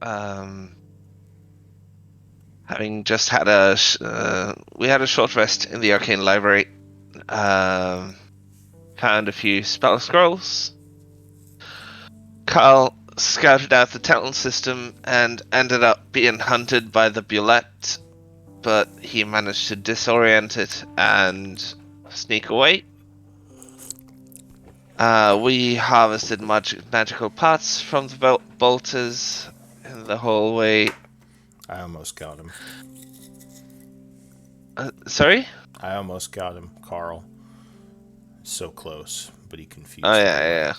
having just had we had a short rest in the arcane library. Found a few spell scrolls. Carl scouted out the tunnel system and ended up being hunted by the Bulette, but he managed to disorient it and sneak away. We harvested magical parts from the bolters in the hallway. I almost got him. Sorry? I almost got him, Carl. So close, but he confused Oh me. yeah.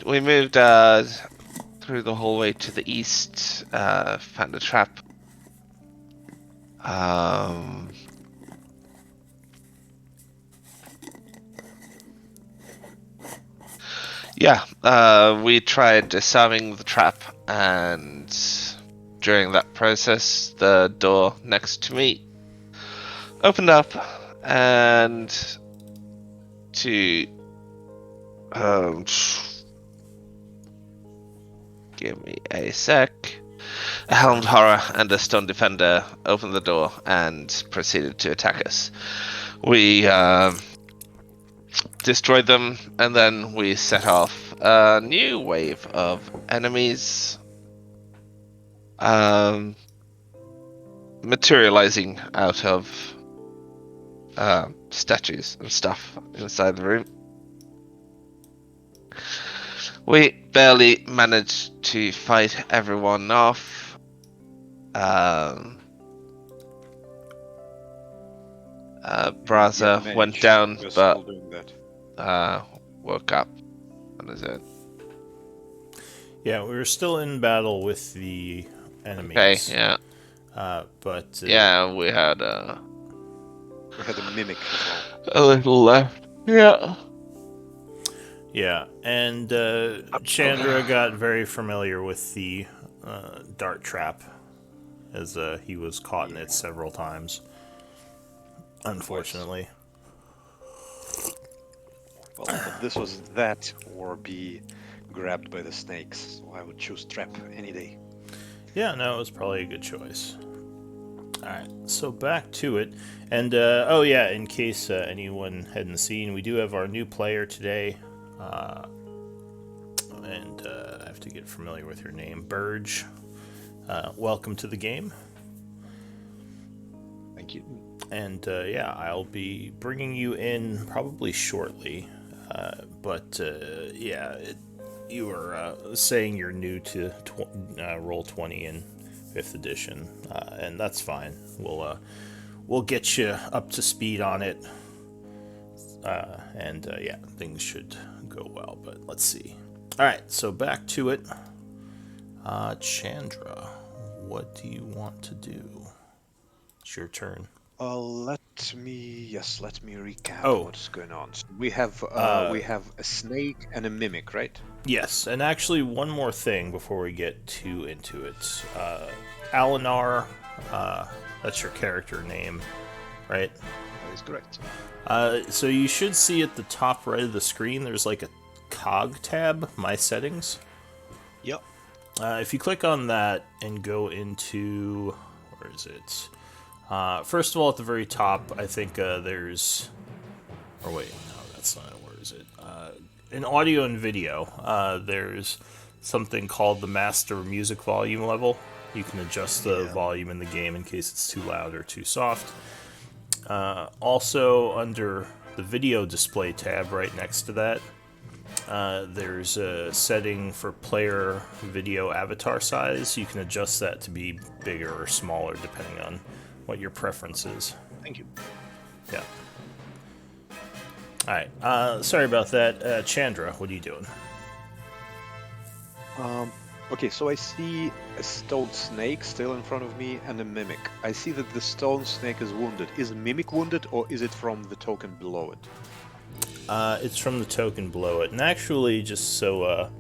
We moved through the hallway to the east. Found a trap. We tried disarming the trap, and during that process, the door next to me opened up, and to give me a sec. A helmed horror and a stone defender opened the door and proceeded to attack us. We destroyed them, and then we set off a new wave of enemies, materializing out of statues and stuff inside the room. We barely managed to fight everyone off. Braza went down, but woke up on his own. Yeah, we were still in battle with the enemies. Okay, yeah. But yeah, we had a mimic as well. A little left. Yeah. Yeah, and Chandra got very familiar with the dart trap, as he was caught in it several times. Unfortunately. Well, this was that or be grabbed by the snakes, so I would choose trap any day. Yeah, no, it was probably a good choice. Alright, so back to it. And, oh yeah, in case anyone hadn't seen, we do have our new player today. And I have to get familiar with your name, Burge. Welcome to the game. Thank you. And yeah, I'll be bringing you in probably shortly. But yeah, you were saying you're new to Roll20 in 5th edition, and that's fine. We'll get you up to speed on it, and yeah, things should go well. But let's see. All right, so back to it. Chandra, what do you want to do? It's your turn. Let me recap what's going on. So we have a snake and a mimic, right? Yes, and actually one more thing before we get too into it. Alinar, that's your character name, right? That is correct. So you should see at the top right of the screen, there's like a cog tab, My Settings. Yep. If you click on that and go into, where is it? First of all, at the very top, I think there's, or wait, no, that's not, where is it? In audio and video, there's something called the master music volume level. You can adjust the volume in the game in case it's too loud or too soft. Also, under the video display tab right next to that, there's a setting for player video avatar size. You can adjust that to be bigger or smaller depending on what your preference is. Thank you. Yeah. Alright, sorry about that. Chandra, what are you doing? Okay, so I see a stone snake still in front of me and a mimic. I see that the stone snake is wounded. Is mimic wounded, or is it from the token below it? It's from the token below it. And actually, just so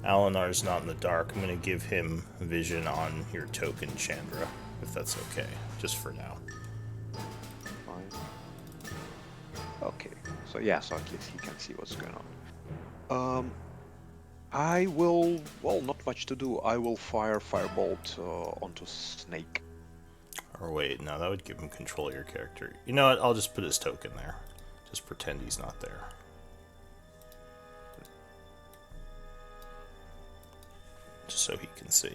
Alinar's not in the dark, I'm going to give him vision on your token, Chandra, if that's okay, just for now. Fine. Okay, so yeah, so at least he can see what's going on. I will. Well, not much to do. I will fire firebolt onto Snake. Or wait, no, that would give him control of your character. You know what? I'll just put his token there. Just pretend he's not there. Just so he can see.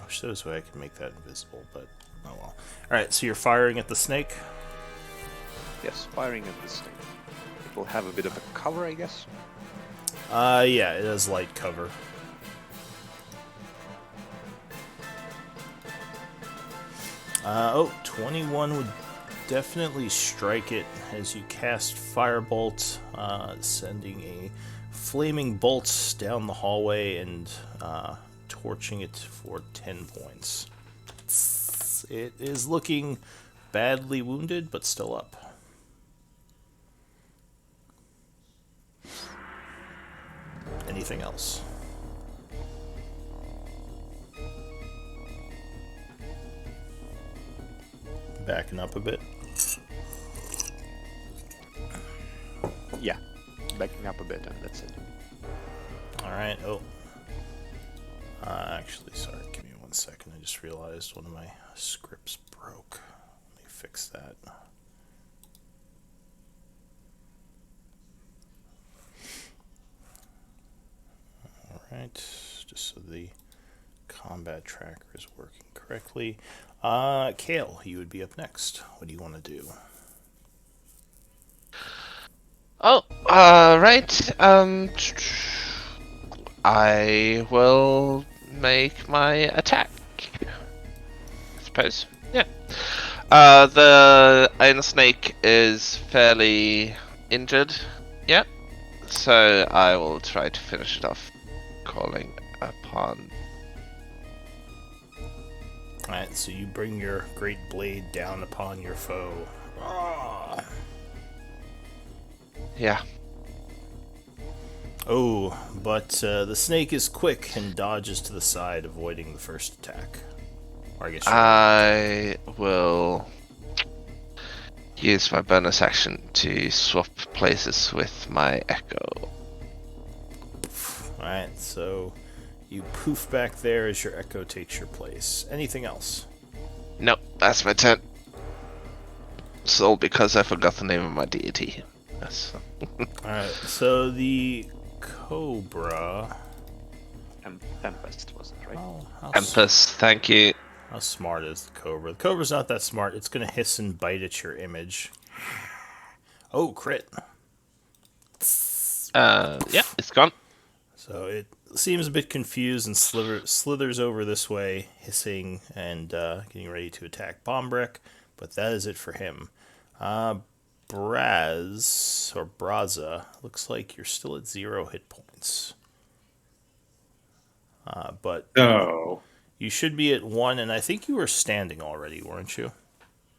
I wish there was a way I could make that invisible, but oh well. Alright, so you're firing at the snake? Yes, firing at this thing. It will have a bit of a cover, I guess. Yeah, it has light cover. Oh, 21 would definitely strike it as you cast Firebolt, sending a flaming bolt down the hallway and torching it for 10 points. It is looking badly wounded, but still up. Anything else? Backing up a bit. Yeah, backing up a bit, and that's it. Alright, oh. Actually, sorry, give me 1 second. I just realized one of my scripts broke. Let me fix that. Alright, just so the combat tracker is working correctly. Kale, you would be up next. What do you want to do? Oh, right. I will make my attack. I suppose. Yeah. The Iron Snake is fairly injured. Yeah. So I will try to finish it off, calling upon. Alright, so you bring your great blade down upon your foe. Ah. Yeah. Oh, but the snake is quick and dodges to the side, avoiding the first attack. Or I guess I will use my bonus action to swap places with my Echo. Alright, so you poof back there as your echo takes your place. Anything else? Nope, that's my turn. It's all because I forgot the name of my deity. Yes. Alright, so the Cobra. Tempest was it, right? Oh, Tempest, thank you. How smart is the Cobra? The Cobra's not that smart. It's going to hiss and bite at your image. Oh, crit. Yeah, it's gone. So it seems a bit confused and slithers over this way, hissing and getting ready to attack Bombrek, but that is it for him. Braza, looks like you're still at 0 hit points. But Oh, you should be at 1, and I think you were standing already, weren't you?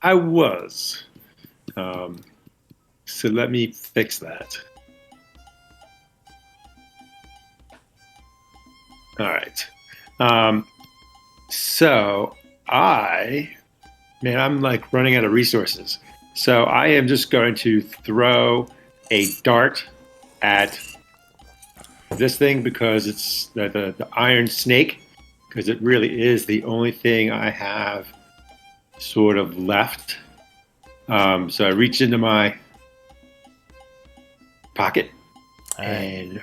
I was. So let me fix that. All right. So I'm like running out of resources. So I am just going to throw a dart at this thing because it's the iron snake, because it really is the only thing I have sort of left. So I reach into my pocket and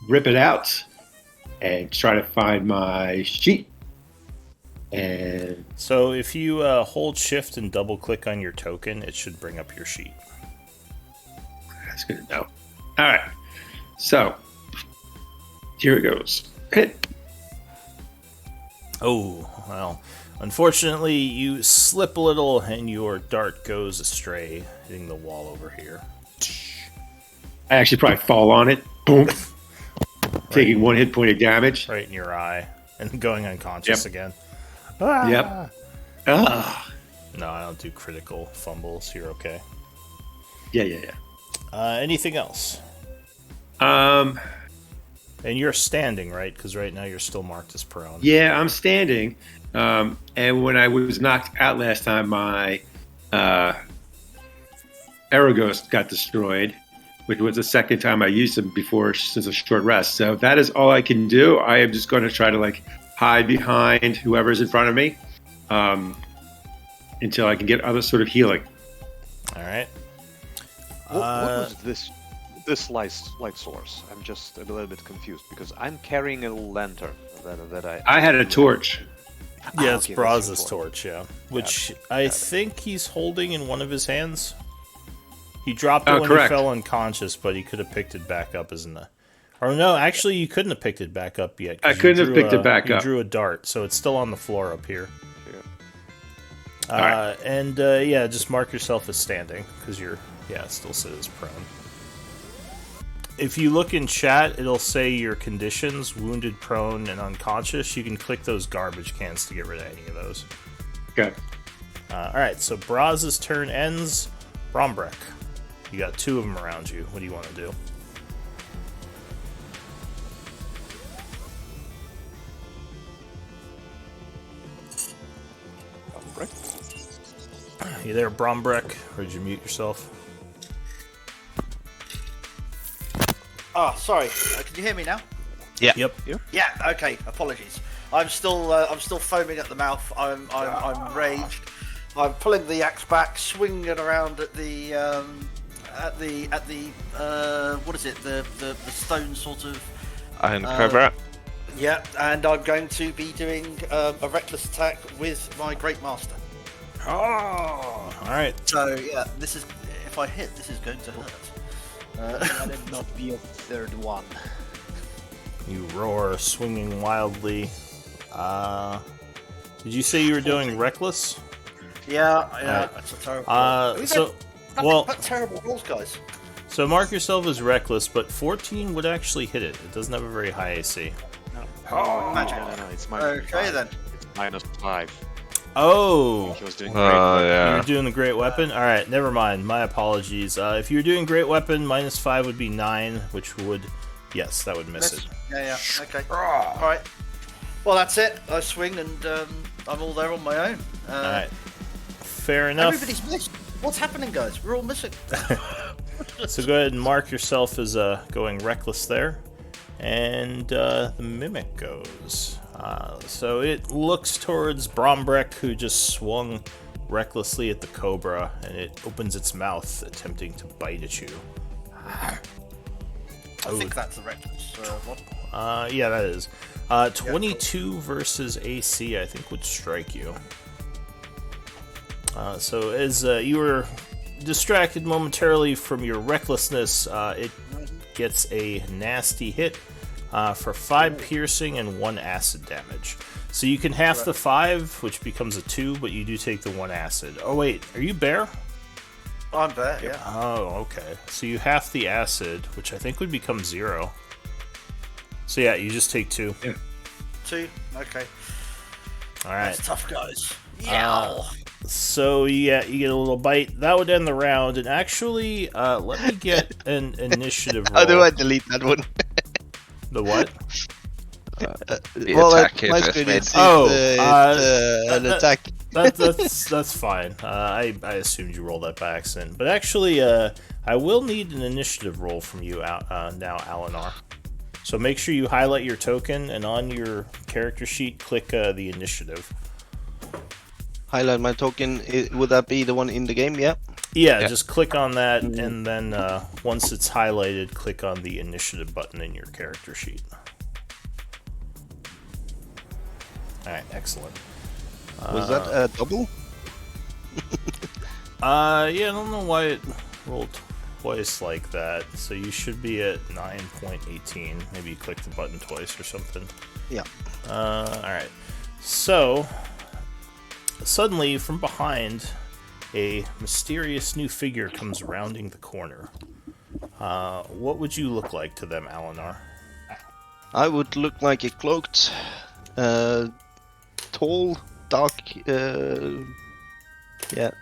rip it out and try to find my sheet. And so if you hold shift and double click on your token, it should bring up your sheet. that's good to know. All right. So here it goes. Hit. Oh, well, unfortunately, you slip a little and your dart goes astray, hitting the wall over here. I actually probably fall on it. Boom. Taking 1 hit point of damage. Right in your eye, and going unconscious Yep. again. Yep. Ah. No, I don't do critical fumbles. You're okay. Yeah. Anything else? And you're standing, right? Because right now you're still marked as prone. Yeah, I'm standing. And when I was knocked out last time, my Aragos got destroyed, which was the second time I used them before since a short rest. So that is all I can do. I am just going to try to like hide behind whoever's in front of me until I can get other sort of healing. All right. What was this light source? I'm just a little bit confused because I'm carrying a lantern that I had a torch. Yeah, it's okay, Braz's torch, yeah. Which I Got it. think he's holding in one of his hands. He dropped it Oh, when correct. he fell unconscious, but he could have picked it back up, isn't it? Or no, actually, you couldn't have picked it back up yet. 'cause I you couldn't have drew picked it back you up. drew a dart, so it's still on the floor up here. Yeah. Alright. And yeah, just mark yourself as standing, because you're, yeah, still sit as prone. If you look in chat, it'll say your conditions, wounded, prone, and unconscious. You can click those garbage cans to get rid of any of those. Okay. Alright, so Braz's turn ends. Brombrek, you got two of them around you. What do you want to do? You there, Brombrek? Or did you mute yourself? Oh, sorry. Can you hear me now? Yeah. Yep. Yeah. Okay. Apologies. I'm still foaming at the mouth. I'm raged. I'm pulling the axe back, swinging it around at the what is it? The stone sort of. Iron Cobra. Yeah, and I'm going to be doing a reckless attack with my Great Master. Oh! Alright. So yeah, this is if I hit, this is going to hurt. Let it not be a third one. You roar, swinging wildly. Did you say you were doing reckless? Yeah, Alright. that's a terrible. roll. We've So, had nothing well, but terrible rolls, guys. so mark yourself as reckless, but 14 would actually hit it. It doesn't have a very high AC. Magic. No, it's minus Okay 5. then. It's -5. Oh! He was doing Oh, great. yeah. You're doing the great weapon? Alright, never mind. My apologies. If you were doing great weapon, -5 would be 9, which would... Yes, that would miss it. Yeah. Okay. All right. Well, that's it. I swing and I'm all there on my own. Alright. Fair enough. Everybody's missed. What's happening, guys? We're all missing. So go ahead and mark yourself as going reckless there. And the Mimic goes. So it looks towards Brombrek, who just swung recklessly at the Cobra, and it opens its mouth, attempting to bite at you. I think that's the reckless one. Yeah, that is. 22 versus AC, I think, would strike you. So as you were distracted momentarily from your recklessness, it gets a nasty hit for 5 piercing and 1 acid damage. So you can half the 5, which becomes a 2, but you do take the 1 acid. Oh wait, are you bear? I'm there. Yeah. Oh, okay. So you half the acid, which I think would become 0. So yeah, you just take 2. 2. Okay. Alright. That's tough, guys. Yeah. So yeah, you get a little bite. That would end the round. And actually, let me get an initiative roll. How do I delete that one? The what? The Well, attack my just screen made. it's Oh, an attack. That's fine. I assumed you rolled that by accident. But actually, I will need an initiative roll from you now, Alinar. So make sure you highlight your token, and on your character sheet, click the initiative. Highlight my token. Would that be the one in the game? Yeah. Yeah, just click on that, and then once it's highlighted, click on the initiative button in your character sheet. Alright, excellent. Was that a double? Yeah, I don't know why it rolled twice like that. So you should be at 9.18. Maybe you clicked the button twice or something. Yeah. Alright. So, suddenly, from behind, a mysterious new figure comes rounding the corner. What would you look like to them, Alinar? I would look like a cloaked, tall, dark,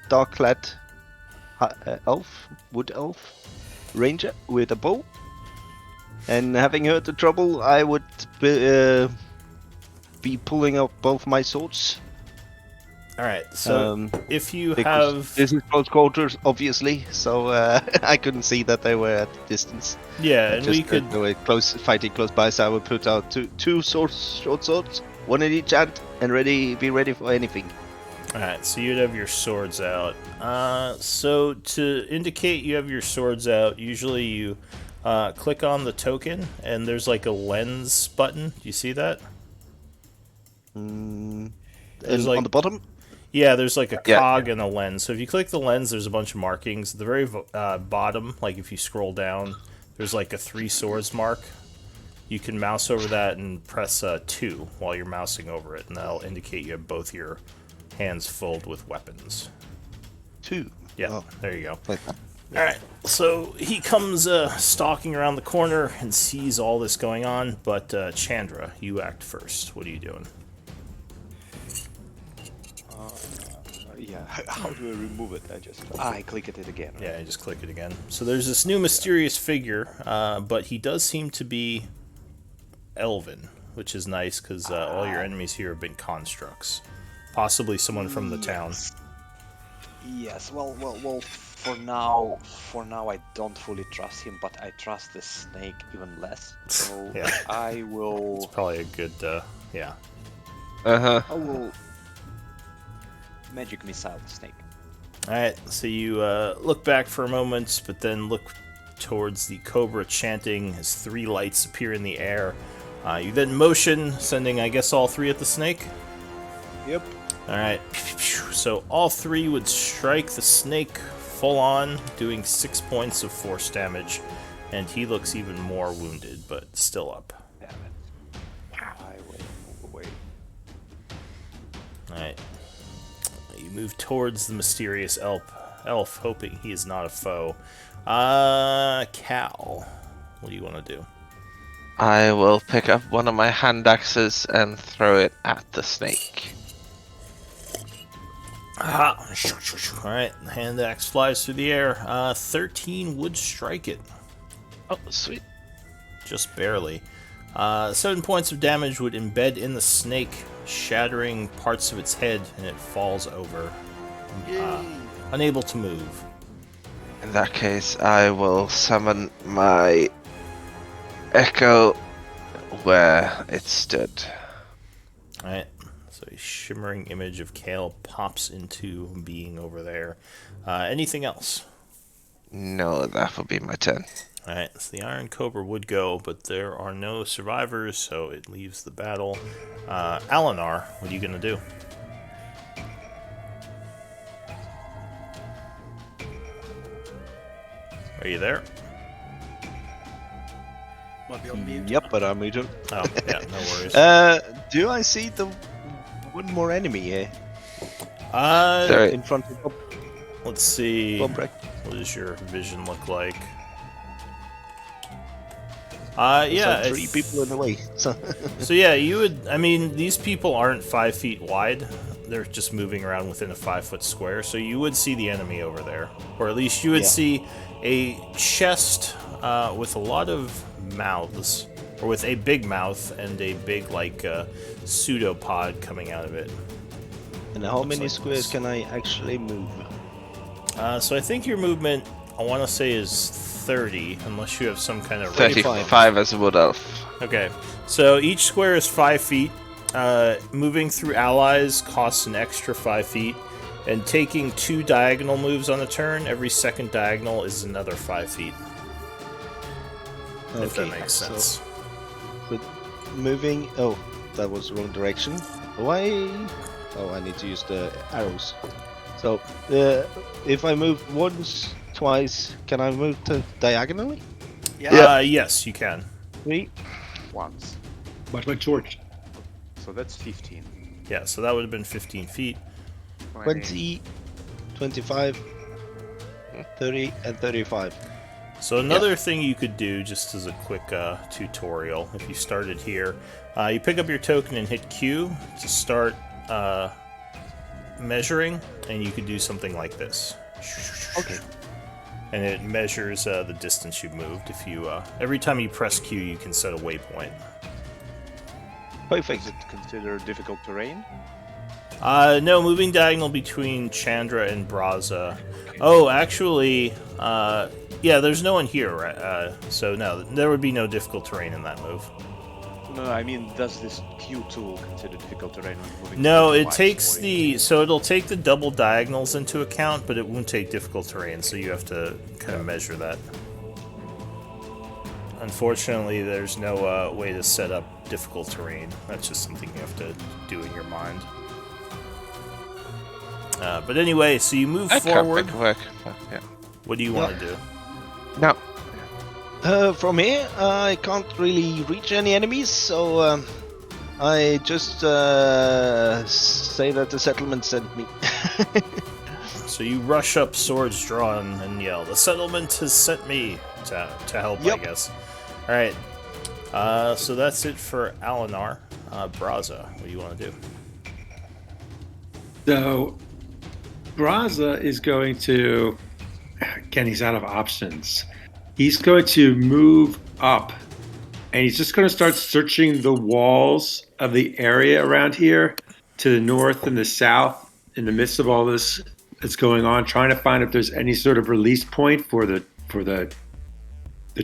dark-clad elf, wood elf, ranger with a bow. And having heard the trouble, I would be pulling out both my swords. All right. So if you Because have, this is close quarters, obviously, so I couldn't see that they were at distance. yeah, and we could. They were fighting close by, so I would put out two short swords, one in each hand, and be ready for anything. Alright, so you'd have your swords out. So to indicate you have your swords out, usually you click on the token, and there's like a lens button. Do you see that? And like- on the bottom? Yeah, there's like a Yeah. cog and a lens. So if you click the lens, there's a bunch of markings. At the very bottom, like if you scroll down, there's like a 3 swords mark. You can mouse over that and press 2 while you're mousing over it, and that'll indicate you have both your hands filled with weapons. 2. Yeah, Oh, there you go. like that. Alright, so he comes stalking around the corner and sees all this going on, but Chandra, you act first. What are you doing? Yeah, how do I remove it? I click at it again. Right? Yeah, you just click it again. So there's this new mysterious figure, but he does seem to be elven, which is nice because all your enemies here have been constructs. Possibly someone from the town. Yes. Well. For now, I don't fully trust him, but I trust the snake even less. So Yeah. I will. It's probably a good, yeah. Uh-huh. I will magic missile the snake. Alright, so you look back for a moment, but then look towards the cobra chanting as 3 lights appear in the air. You then motion, sending, I guess, all 3 at the snake? Yep. Alright, so all 3 would strike the snake full on, doing 6 points of force damage, and he looks even more wounded, but still up. Damn it. I will move away. Alright. You move towards the mysterious elf, hoping he is not a foe. Cal, what do you want to do? I will pick up one of my hand axes and throw it at the snake. Alright, the hand axe flies through the air. 13 would strike it. Oh, sweet. Just barely. 7 points of damage would embed in the snake, shattering parts of its head, and it falls over, unable to move. In that case, I will summon my echo where it stood. Alright, so a shimmering image of Kale pops into being over there. Anything else? No, that will be my turn. Alright, so the Iron Cobra would go, but there are no survivors, so it leaves the battle. Alinar, what are you gonna do? Are you there? Might be on mute. Yep, but I'm muted. Oh, yeah, no worries. Do I see the one more enemy here There, in front of Let's see. Bombreck? What does your vision look like? Yeah. Like 3 people in the way. So So yeah, you would. I mean, these people aren't 5 feet wide. They're just moving around within a 5-foot square. So you would see the enemy over there, or at least you would see a chest with a lot of mouths, or with a big mouth and a big like pseudopod coming out of it. and how many like squares this. can I actually move? So I think your movement, I want to say, is 30, unless you have some kind of 35 as a wood elf. Okay, so each square is 5 feet. Moving through allies costs an extra 5 feet, and taking 2 diagonal moves on a turn, every second diagonal is another 5 feet. If that makes sense. So moving. Oh, that was the wrong direction. Why? Oh, I need to use the arrows. So, if I move once, twice, can I move to diagonally? Yeah. Yes, you can. 3. Once. Much like George. So that's 15. Yeah, so that would have been 15 feet. 20, 25, 30, and 35. So another thing you could do, just as a quick tutorial, if you started here, you pick up your token and hit Q to start measuring, and you could do something like this. Okay. And it measures the distance you've moved. If you every time you press Q, you can set a waypoint. Perfect. Is it considered difficult terrain? No, moving diagonal between Chandra and Braza. Oh, actually, yeah, there's no one here, right? So no, there would be no difficult terrain in that move. No, I mean, does this Q tool consider difficult terrain when moving? No, it twice, takes or- the... So it'll take the double diagonals into account, but it won't take difficult terrain, so you have to kind of measure that. Unfortunately, there's no way to set up difficult terrain. That's just something you have to do in your mind. But anyway, so you move I can't forward. make it work. But, yeah. What do you want to do? No. From here, I can't really reach any enemies, so I just say that the settlement sent me. So you rush up, swords drawn, and yell, "The settlement has sent me!" to help, Yep. I guess. Alright. So that's it for Alinar. Braza, what do you want to do? So, Braza is going to. Again, he's out of options. He's going to move up, and he's just going to start searching the walls of the area around here to the north and the south in the midst of all this that's going on, trying to find if there's any sort of release point for the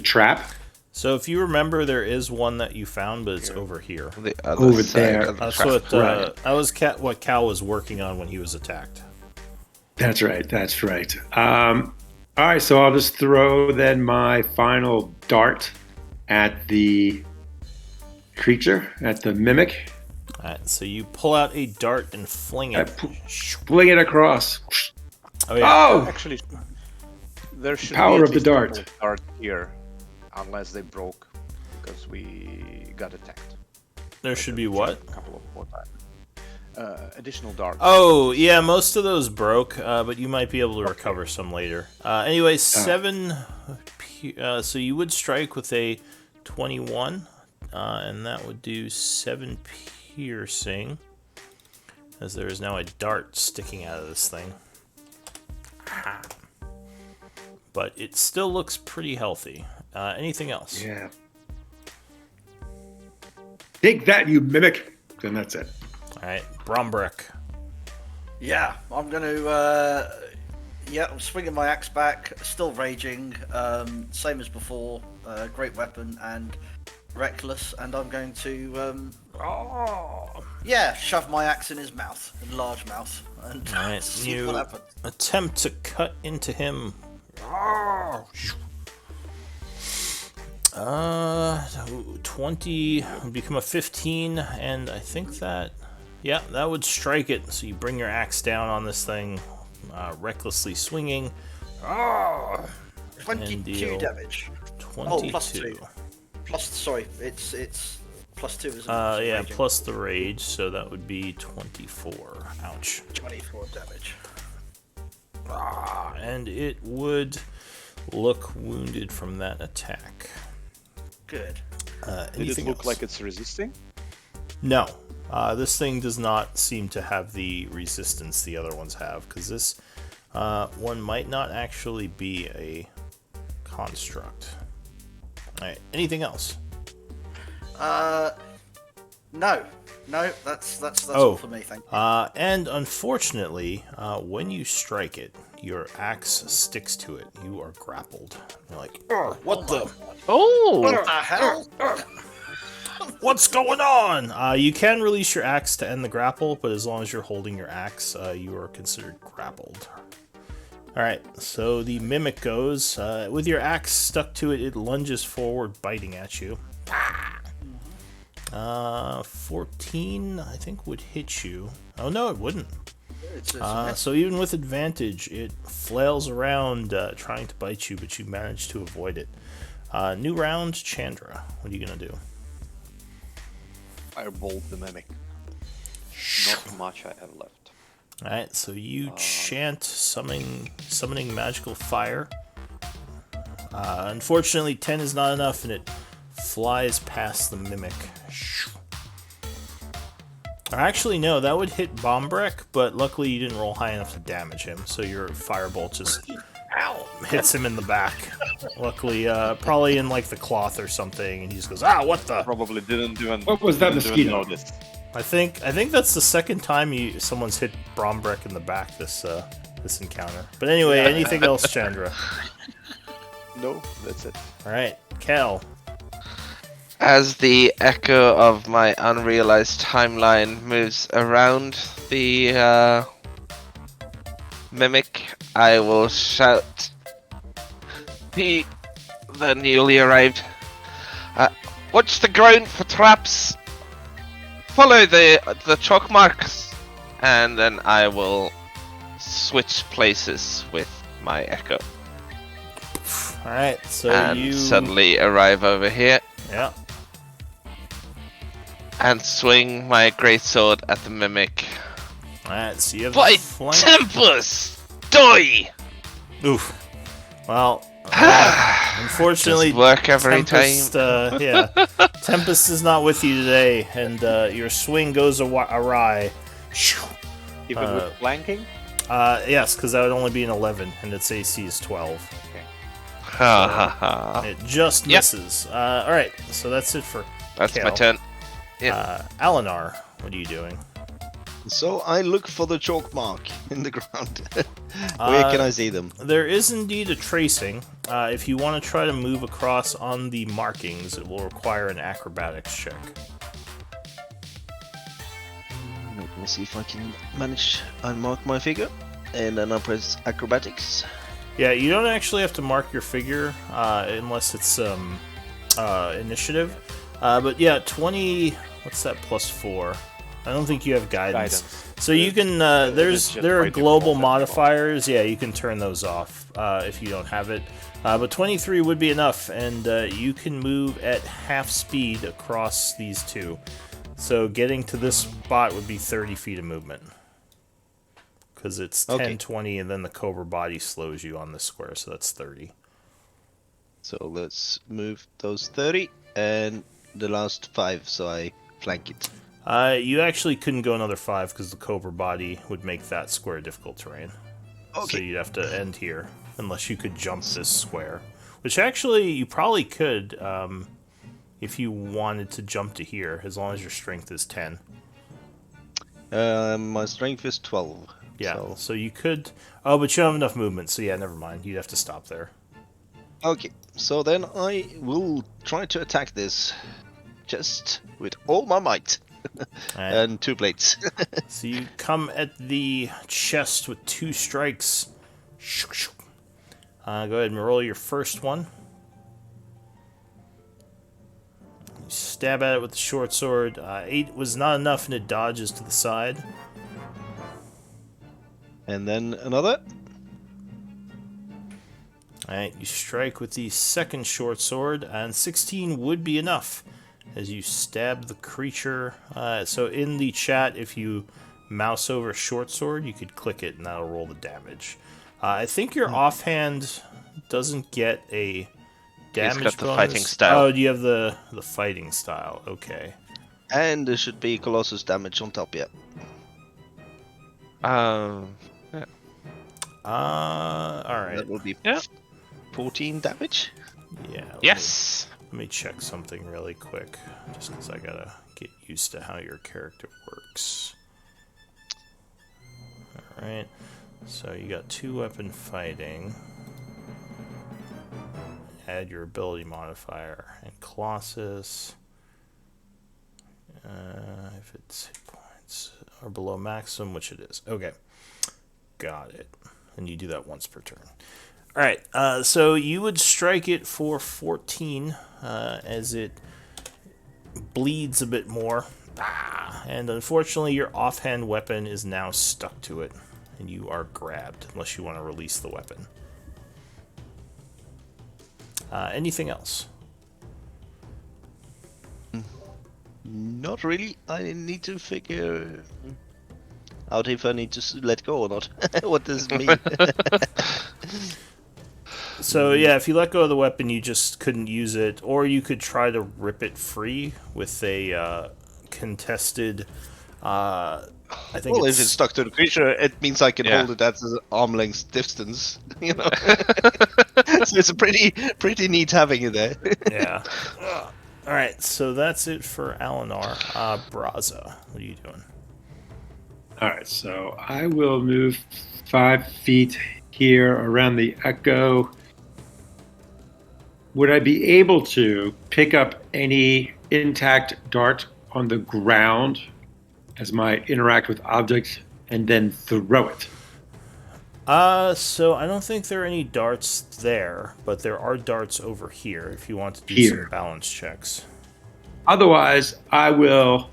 trap. So if you remember, there is one that you found, but it's over here. The other Over side there. of the That's trap. what Right. that was what Cal was working on when he was attacked. That's right. That's right. All right, so I'll just throw then my final dart at the creature, at the mimic. Alright, so you pull out a dart and fling I it. fling it across. Oh yeah. Oh! Actually, there should Power be at of the least a dart. couple of dart here, unless they broke, because we got attacked. There should be what? A couple of more times. Additional darts. Oh, yeah, most of those broke, but you might be able to recover some later. Anyway, 7... so you would strike with a 21, and that would do 7 piercing, as there is now a dart sticking out of this thing. Ha. But it still looks pretty healthy. Anything else? Yeah. Take that, you mimic. Then that's it. Alright, Brombrick. Yeah, I'm gonna. Yeah, I'm swinging my axe back, still raging, same as before. Great weapon and reckless, and I'm going to. Yeah, shove my axe in his mouth, in large mouth, and Alright, see you what happens. attempt to cut into him. 20 would become a 15, and I think that, yeah, that would strike it. So you bring your axe down on this thing, recklessly swinging. 22 deal damage. 22. Oh, plus 2. Sorry, it's plus 2, isn't it? Yeah, Raging. plus the rage, so that would be 24. Ouch. 24 damage. And it would look wounded from that attack. Good. Did it Anything look else? like it's resisting? No. This thing does not seem to have the resistance the other ones have, because this one might not actually be a construct. Alright, anything else? No, that's all for me. Thank you. And unfortunately, when you strike it, your axe sticks to it. You are grappled. You're like, what the? What the hell? What's going on? You can release your axe to end the grapple, but as long as you're holding your axe, you are considered grappled. Alright, so the mimic goes. With your axe stuck to it, it lunges forward, biting at you. 14, I think, would hit you. Oh, no, it wouldn't. It's a miss. So even with advantage, it flails around trying to bite you, but you manage to avoid it. New round, Chandra. What are you going to do? Firebolt the mimic. Not much I have left. Alright, so you chant summoning magical fire. Unfortunately, 10 is not enough, and it flies past the mimic. Or actually, no, that would hit Bombrek, but luckily you didn't roll high enough to damage him, so your firebolt just hits him in the back. Luckily, probably in like the cloth or something, and he just goes, what the? Probably didn't even. What was that didn't even mosquito? notice. I think that's the second time someone's hit Brombrek in the back this encounter. But anyway, anything else, Chandra? No, that's it. All right, Cal. As the echo of my unrealized timeline moves around the mimic, I will shout the newly arrived. Watch the ground for traps. Follow the chalk marks, and then I will switch places with my echo. All right, so and you suddenly arrive over here yeah. and swing my greatsword at the mimic. All right, so you have By a flank. Tempest, die! Oof. Well, unfortunately, Does work every Tempest, time. yeah, Tempest is not with you today, and your swing goes awry. Even with flanking? Yes, because that would only be an 11, and its AC is 12. Ha ha ha. It just misses. All right, so that's it for That's my Kale. turn. Alinar, what are you doing? So I look for the chalk mark in the ground. Where can I see them? There is indeed a tracing. If you want to try to move across on the markings, it will require an acrobatics check. Let me see if I can manage. I mark my figure, and then I press acrobatics. Yeah, you don't actually have to mark your figure unless it's initiative. But yeah, 20. What's that plus 4? I don't think you have guidance. So you can. There are global modifiers. Yeah, you can turn those off if you don't have it. But 23 would be enough, and you can move at half speed across these two. So getting to this spot would be 30 feet of movement. Because it's 10, 20, and then the Cobra body slows you on this square, so that's 30. So let's move those 30 and the last 5, so I flank it. You actually couldn't go another 5 because the Cobra body would make that square difficult terrain. So you'd have to end here, unless you could jump this square. Which actually, you probably could, if you wanted to jump to here, as long as your strength is 10. My strength is 12. Yeah, so you could... Oh, but you don't have enough movement, so yeah, never mind. You'd have to stop there. Okay, so then I will try to attack this just with all my might. Right. And 2 plates. So you come at the chest with 2 strikes. Go ahead and roll your first one. You stab at it with the short sword. 8 was not enough, and it dodges to the side. And then another. Alright, you strike with the second short sword, and 16 would be enough as you stab the creature. So in the chat, if you mouse over short sword, you could click it and that'll roll the damage. I think your offhand doesn't get a damage got the bonus. fighting style. Oh, do you have the fighting style? Okay. And there should be Colossus damage on top, yeah. Alright. That will be 14 damage. Yeah. Yes. Let me check something really quick, just because I gotta get used to how your character works. Alright, so you got 2-weapon fighting. Add your ability modifier. And Colossus, if it's hit points or below maximum, which it is. Okay, got it. And you do that once per turn. Alright, so you would strike it for 14 as it bleeds a bit more. And unfortunately, your offhand weapon is now stuck to it, and you are grabbed, unless you want to release the weapon. Anything else? Not really. I need to figure out if I need to let go or not. What does it mean? So yeah, if you let go of the weapon, you just couldn't use it, or you could try to rip it free with a contested. I think. Well, if it's stuck to the creature, it means I can Yeah. hold it at an arm length distance. You know, so it's a pretty neat having it there. Yeah. Alright, so that's it for Alinar. Braza, what are you doing? All right, so I will move 5 feet here around the echo. Would I be able to pick up any intact dart on the ground as my interact with objects and then throw it? So I don't think there are any darts there, but there are darts over here if you want to do some Here. balance checks. Otherwise, I will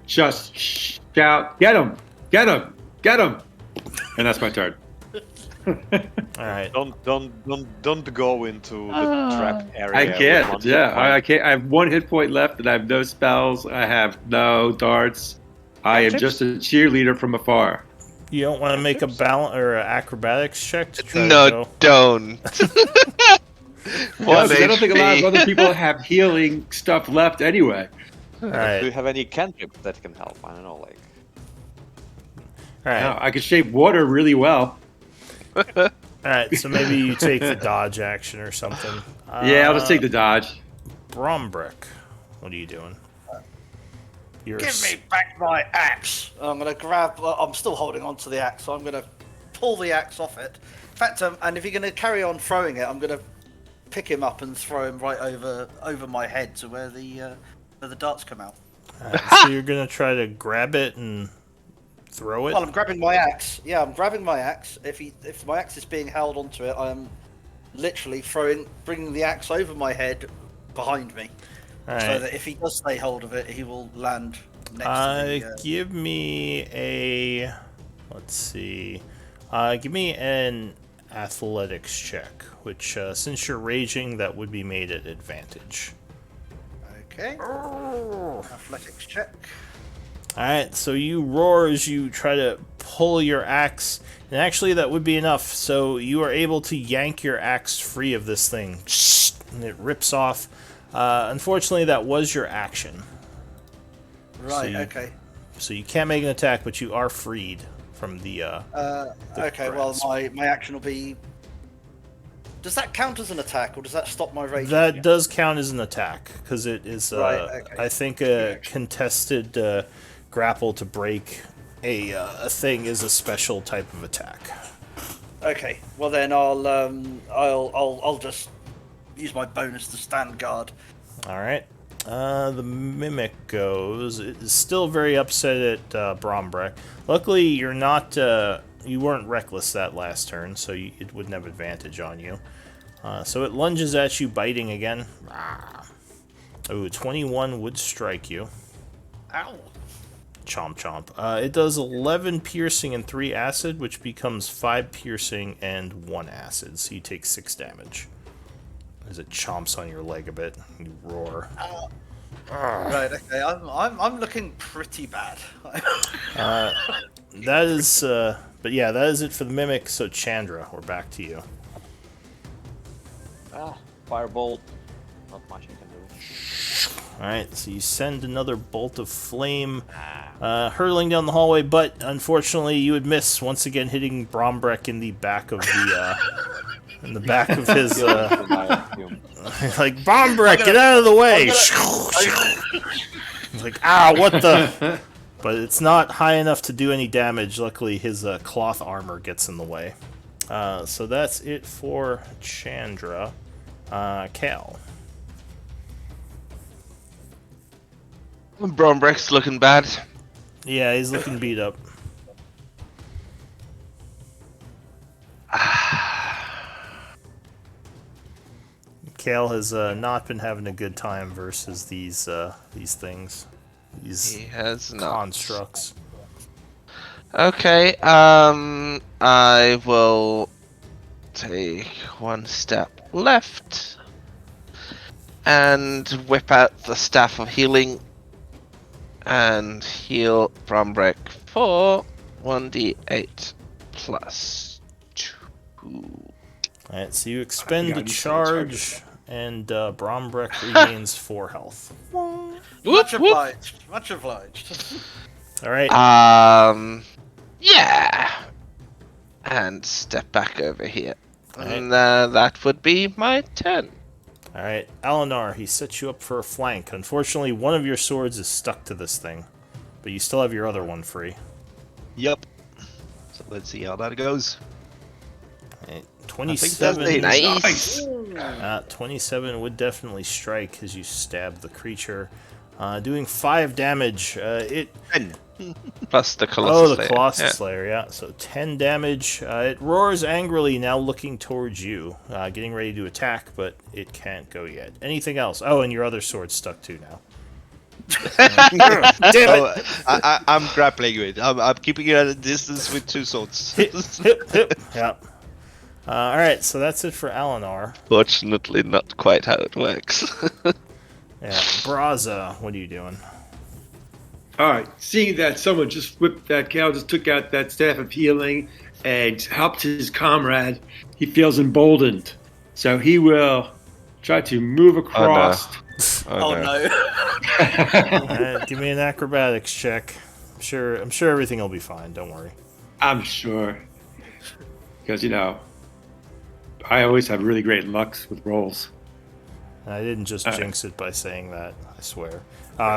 just shout, "Get him! Get him! Get him!" And that's my turn. Alright. Don't go into the trap area. I with can't. one Yeah, hit point. I can't. I have 1 hit point left, and I have no spells. I have no darts. I am Cantrips? just a cheerleader from afar. You don't want to make a balance or an acrobatics check to try to No, go? don't. No, One 'cause I don't think a lot of HP. other people have healing stuff left anyway. Do you Alright. have any cantrips that can help? I don't know, like. Alright. No, I can shape water really well. Alright, so maybe you take the dodge action or something. Yeah, I'll just take the dodge. Brombrick, what are you doing? You're Give me back my axe. I'm gonna grab. I'm still holding on to the axe, so I'm gonna pull the axe off it. In fact, and if you're gonna carry on throwing it, I'm gonna pick him up and throw him right over my head to where the darts come out. So you're gonna try to grab it and throw it? Well, I'm grabbing my axe. Yeah, I'm grabbing my axe. If my axe is being held onto it, I am literally bringing the axe over my head behind me, so Alright. that if he does stay hold of it, he will land next to the. Give me a... Let's see. Give me an athletics check, which, since you're raging, that would be made at advantage. Okay. Athletics check. Alright, so you roar as you try to pull your axe, and actually that would be enough, so you are able to yank your axe free of this thing, and it rips off. Unfortunately, that was your action. Right. you- Okay. So you can't make an attack, but you are freed from the Okay. Well, grasp. my action will be. Does that count as an attack, or does that stop my rage? That does count as an attack, because it is, Right, okay. I think, a contested grapple to break a thing is a special type of attack. Okay. Well, then I'll just use my bonus to stand guard. Alright. The Mimic goes. It is still very upset at Brombrek. Luckily, you're not, you weren't reckless that last turn, so it wouldn't have advantage on you. So it lunges at you, biting again. Ooh, 21 would strike you. Ow. Chomp chomp. It does 11 piercing and 3 acid, which becomes 5 piercing and 1 acid, so you take 6 damage. As it chomps on your leg a bit, you roar. Right. Okay. I'm looking pretty bad. That is, but yeah, that is it for the Mimic, so Chandra, we're back to you. Firebolt. Not much I can do. Alright, so you send another bolt of flame, hurtling down the hallway, but unfortunately you would miss, once again hitting Brombrek in the back of the, in the back of his, like, Brombrek, get out of the way! He's like, ah, what the? But it's not high enough to do any damage. Luckily, his cloth armor gets in the way. So that's it for Chandra. Cal. Brombrecht's looking bad. Yeah, he's looking beat up. Cal has not been having a good time versus these things, these He has not. constructs. Okay, I will take one step left and whip out the Staff of Healing and heal Brombrek for 1d8 plus 2. Alright, so you expend God, the you said it's hard to charge, and Brombrek regains 4 health. Much obliged. Much obliged. Alright, Yeah. And step back over here. Alright. And that would be my turn. All right, Alinar, he sets you up for a flank. Unfortunately, one of your swords is stuck to this thing, but you still have your other one free. Yep. So let's see how that goes. Right, I think that's 27. it. Nice. 27 would definitely strike as you stab the creature, doing 5 damage. Plus the Colossus Oh, the Slayer. Colossus Yeah. Slayer, yeah. So 10 damage. It roars angrily, now looking towards you, getting ready to attack, but it can't go yet. Anything else? Oh, and your other sword's stuck too now. Damn Oh, it! I'm grappling with. I'm keeping it at a distance with 2 swords. Hip, hip, hip. Yeah. All right, so that's it for Alinar. Fortunately, not quite how it works. Yeah, Braza, what are you doing? All right, seeing that someone just whipped that Cal just took out that staff of healing and helped his comrade, he feels emboldened. So he will try to move across. Oh no. All right, give me an acrobatics check. I'm sure everything will be fine. Don't worry. I'm sure. Because, I always have really great luck with rolls. I didn't just jinx it by saying that. I swear.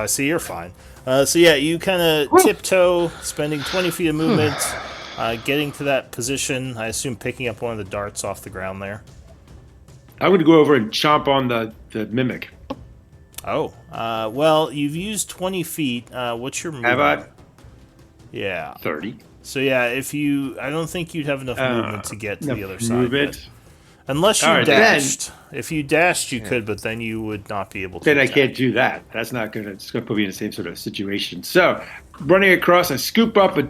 So you're fine. So yeah, you kind of tiptoe, spending 20 feet of movement, getting to that position. I assume picking up one of the darts off the ground there. I'm going to go over and chomp on the mimic. Oh, well, you've used 20 feet. What's your movement? Have I? Yeah. 30. So yeah, I don't think you'd have enough movement to get to the other side. Movement. Yet. Unless you All right, dashed. If you dashed, you could, but then you would not be able to. Then I attack. can't do that. That's not going to. It's going to put me in the same sort of situation. So, running across, I scoop up a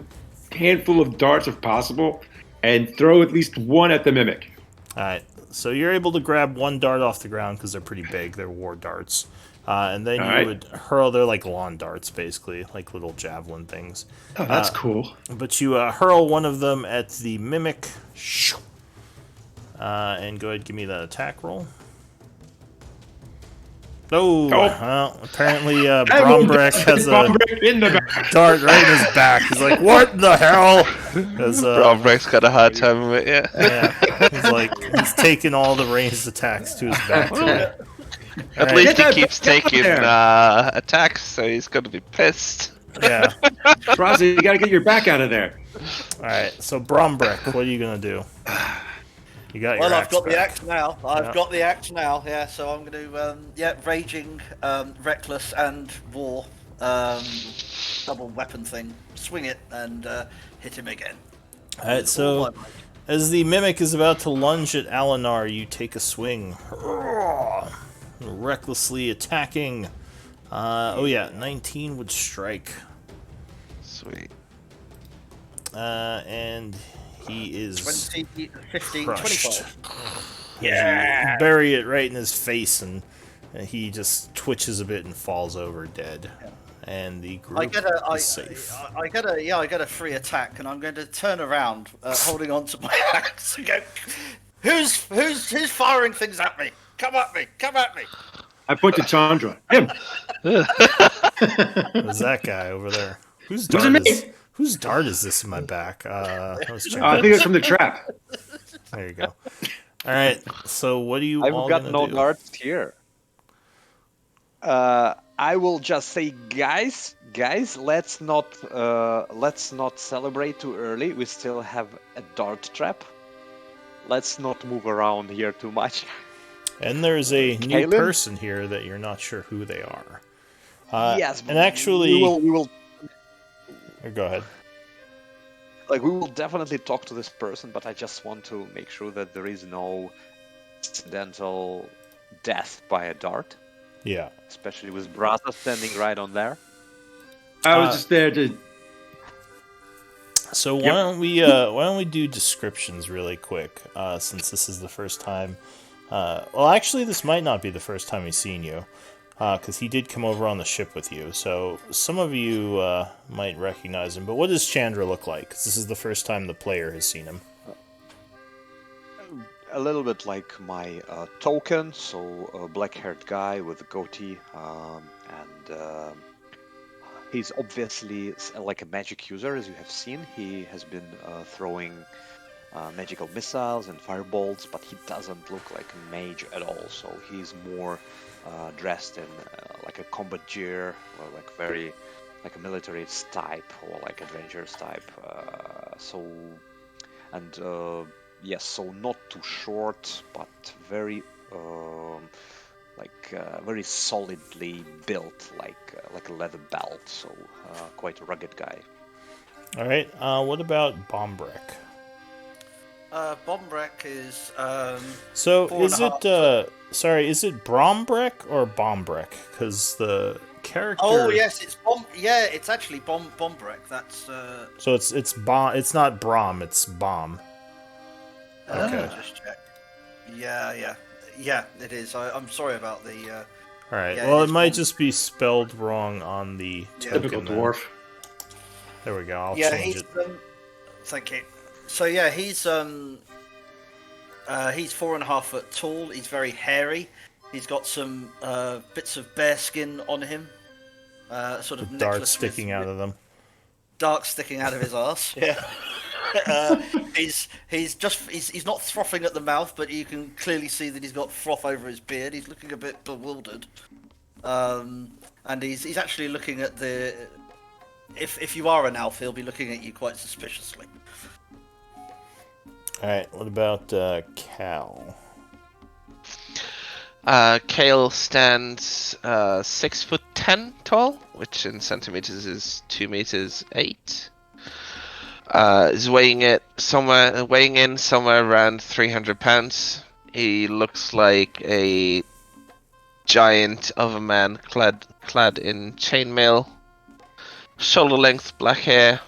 handful of darts if possible, and throw at least one at the mimic. All right. So you're able to grab one dart off the ground because they're pretty big. They're war darts. And then you would hurl. They're like lawn darts, basically, like little javelin things. Oh, that's cool. But you hurl one of them at the mimic. And go ahead and give me that attack roll. Oh, well, apparently Brombrek has a in the back. dart right in his back. He's like, what the hell? Bromrek's got a hard time of it, yeah. Yeah, he's like, he's taking all the ranged attacks to his back. At least he keeps taking attacks, so he's going to be pissed. Yeah. Braza, you got to get your back out of there. Alright, so Brombrek, what are you going to do? You got your Well, I've axe got the back. axe now. I've got the axe now. Yeah, so I'm going to raging, reckless, and war, double weapon thing. Swing it and hit him again. Alright, so as the mimic is about to lunge at Alinar, you take a swing, recklessly attacking. 19 would strike. Sweet. And he is 20, 15, crushed. 25. Yeah! You bury it right in his face, and he just twitches a bit and falls over dead. And the group is safe. I get a free attack, and I'm going to turn around, holding on to my axe, and go, "Who's firing things at me? Come at me! Come at me!" I point to Chandra. Him. Who's that guy over there? Whose dart is this in my back? I think it's from the trap. There you go. All right. So what do you I've all got gonna no do? darts here. I will just say, guys, let's not celebrate too early. We still have a dart trap. Let's not move around here too much. And there's a new Kalen? person here that you're not sure who they are. Yes, and actually, we will go ahead. we will definitely talk to this person, but I just want to make sure that there is no accidental death by a dart, Yeah. especially with Braza standing right on there. I was just there to. So why don't we do descriptions really quick, since this is the first time. Well, actually, this might not be the first time he's seen you, because he did come over on the ship with you. So some of you might recognize him. But what does Chandra look like? 'Cause this is the first time the player has seen him. A little bit like my token, so a black-haired guy with a goatee, and he's obviously like a magic user, as you have seen. He has been throwing magical missiles and firebolts, but he doesn't look like a mage at all. So he's more dressed in like a combat gear, or like very like a military type or like adventurous type. Yes, so not too short, but very very solidly built, like a leather belt. So quite a rugged guy. All right. What about Bombrek? Bombrek is So four and is a it? half Sorry, is it Brombrek or Bombrek? Because the character. Oh yes, it's Bomb. Yeah, it's actually Bombrek. That's. So it's bomb. It's not Brom. It's bomb. Let me Okay. just check. Yeah. It is. I'm sorry about the. All right. Yeah, Well, it it is might Bomb- just be spelled wrong on the token. Typical then. dwarf. There we go. I'll Yeah, change he's. it. Thank you. So yeah, he's 4.5 foot tall. He's very hairy. He's got some bits of bear skin on him. Sort of With darts necklace sticking out of them. darts sticking out of his ass. Yeah. He's not frothing at the mouth, but you can clearly see that he's got froth over his beard. He's looking a bit bewildered, and he's actually looking at the. If you are an elf, he'll be looking at you quite suspiciously. All right. What about Cal? Kale stands 6'10" tall, which in centimeters is 2 meters 8. Is weighing in somewhere around 300 pounds. He looks like a giant of a man clad in chainmail, shoulder length black hair,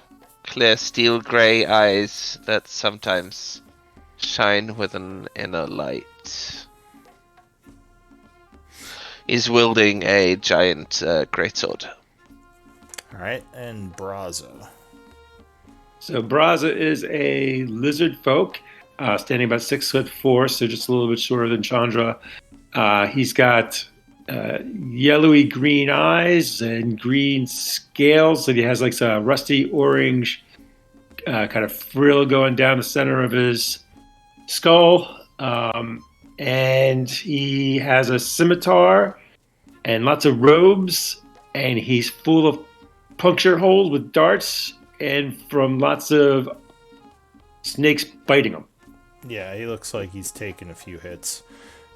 clear steel grey eyes that sometimes shine with an inner light. He's wielding a giant greatsword. All right, and Braza. So Braza is a lizard folk, standing about 6'4", so just a little bit shorter than Chandra. He's got yellowy green eyes and green scales, and he has like a rusty orange kind of frill going down the center of his skull. And he has a scimitar and lots of robes, and he's full of puncture holes with darts and from lots of snakes biting him. Yeah, he looks like he's taken a few hits.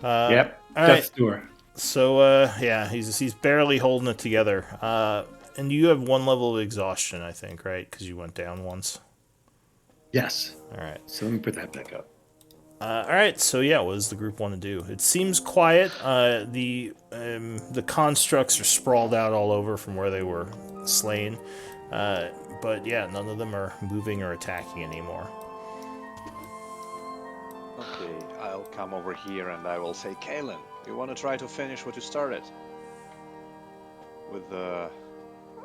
Yep, all death's right. door. So yeah, he's barely holding it together. And you have 1 level of exhaustion, I think, right? Because you went down once. Yes. All right. So let me put that back up. All right. So yeah, what does the group want to do? It seems quiet. The constructs are sprawled out all over from where they were slain. But yeah, none of them are moving or attacking anymore. Okay, I'll come over here and I will say, Kalen, you want to try to finish what you started? With the...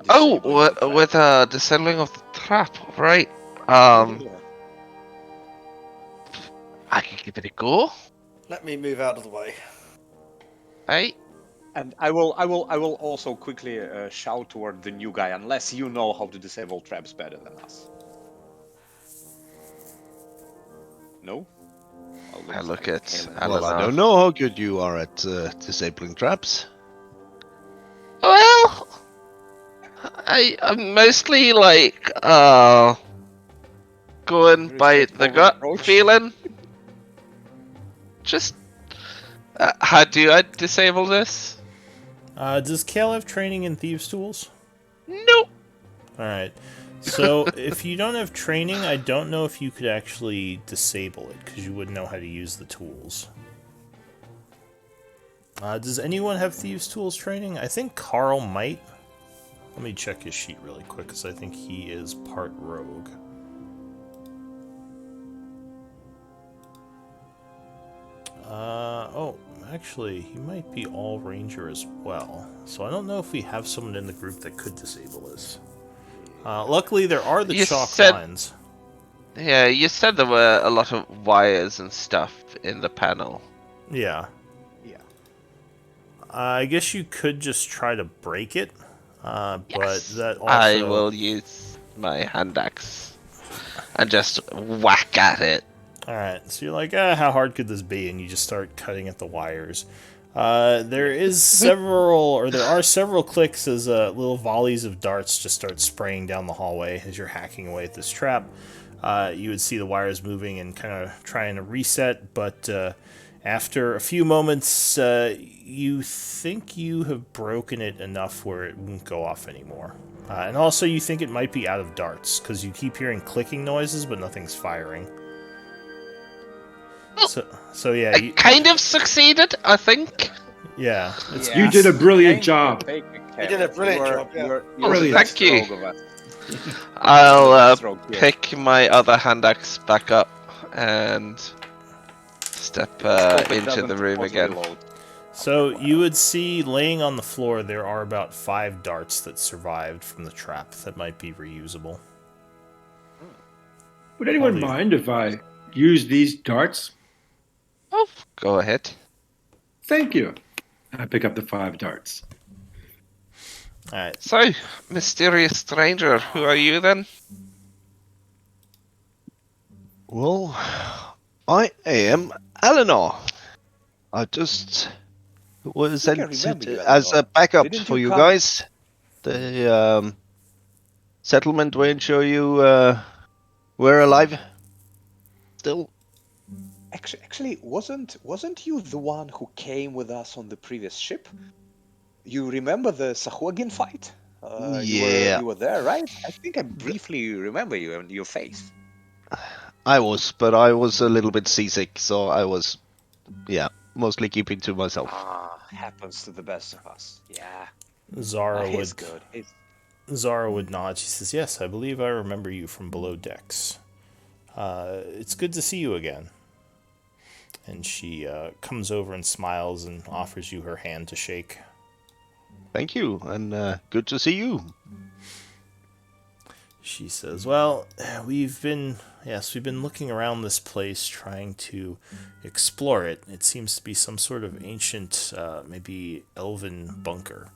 With disabling of the trap, right? Yeah. I can give it a go. Let me move out of the way. Hey, And I will also quickly shout toward the new guy, unless you know how to disable traps better than us. No? I look at Kalen. Well, I Eleanor. don't know how good you are at disabling traps. Well, I'm mostly like going Very by the straightforward gut approach. feeling. Just how do I disable this? Does Kale have training in thieves' tools? Nope. All right. So if you don't have training, I don't know if you could actually disable it because you wouldn't know how to use the tools. Does anyone have thieves' tools training? I think Carl might. Let me check his sheet really quick because I think he is part rogue. Oh, actually, he might be all ranger as well. So I don't know if we have someone in the group that could disable this. Luckily, there are the You chalk said- lines. Yeah, you said there were a lot of wires and stuff in the panel. Yeah. Yeah. I guess you could just try to break it, but Yes. that also... I will use my hand axe and just whack at it. Alright, so you're like, how hard could this be? And you just start cutting at the wires. There are several clicks as little volleys of darts just start spraying down the hallway as you're hacking away at this trap. You would see the wires moving and kind of trying to reset, but after a few moments, you think you have broken it enough where it won't go off anymore. And also, you think it might be out of darts, because you keep hearing clicking noises, but nothing's firing. So yeah, I kind of succeeded, I think. yeah, it's You did a brilliant job. You did a brilliant job, yeah. Brilliant. Thank you. I'll pick my other hand axe back up and step into the room again. So you would see laying on the floor there are about 5 darts that survived from the trap that might be reusable. Would anyone mind if I use these darts? Oh, go ahead. Thank you. I pick up the 5 darts. Alright. So, mysterious stranger, who are you then? Well, I am Eleanor. I just was think I sent remember you, as a Eleanor. backup Didn't for you you come- guys. The settlement weren't sure you were alive. Still, Actually, wasn't you the one who came with us on the previous ship? You remember the Sahuagin fight? Yeah. You were there, right? I think I briefly remember you and your face. I was, but I was a little bit seasick, so I was, mostly keeping to myself. Happens to the best of us. Yeah. Zara He's would good. Zara would nod. She says, "Yes, I believe I remember you from below decks. It's good to see you again." And she comes over and smiles and offers you her hand to shake. Thank you, and good to see you. She says, "Well, we've been looking around this place trying to explore it. It seems to be some sort of ancient, maybe elven bunker.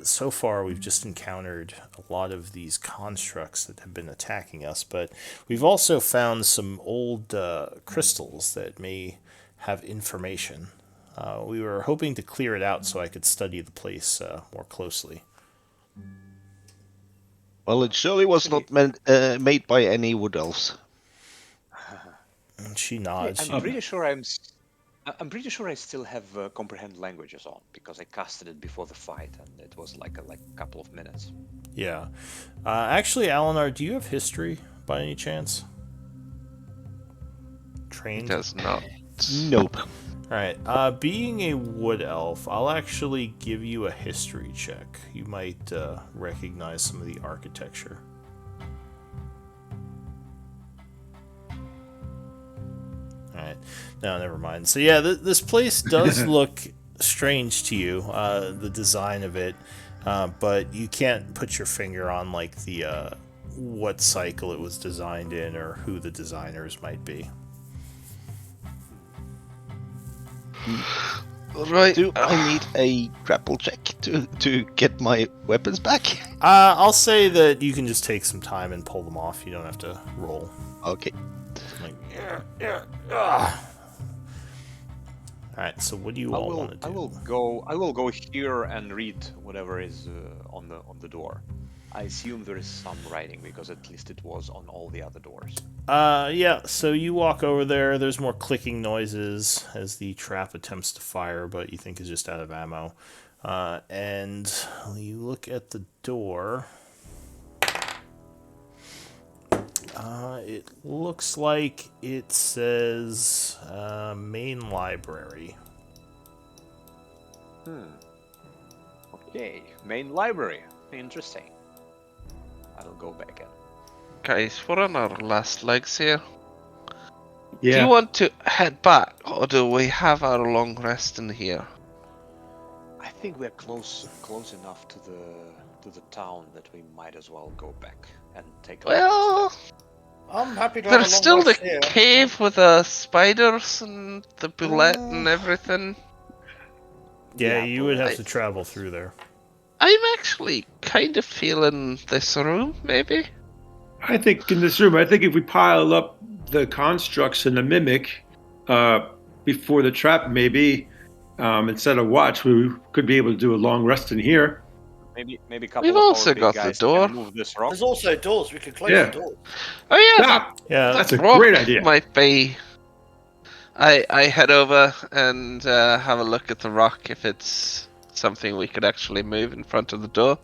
So far, we've just encountered a lot of these constructs that have been attacking us, but we've also found some old crystals that may have information. We were hoping to clear it out so I could study the place more closely." Well, it surely was not made by any wood elves. And she nods. I'm pretty sure I'm pretty sure I still have comprehend languages on because I casted it before the fight and it was like a couple of minutes. Yeah. Actually, Alinar, do you have history by any chance? Trained? Does not. Nope. Alright, being a wood elf, I'll actually give you a history check. You might recognize some of the architecture. Alright, no, never mind. So yeah, this place does look strange to you, the design of it, but you can't put your finger on like the what cycle it was designed in or who the designers might be. Right. Do I need a grapple check to get my weapons back? I'll say that you can just take some time and pull them off. You don't have to roll. Okay. Alright, so what do you all want to do? I will go here and read whatever is on the door. I assume there is some writing because at least it was on all the other doors. Yeah, so you walk over there. There's more clicking noises as the trap attempts to fire, but you think is just out of ammo. And you look at the door. It looks like it says main library. Okay, main library. Interesting. I'll go back in. Guys, we're on our last legs here. Do Yeah. you want to head back, or do we have our long rest in here? I think we're close enough to the town that we might as well go back and take a look. Well, I'm happy to have a there's long still the rest here. cave with the spiders and the bullet and everything. Yeah, Yeah, you would have I- to travel through there. I'm actually kind of feeling this room, maybe. I think in this room, I think if we pile up the constructs and the mimic before the trap, maybe instead of watch, we could be able to do a long rest in here. Maybe a couple We've of also our big got the guys door. can move this rock. There's also doors. We could close Yeah. the door. Oh yeah, Ah, Yeah, that's a rock great idea. might be. I head over and have a look at the rock if it's something we could actually move in front of the door.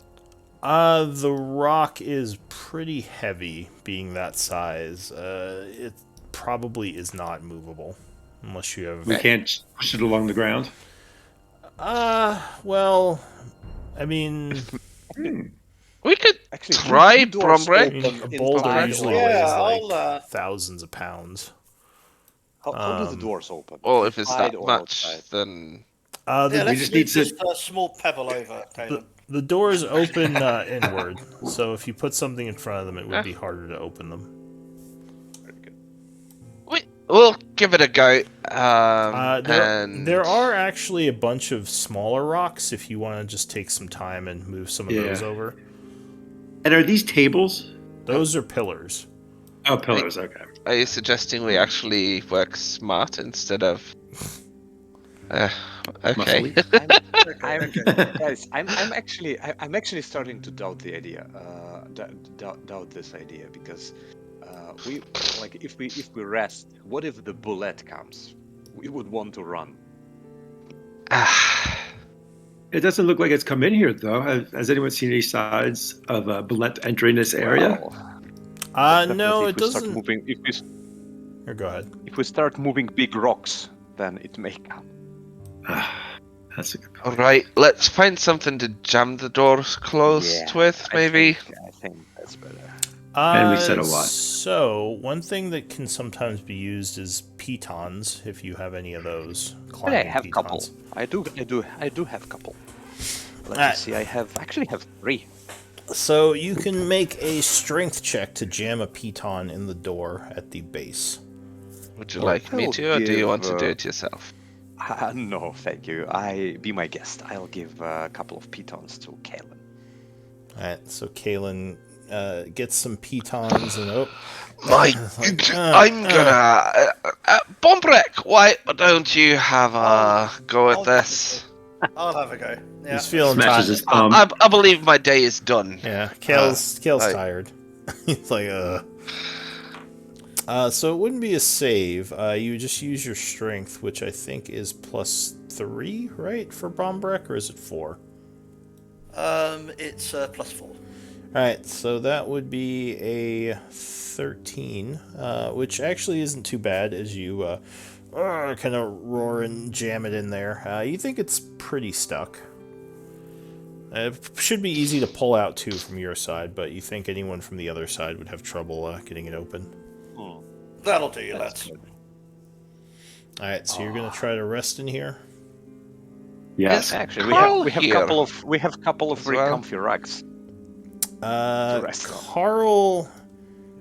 the rock is pretty heavy, being that size. It probably is not movable, unless you have. We can't push it along the ground. Well, I mean, We could Actually, try two doors Brombrek. I mean, a open boulder inside usually or- Yeah, weighs like I'll, thousands of pounds. How do the doors open? Well, if it's Inside that or much, outside? then Uh, Yeah, the, let's just move need to- just a small pebble over, Caleb. the doors open inward, so if you put something in front of them, it would be harder to open them. we'll give it a go. There are actually a bunch of smaller rocks if you want to just take some time and move some of those Yeah. over. And are these tables? Those are pillars. Oh, pillars. Okay. Are you suggesting we actually work smart instead of? Okay. Guys, I'm actually starting to doubt the idea. Doubt this idea because we like if we rest, what if the bullet comes? We would want to run. It doesn't look like it's come in here, though. Has anyone seen any signs of Bullet entering this area? No, Definitely it if we start doesn't. moving, Here, go ahead. if we start moving big rocks, then it may come. That's a good All point. right, let's find something to jam the doors closed Yeah, with, maybe. I think that's better. And we said a lot. So, one thing that can sometimes be used is pitons, if you have any of those. But I Climbing have couple. pitons. I do have couple. Let Ah. me see. I actually have 3. So, you can make a strength check to jam a piton in the door at the base. Would you like me I'll to, or do you want to give, do it yourself? No, thank you. Be my guest. I'll give a couple of pitons to Kalen. Alright, so Kalen gets some pitons and My, like, I'm gonna. Bombrek, why don't you have a go at I'll this? I'll have a go. Yeah. he's feeling Smashes tired. his thumb. I believe my day is done. Yeah, Kale's I- tired. He's like, so it wouldn't be a save. You just use your strength, which I think is +3, right, for Bombrek, or is it 4? It's +4. Alright, so that would be a 13, which actually isn't too bad as you kind of roar and jam it in there. You think it's pretty stuck. It should be easy to pull out too from your side, but you think anyone from the other side would have trouble getting it open. That'll do you, lads. Alright, so you're gonna try to rest in here? Yes. Actually, Carl we have here couple of as very well? comfy rugs. rest on. Carl.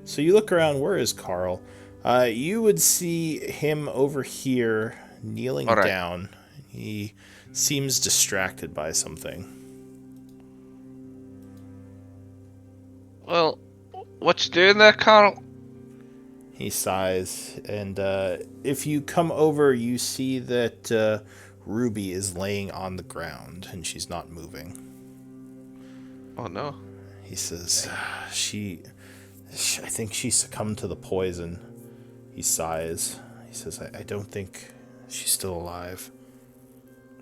So you look around. Where is Carl? You would see him over here, kneeling All right. down. He seems distracted by something. Well, what you doing there, Carl? He sighs, and if you come over, you see that Ruby is laying on the ground, and she's not moving. Oh no. He says, I think she succumbed to the poison. He sighs. He says, I don't think she's still alive.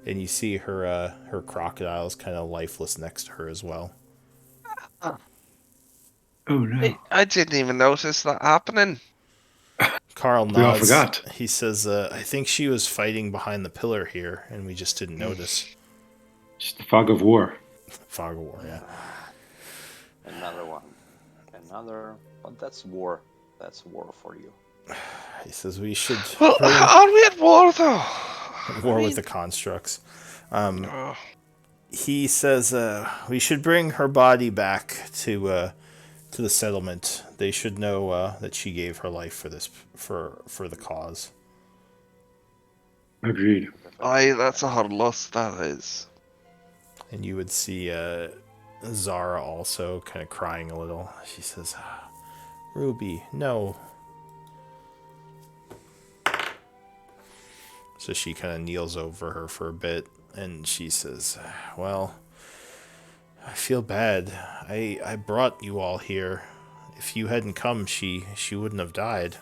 And you see her crocodile's kind of lifeless next to her as well. Oh no. I didn't even notice that happening. Carl We all nods. forgot. He says, I think she was fighting behind the pillar here, and we just didn't notice. Just the fog of war. Fog of war, yeah. Another one. But that's war. That's war for you. He says we should Well, bring are we at war though? war with the constructs. Oh, He says we should bring her body back to the settlement. They should know that she gave her life for this for the cause. Agreed. aye, that's a hard loss. That is. And you would see Zara also kind of crying a little. She says, "Ruby, no." So she kind of kneels over her for a bit, and she says, "Well, I feel bad. I brought you all here. If you hadn't come, she wouldn't have died."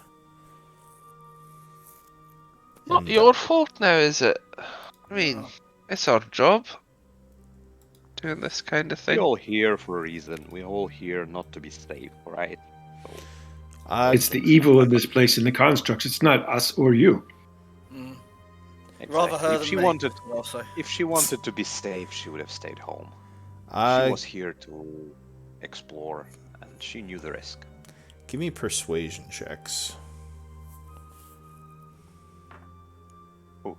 Not And, your fault now, is it? I mean, it's our job doing this kind of We thing. all here for a reason. We all here not to be safe, right? So, It's the evil in this place in the constructs. It's not us or you. Rather her if than she me. wanted, Also. if she wanted to be safe, she would have stayed home. She uh, was here to explore, and she knew the risk. give me persuasion checks. Oh.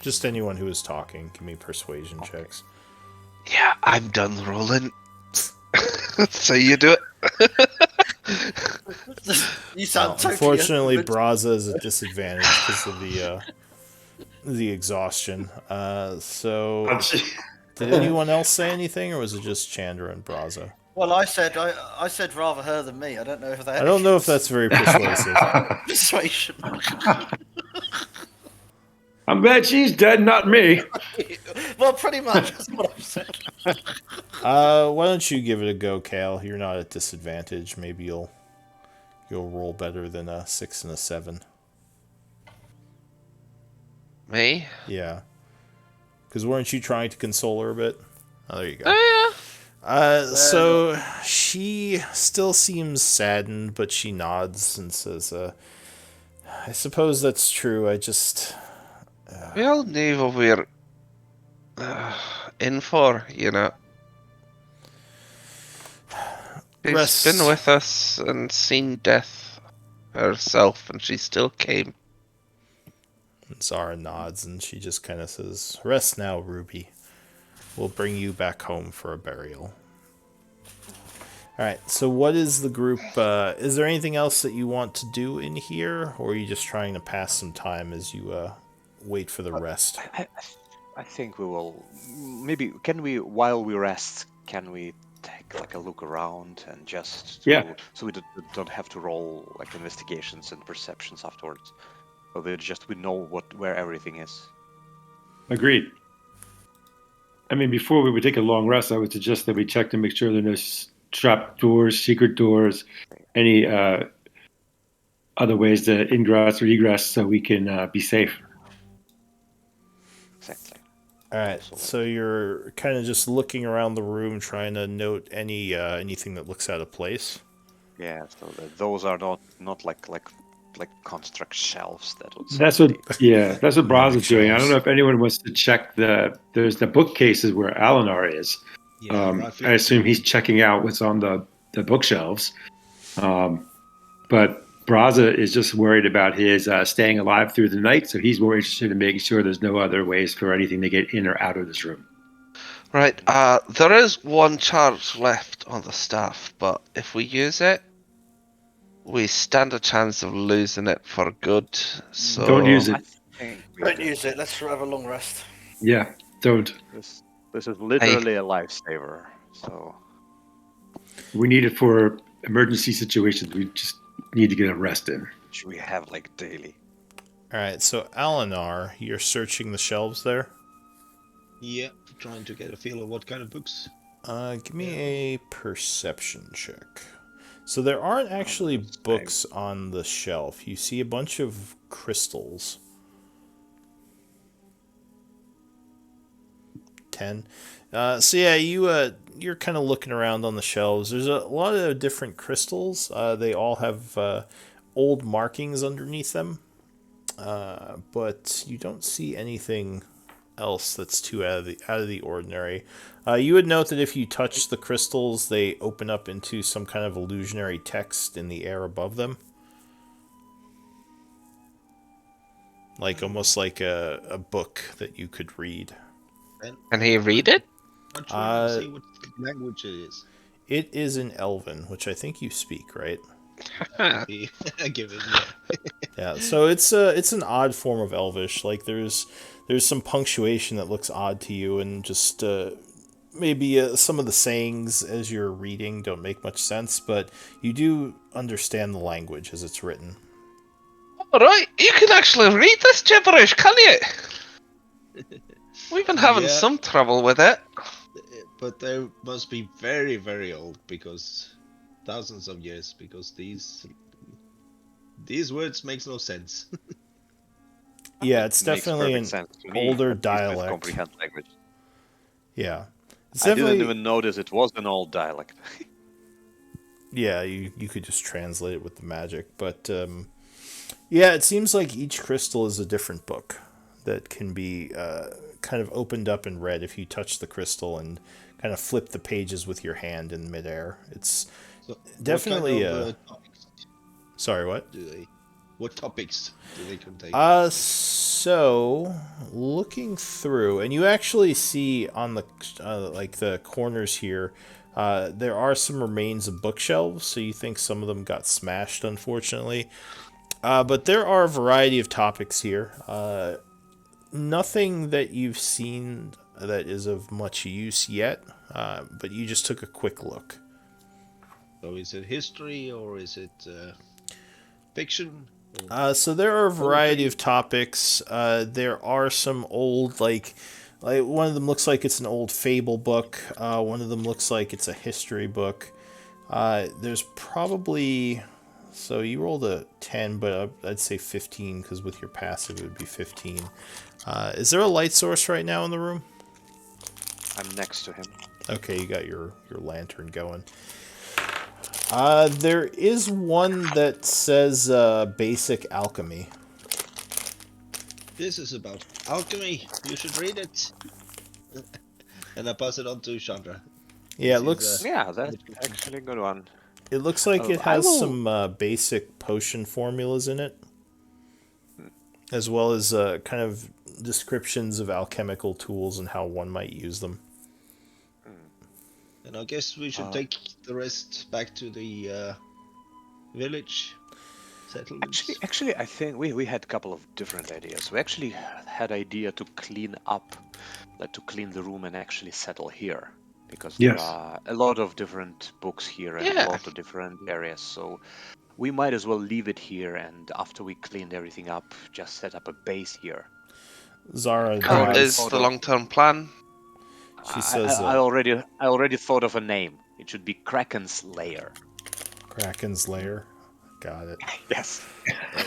Just anyone who is talking, give me persuasion checks. Yeah, I'm done rolling. So you do it. You sound Well, totally unfortunately, unconvinced. Braza is at disadvantage because of the exhaustion. So, did anyone else say anything, or was it just Chandra and Braza? Well, I said rather her than me. I don't know if that. I don't know if that's very persuasive. persuasion. I'm glad she's dead, not me. Well, pretty much that's what I've said. Why don't you give it a go, Kale? You're not at disadvantage. Maybe you'll roll better than a 6 and a 7. Me? Yeah. Because weren't you trying to console her a bit? Oh, there you go. Oh, So she still seems saddened, but she nods and says, I suppose that's true. I just... yeah. We all knew what we were in for, you know. She's Rest. been with us and seen death herself, and she still came. And Zara nods, and she just kind of says, "Rest now, Ruby. We'll bring you back home for a burial." Alright, so what is the group... is there anything else that you want to do in here, or are you just trying to pass some time as you wait for the rest? I think we will. Maybe can we, while we rest, can we take like a look around and just so we don't have to roll like investigations and perceptions afterwards. So we know where everything is. Agreed. I mean, before we would take a long rest, I would suggest that we check to make sure there are no trap doors, secret doors, any other ways to ingress or egress, so we can be safe. Exactly. Alright, so you're kind of just looking around the room, trying to note anything that looks out of place. Yeah. So those are not like construct shelves that would. That's what Braz is doing. I don't know if anyone wants to check there's the bookcases where Alinar is. Yeah, I assume he's checking out what's on the bookshelves. But Braza is just worried about his staying alive through the night, so he's more interested in making sure there's no other ways for anything to get in or out of this room. Right, there is one charge left on the staff, but if we use it, we stand a chance of losing it for good, so... Don't use it. Don't use it. Let's have a long rest. Yeah, don't. This is literally a lifesaver. So we need it for emergency situations. We just need to get a rest in. which we have like daily. Alright, so Alinar, you're searching the shelves there? Yeah, trying to get a feel of what kind of books. Give me a perception check. So there aren't actually books on the shelf. You see a bunch of crystals. 10. So yeah, you're kind of looking around on the shelves. There's a lot of different crystals. They all have old markings underneath them. But you don't see anything else that's too out of the ordinary. You would note that if you touch the crystals, they open up into some kind of illusionary text in the air above them. Like almost like a book that you could read. Can he read it? I'm trying to see what language it is. It is in Elven, which I think you speak, right? I give it, yeah. Yeah, so it's an odd form of Elvish. Like there's some punctuation that looks odd to you, and just maybe some of the sayings as you're reading don't make much sense, but you do understand the language as it's written. Alright, you can actually read this gibberish, can you? We've been having Yeah. some trouble with it. But they must be very, very old, because thousands of years, because these words makes no sense. Yeah, it's Makes definitely perfect an sense to me, older at least with dialect. comprehend language. Yeah. It's I didn't definitely even notice it was an old dialect. yeah, you could just translate it with the magic, but yeah, it seems like each crystal is a different book that can be kind of opened up and read if you touch the crystal and kind of flip the pages with your hand in midair. It's So definitely what kind of topics sorry, what? what topics do they contain? So looking through, and you actually see on the like the corners here, there are some remains of bookshelves. So you think some of them got smashed, unfortunately. But there are a variety of topics here. Nothing that you've seen that is of much use yet, but you just took a quick look. So is it history or is it fiction? So there are a variety of topics. There are some old, like one of them looks like it's an old fable book. One of them looks like it's a history book. There's probably, so you rolled a 10, but I'd say 15 because with your passive it would be 15. Is there a light source right now in the room? I'm next to him. Okay, you got your lantern going. There is one that says basic alchemy. This is about alchemy. You should read it. And I pass it on to Chandra. Yeah, it This looks is, Yeah, that's actually a good one. it looks like Oh, it I has will- some basic potion formulas in it, as well as kind of descriptions of alchemical tools and how one might use them. and I guess we should take the rest back to the village settlements. Actually, I think we had a couple of different ideas. We actually had idea to clean up, like to clean the room and actually settle here, because there Yes. are a lot of different books here and Yeah. a lot of different areas. So we might as well leave it here, and after we cleaned everything up, just set up a base here. Zara I already That is thought the of- long-term plan. She says I already thought of a name. It should be Kraken's Lair. Kraken's lair. Got it. Yes.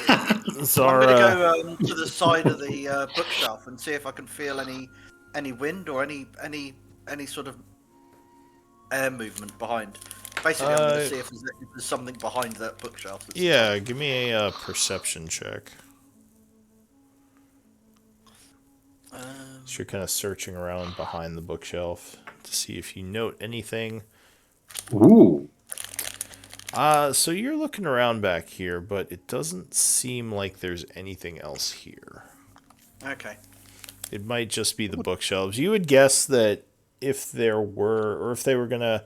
I'm Zara. going to go to the side of the bookshelf and see if I can feel any wind or any sort of air movement behind. Basically, I'm going to see if there's something behind that bookshelf. Yeah, give me a perception check. So you're kind of searching around behind the bookshelf to see if you note anything. Ooh. So you're looking around back here, but it doesn't seem like there's anything else here. Okay. It might just be the bookshelves. You would guess that if there were, or if they were gonna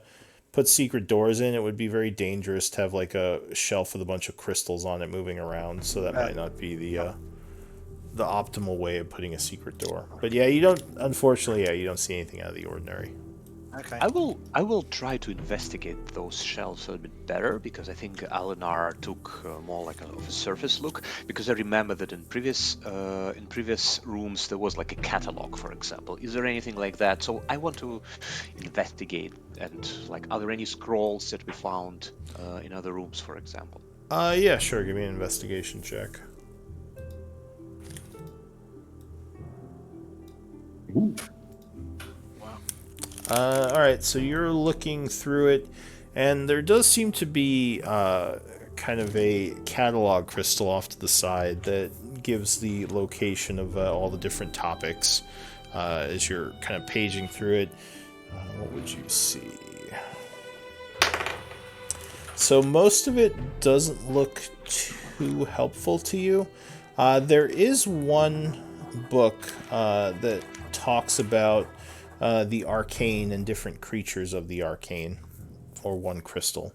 put secret doors in, it would be very dangerous to have like a shelf with a bunch of crystals on it moving around. So that might not be the optimal way of putting a secret door. But yeah, you don't. Unfortunately, yeah, you don't see anything out of the ordinary. Okay. I will try to investigate those shelves a little bit better, because I think Alinar took more like of a surface look. Because I remember that in previous rooms there was like a catalog, for example. Is there anything like that? So I want to investigate, and like, are there any scrolls that we found in other rooms, for example? Yeah, sure. Give me an investigation check. Ooh. Alright, so you're looking through it, and there does seem to be kind of a catalog crystal off to the side that gives the location of all the different topics as you're kind of paging through it. What would you see? So most of it doesn't look too helpful to you. There is one book that talks about the arcane and different creatures of the arcane, or one crystal,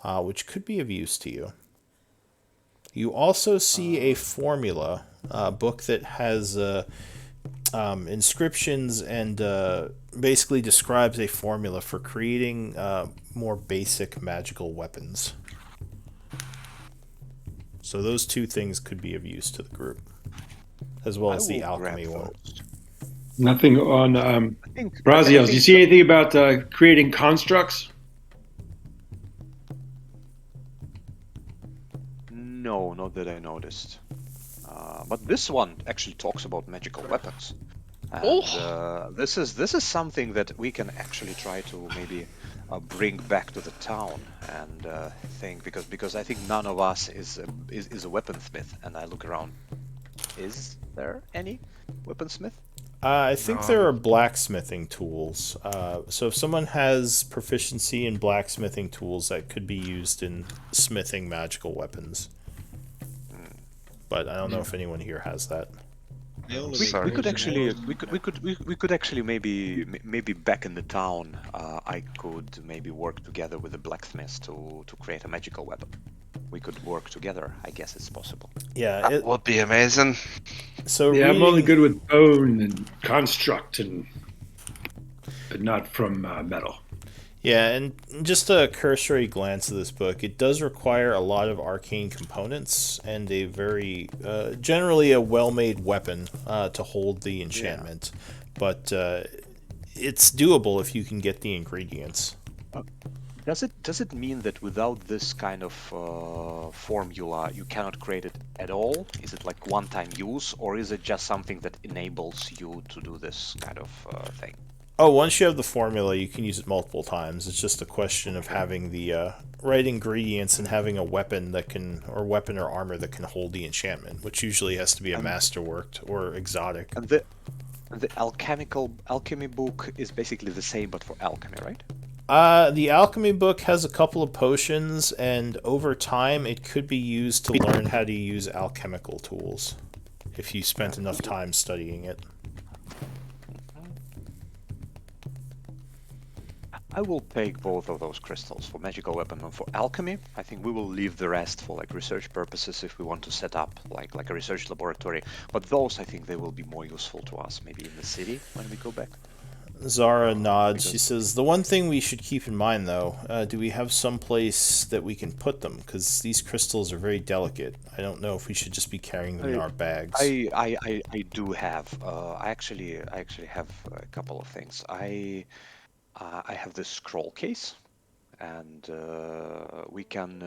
which could be of use to you. You also see a formula book that has inscriptions and basically describes a formula for creating more basic magical weapons. So those two things could be of use to the group, as well as the will grab alchemy one. those. Nothing on I think. Braziels. Do you see anything about creating constructs? No, not that I noticed. But this one actually talks about magical weapons. And this is something that we can actually try to maybe bring back to the town and think because I think none of us is a weaponsmith. And I look around. Is there any weaponsmith? I think there are blacksmithing tools. So if someone has proficiency in blacksmithing tools, that could be used in smithing magical weapons. But I don't know if anyone here has that. We could actually we could actually maybe back in the town I could maybe work together with the blacksmith to create a magical weapon. We could work together. I guess it's possible. Yeah, That would be amazing. So Yeah, I'm only reading- good with bone and construct, but not from metal. Yeah, and just a cursory glance of this book, it does require a lot of arcane components and a very, generally a well-made weapon to hold the enchantment. But it's doable if you can get the ingredients. Does it mean that without this kind of formula you cannot create it at all? Is it like one-time use, or is it just something that enables you to do this kind of thing? Oh, once you have the formula, you can use it multiple times. It's just a question of having the right ingredients and having a weapon that can, or weapon or armor that can hold the enchantment, which usually has to be a masterworked or exotic. And the alchemy book is basically the same, but for alchemy, right? The alchemy book has a couple of potions, and over time it could be used to learn how to use alchemical tools, if you spent enough time studying it. I will take both of those crystals for magical weapon and for alchemy. I think we will leave the rest for like research purposes if we want to set up like a research laboratory. But those, I think they will be more useful to us maybe in the city when we go back. Zara nods. She says, the one thing we should keep in mind, though, do we have some place that we can put them? Because these crystals are very delicate. I don't know if we should just be carrying them in our bags. I do have. I actually have a couple of things. I have this scroll case, and we can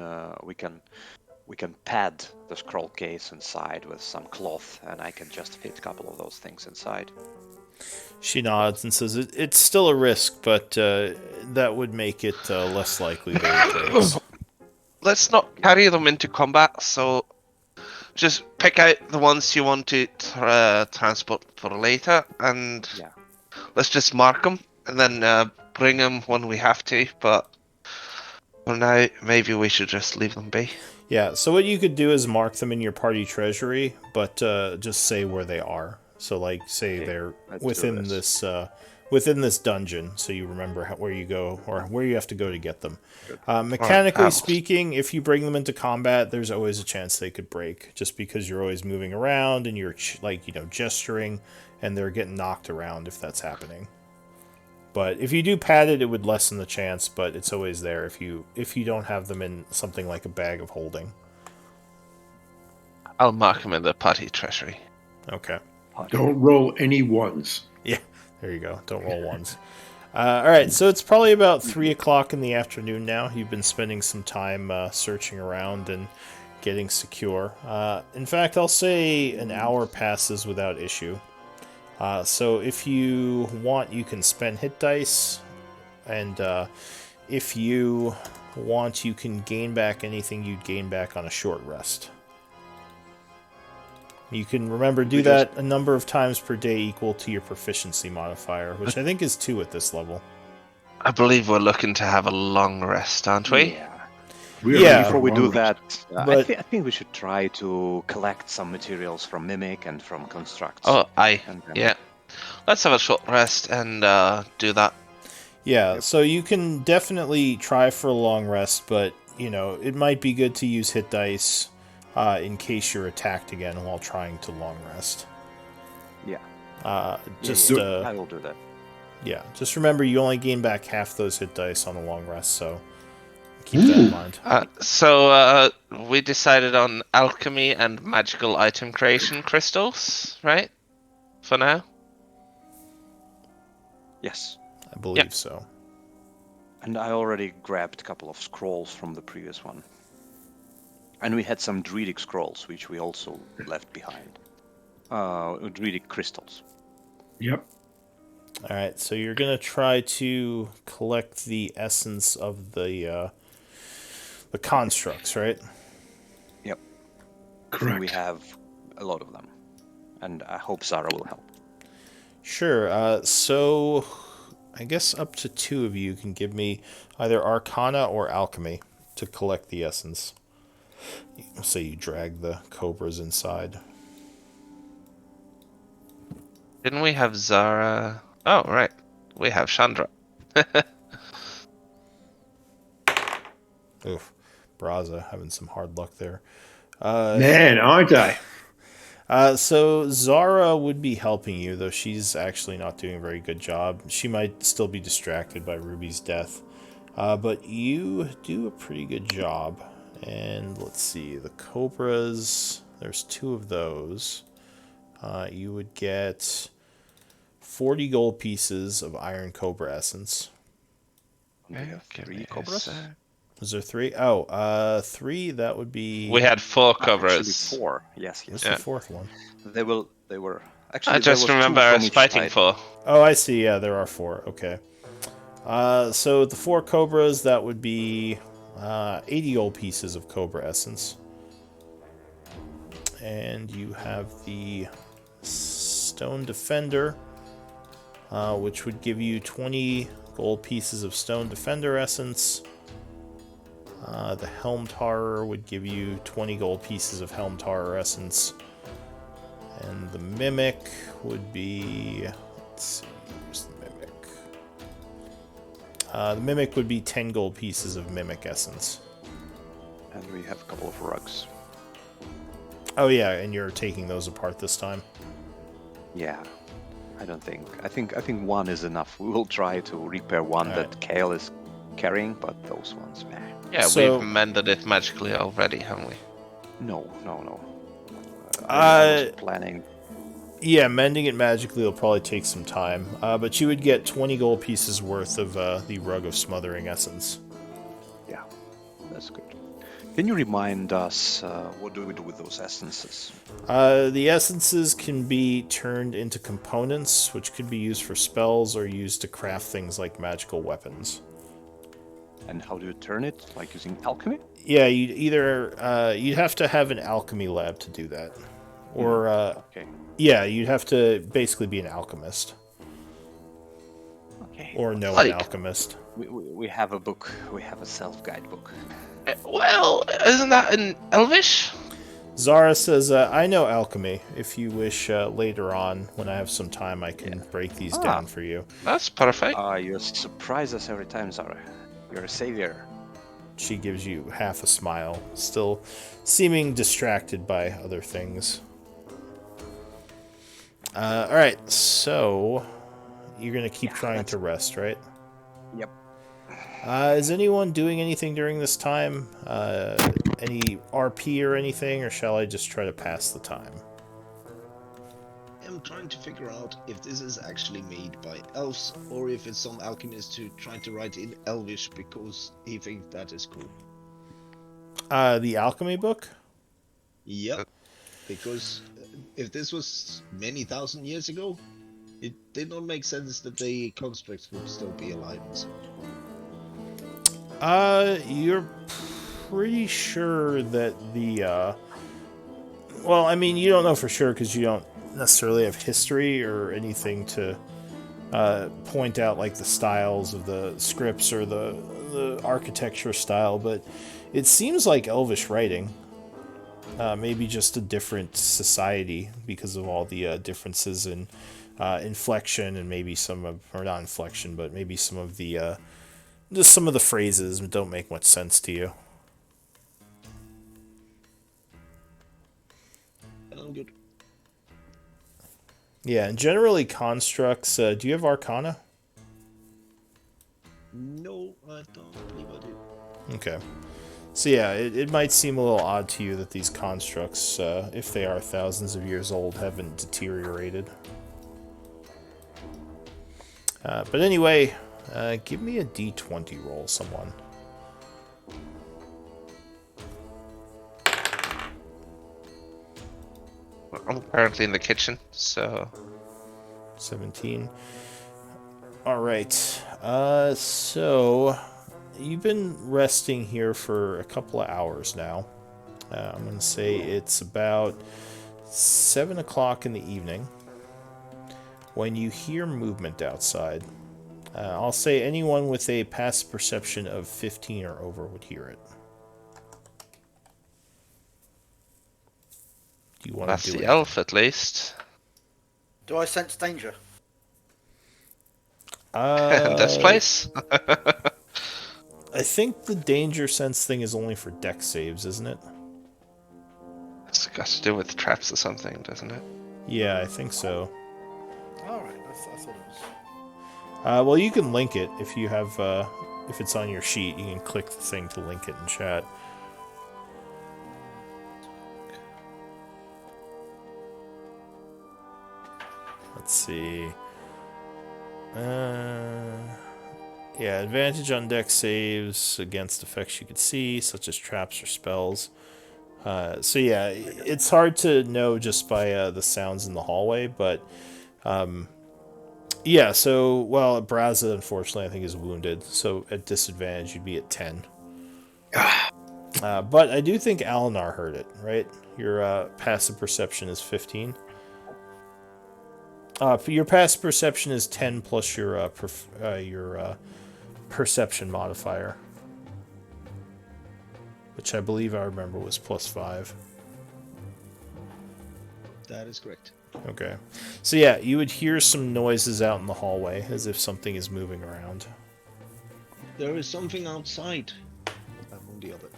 pad the scroll case inside with some cloth, and I can just fit a couple of those things inside. She nods and says, it's still a risk, but that would make it less likely that it breaks. Let's not carry them into combat, so just pick out the ones you want to transport for later, and let's just mark them, and then bring them when we have to, but for now, maybe we should just leave them be. Yeah, so what you could do is mark them in your party treasury, but just say where they are. So, like, say they're within this dungeon, so you remember where you go or where you have to go to get them. Mechanically speaking, if you bring them into combat, there's always a chance they could break, just because you're always moving around and you're gesturing, and they're getting knocked around if that's happening. But if you do pad it, it would lessen the chance, but it's always there if you don't have them in something like a bag of holding. I'll mark them in the party treasury. Okay. Don't roll any ones. Yeah, there you go. Don't roll ones. Alright, so it's probably about 3 o'clock in the afternoon now. You've been spending some time searching around and getting secure. In fact, I'll say an hour passes without issue. So if you want, you can spend hit dice, and if you want, you can gain back anything you'd gain back on a short rest. You can do that a number of times per day equal to your proficiency modifier, which I think is 2 at this level. I believe we're looking to have a long rest, aren't we? Yeah. Before we do that, I But- think we should try to collect some materials from Mimic and from Constructs. Oh, aye. And then- Yeah. Let's have a short rest and do that. Yeah, so you can definitely try for a long rest, but, it might be good to use hit dice in case you're attacked again while trying to long rest. Yeah. I will do that. Yeah, just remember you only gain back half those hit dice on a long rest, so keep that in mind. So we decided on alchemy and magical item creation crystals, right? For now. Yes. I believe so. And I already grabbed a couple of scrolls from the previous one. And we had some druidic scrolls, which we also left behind. Druidic crystals. Yep. All right, so you're gonna try to collect the essence of the constructs, right? Yep. I Correct. think we have a lot of them. And I hope Zara will help. Sure. So I guess up to 2 of you can give me either Arcana or Alchemy to collect the essence. Say you drag the cobras inside. Didn't we have Zara? Oh, right. We have Chandra. Oof. Braza having some hard luck there. Man, aren't I? So Zara would be helping you, though she's actually not doing a very good job. She might still be distracted by Ruby's death. But you do a pretty good job. And let's see, the cobras, there's 2 of those. You would get 40 gold pieces of iron cobra essence. We have Give 3 me a cobras. sec. Was there 3? Oh, 3, that would be... We had 4 Actually, covers. 4. Yes, What's yes. the 4th one? They were. Actually, I just there was remember 2 from us each fighting side. 4. Oh, I see. Yeah, there are 4. Okay. So the 4 cobras, that would be 80 gold pieces of cobra essence. And you have the stone defender, which would give you 20 gold pieces of stone defender essence. The helm tarer would give you 20 gold pieces of helm tarer essence. And the mimic would be... Let's see, where's the mimic? The mimic would be 10 gold pieces of mimic essence. And we have a couple of rugs. Oh yeah, and you're taking those apart this time. Yeah. I think 1 is enough. We will try to repair one Alright. that Kale is carrying, but those ones, meh. Yeah, So- we've mended it magically already, haven't we? No. I was planning. Yeah, mending it magically will probably take some time, but you would get 20 gold pieces worth of the Rug of Smothering Essence. Yeah, that's good. Can you remind us what do we do with those essences? The essences can be turned into components, which could be used for spells or used to craft things like magical weapons. And how do you turn it? Like using alchemy? Yeah, you'd have to have an alchemy lab to do that, or Okay. yeah, you'd have to basically be an alchemist Okay. or know Like- an alchemist. We have a book. We have a self-guide book. Well, isn't that in Elvish? Zara says, I know alchemy. If you wish, later on, when I have some time, I can break these down for you. That's perfect. You surprise us every time, Zara. You're a savior. She gives you half a smile, still seeming distracted by other things. Alright, so you're going to keep trying to rest, right? Yep. Is anyone doing anything during this time? Any RP or anything, or shall I just try to pass the time? I'm trying to figure out if this is actually made by elves or if it's some alchemist who tried to write in Elvish because he thinks that is cool. The alchemy book? Yep. Because if this was many thousand years ago, it did not make sense that the constructs would still be alive. You're pretty sure that the, well, I mean, you don't know for sure because you don't necessarily have history or anything to point out, like, the styles of the scripts or the architecture style, but it seems like Elvish writing. Maybe just a different society because of all the differences in inflection and maybe some of, or not inflection, but maybe some of the, just some of the phrases don't make much sense to you. I'm good. Yeah, and generally constructs, do you have Arcana? No, I don't believe I do. Okay. So yeah, it might seem a little odd to you that these constructs, if they are thousands of years old, haven't deteriorated. But anyway, give me a d20 roll, someone. I'm currently in the kitchen, so 17. Alright, so you've been resting here for a couple of hours now. I'm going to say it's about 7 o'clock in the evening when you hear movement outside. I'll say anyone with a passive perception of 15 or over would hear it. Do you want that's to do the it? elf at least. Do I sense danger? In this place? I think the danger sense thing is only for dex saves, isn't it? It's got to do with traps or something, doesn't it? Yeah, I think so. Alright, I thought it was. Well, you can link it if you have, if it's on your sheet, you can click the thing to link it in chat. Let's see. Yeah, advantage on dex saves against effects you can see, such as traps or spells. So yeah, it's hard to know just by the sounds in the hallway, but yeah, so, well, Braza, unfortunately, I think is wounded, so at disadvantage, you'd be at 10. But I do think Alinar heard it, right? Your passive perception is 15. Your passive perception is 10 plus your perception modifier, which I believe I remember was plus 5. That is correct. Okay. So yeah, you would hear some noises out in the hallway, as if something is moving around. There is something outside. I'm on the other.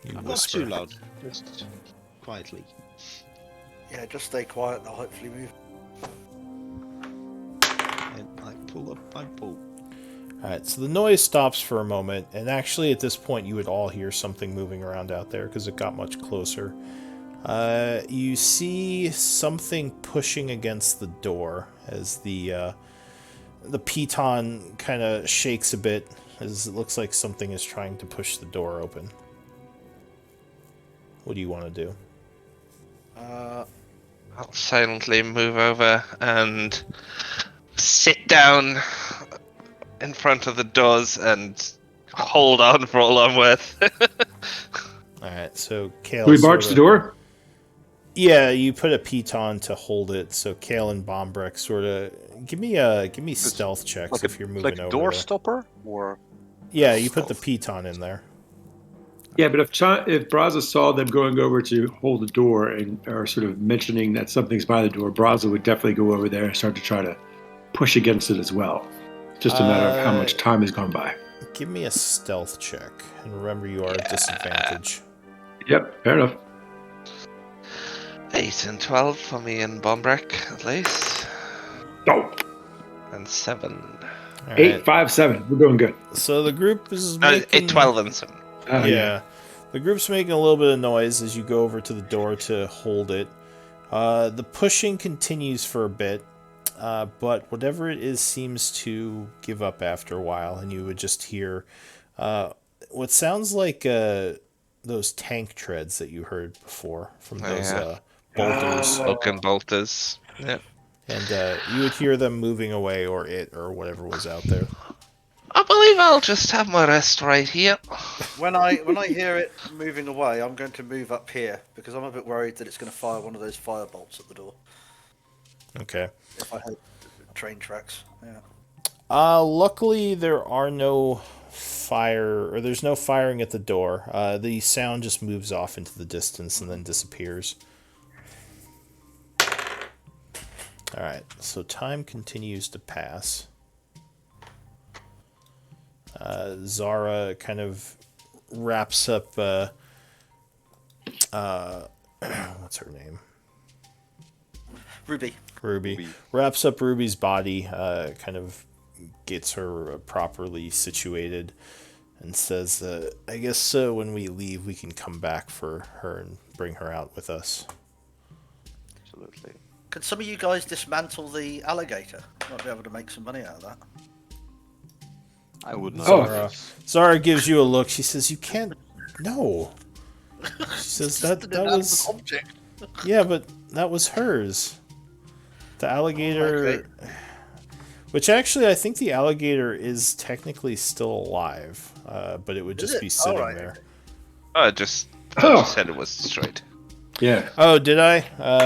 You Not whisper. too loud, just quietly. Yeah, just stay quiet and I'll hopefully move. And I pull up my bow. Alright, so the noise stops for a moment, and actually at this point you would all hear something moving around out there, because it got much closer. You see something pushing against the door as the piton kind of shakes a bit, as it looks like something is trying to push the door open. What do you want to do? I'll silently move over and sit down in front of the doors and hold on for all I'm worth. Alright, so Kale. Do we barge the door? Yeah, you put a piton to hold it, so Kale and Bombrek sort of give me stealth checks Like if you're moving like over door there. stopper or Yeah, you put the piton in there. Yeah, but if Braza saw them going over to hold the door and are sort of mentioning that something's by the door, Braza would definitely go over there and start to try to push against it as well. Just a matter of how much time has gone by. Give me a stealth check, and remember you are at disadvantage. Yep, fair enough. 8 and 12 for me and Bombrek, at least. Oh, And 7. All right. 8, 5, 7. We're doing good. So the group is No, making 12 and 7. yeah. The group's making a little bit of noise as you go over to the door to hold it. The pushing continues for a bit, but whatever it is seems to give up after a while, and you would just hear what sounds like those tank treads that you heard before from those bolters. Oaken bolters. Yeah. And you would hear them moving away, or whatever was out there. I believe I'll just have my rest right here. When I hear it moving away, I'm going to move up here because I'm a bit worried that it's going to fire one of those fire bolts at the door. Okay. If I had train tracks, yeah. Luckily there are no there's no firing at the door. The sound just moves off into the distance and then disappears. Alright, so time continues to pass. Zara kind of wraps up what's her name? Ruby. Wraps up Ruby's body, kind of gets her properly situated, and says, I guess when we leave, we can come back for her and bring her out with us. Absolutely. Could some of you guys dismantle the alligator? Might be able to make some money out of that. I would not. Zara, Zara gives you a look. She says, "You can't. No." She says that was. Object. Yeah, but that was hers. The alligator. Okay. Which actually, I think the alligator is technically still alive, but it would just be sitting there. I thought you said it was destroyed. Yeah. Oh, did I?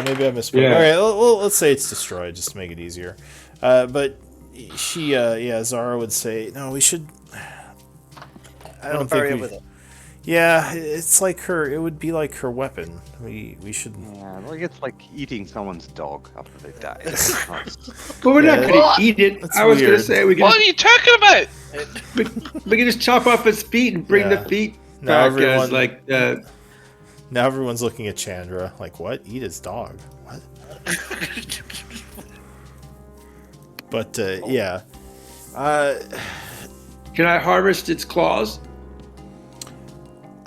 Maybe I misspoke. Yeah. All right, well, let's say it's destroyed, just to make it easier. But she, Zara would say, no, we should. I don't bury think her with it. Yeah, it's like her. It would be like her weapon. We should. Yeah, like it's like eating someone's dog after they die. But we're not going to eat it. That's I was going to weird. say we What are can, you talking about? we can just chop off its feet and bring Yeah. the feet Now back as like. Now everyone's looking at Chandra like, what? Eat his dog? What? But yeah. Can I harvest its claws?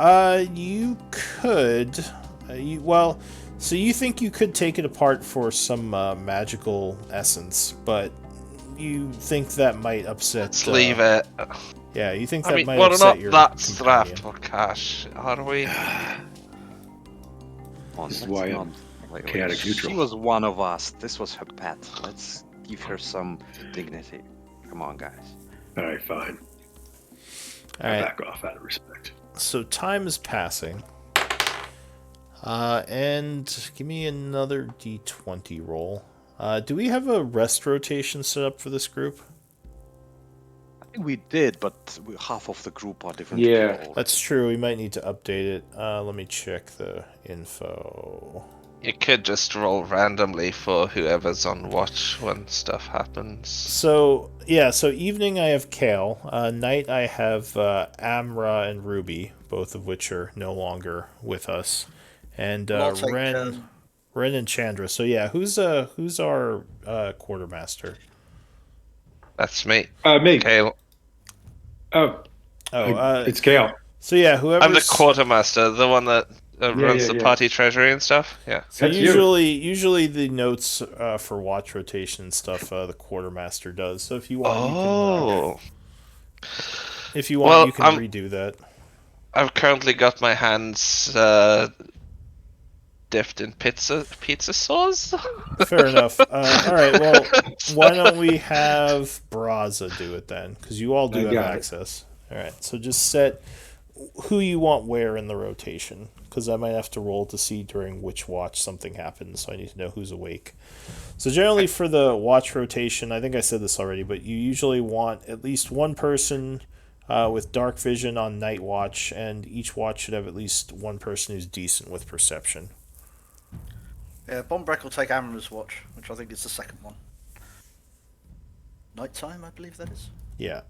You could. Well, so you think you could take it apart for some magical essence, but you think that might upset. Let's leave it. Yeah, you think I that mean, might we're upset not your that companion. strapped for cash, are we? This is why I'm chaotic neutral. She was one of us. This was her pet. Let's give her some dignity. Come on, guys. All right, fine. All right. Back off out of respect. So time is passing. And give me another d20 roll. Do we have a rest rotation set up for this group? I think we did, but half of the group are different Yeah. people. That's true. We might need to update it. Let me check the info. You could just roll randomly for whoever's on watch when stuff happens. So, yeah, so evening I have Kale. Night I have Amra and Ruby, both of which are no longer with us. And I'll take, Ren and Chandra. So, yeah, who's our quartermaster? That's me. Me. Kale. Oh, it's Kale. So, yeah, whoever's... I'm the quartermaster, the one that runs the yeah. party treasury and stuff. Yeah. So That's you. usually the notes for watch rotation and stuff, the quartermaster does. So if you want, Oh. you can Well, redo that. I've currently got my hands dipped in pizza sauce. Fair enough. All right. Well, why don't we have Braza do it then? Because you all do have got it. access. All right. So just set who you want where in the rotation. Because I might have to roll to see during which watch something happens. So I need to know who's awake. So generally for the watch rotation, I think I said this already, but you usually want at least one person with dark vision on night watch, and each watch should have at least one person who's decent with perception. Yeah, Bombrek will take Amra's watch, which I think is the second one. Nighttime, I believe that is. Yeah.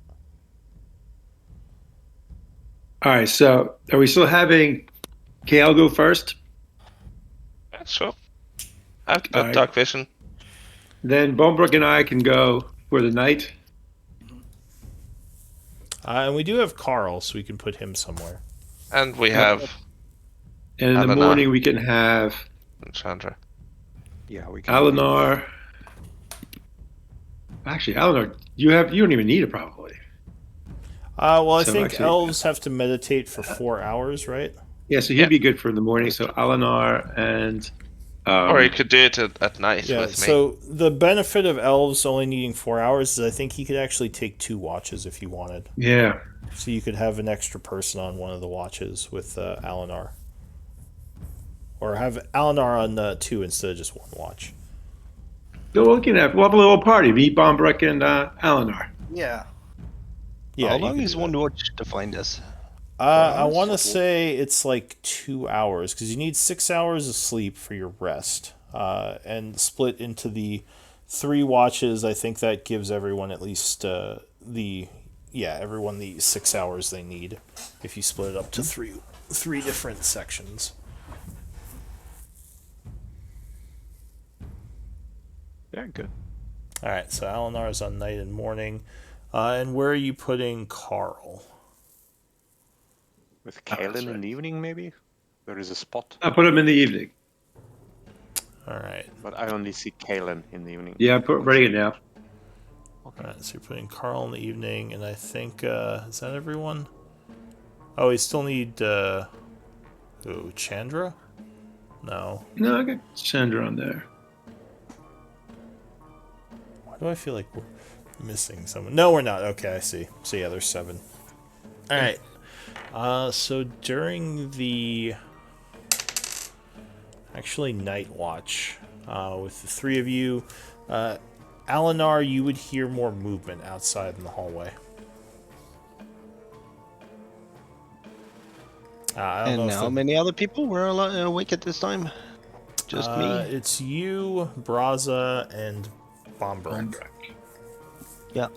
All right, so are we still having Kale go first? Yeah, sure. I've got Alright. dark vision. Then Bonebrook and I can go for the night. And we do have Carl, so we can put him somewhere. And we have And in the Eleanor. morning we can have Chandra. Yeah, we can. Eleanor. Actually, Eleanor, you don't even need it probably. Well, I So think actually- elves have to meditate for 4 hours, right? Yeah, so he'd be good for in the morning. So Eleanor and Or you could do it at night Yeah, with me. so the benefit of elves only needing 4 hours is I think he could actually take 2 watches if you wanted. yeah. So you could have an extra person on one of the watches with Alinar. Or have Alinar on 2 instead of just 1 watch. So we'll have a little party. Me, Bonebrook, and Eleanor. Yeah. Yeah, How you long could is do one that. watch defined as? I want to say it's like 2 hours because you need 6 hours of sleep for your rest, and split into the 3 watches. I think that gives everyone at least everyone the 6 hours they need if you split it up to three different sections. Yeah, good. All right, so Alinar is on night and morning, and where are you putting Carl? With Oh, that's Kalen in right. the evening, maybe? There is a spot, I'll put him in the evening. All right. but I only see Kalen in the evening. Yeah, I'm ready it now. All right. So you're putting Carl in the evening, and I think is that everyone? Oh, we still need Chandra? No. No, I got Chandra on there. Why do I feel like we're missing someone? No, we're not. Okay, I see. So yeah, there's 7. All right. So during the actually night watch, with the 3 of you, Alinar, you would hear more movement outside in the hallway. I don't know And if how the, many other people were awake at this time? Just me? it's you, Braza, and Bombrek. Yeah.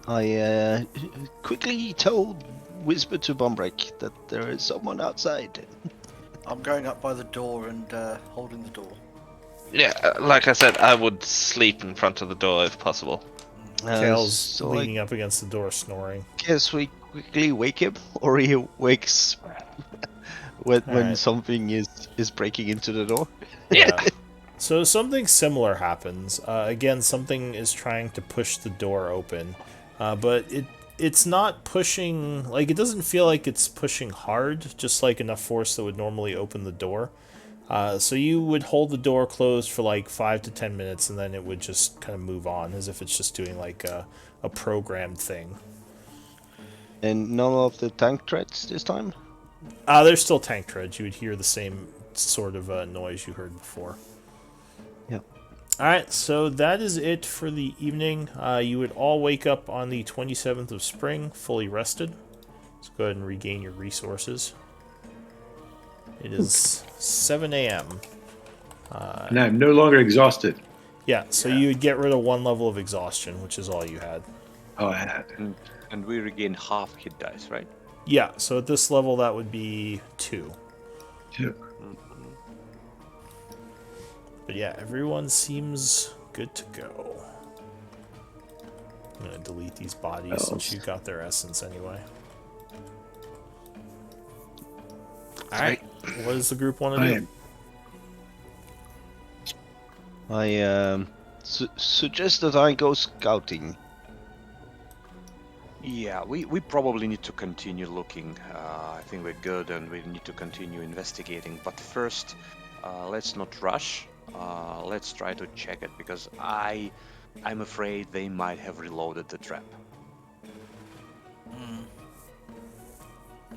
I quickly told, whisper to Bombrek that there is someone outside. I'm going up by the door and holding the door. Yeah, like I said, I would sleep in front of the door if possible. Kale's So leaning up against the door, snoring. I guess we quickly wake him, or he wakes when Alright. something is breaking into the door. Yeah. So something similar happens. Again, something is trying to push the door open, but it's not pushing. Like, it doesn't feel like it's pushing hard, just like enough force that would normally open the door. So you would hold the door closed for like 5 to 10 minutes, and then it would just kind of move on, as if it's just doing like a programmed thing. And none of the tank treads this time? There's still tank treads. You would hear the same sort of noise you heard before. Yeah. Alright, so that is it for the evening. You would all wake up on the 27th of spring, fully rested. Let's go ahead and regain your resources. It is 7 a.m. And I'm no longer exhausted. Yeah, so you would get rid of 1 level of exhaustion, which is all you had. Oh, I had. And we regain half hit dice, right? Yeah, so at this level that would be 2. 2. But yeah, everyone seems good to go. I'm gonna delete these bodies since you got their essence anyway. Alright, what does the group want to do? I suggest that I go scouting. Yeah, we probably need to continue looking. I think we're good and we need to continue investigating. But first, let's not rush. Let's try to check it, because I'm afraid they might have reloaded the trap.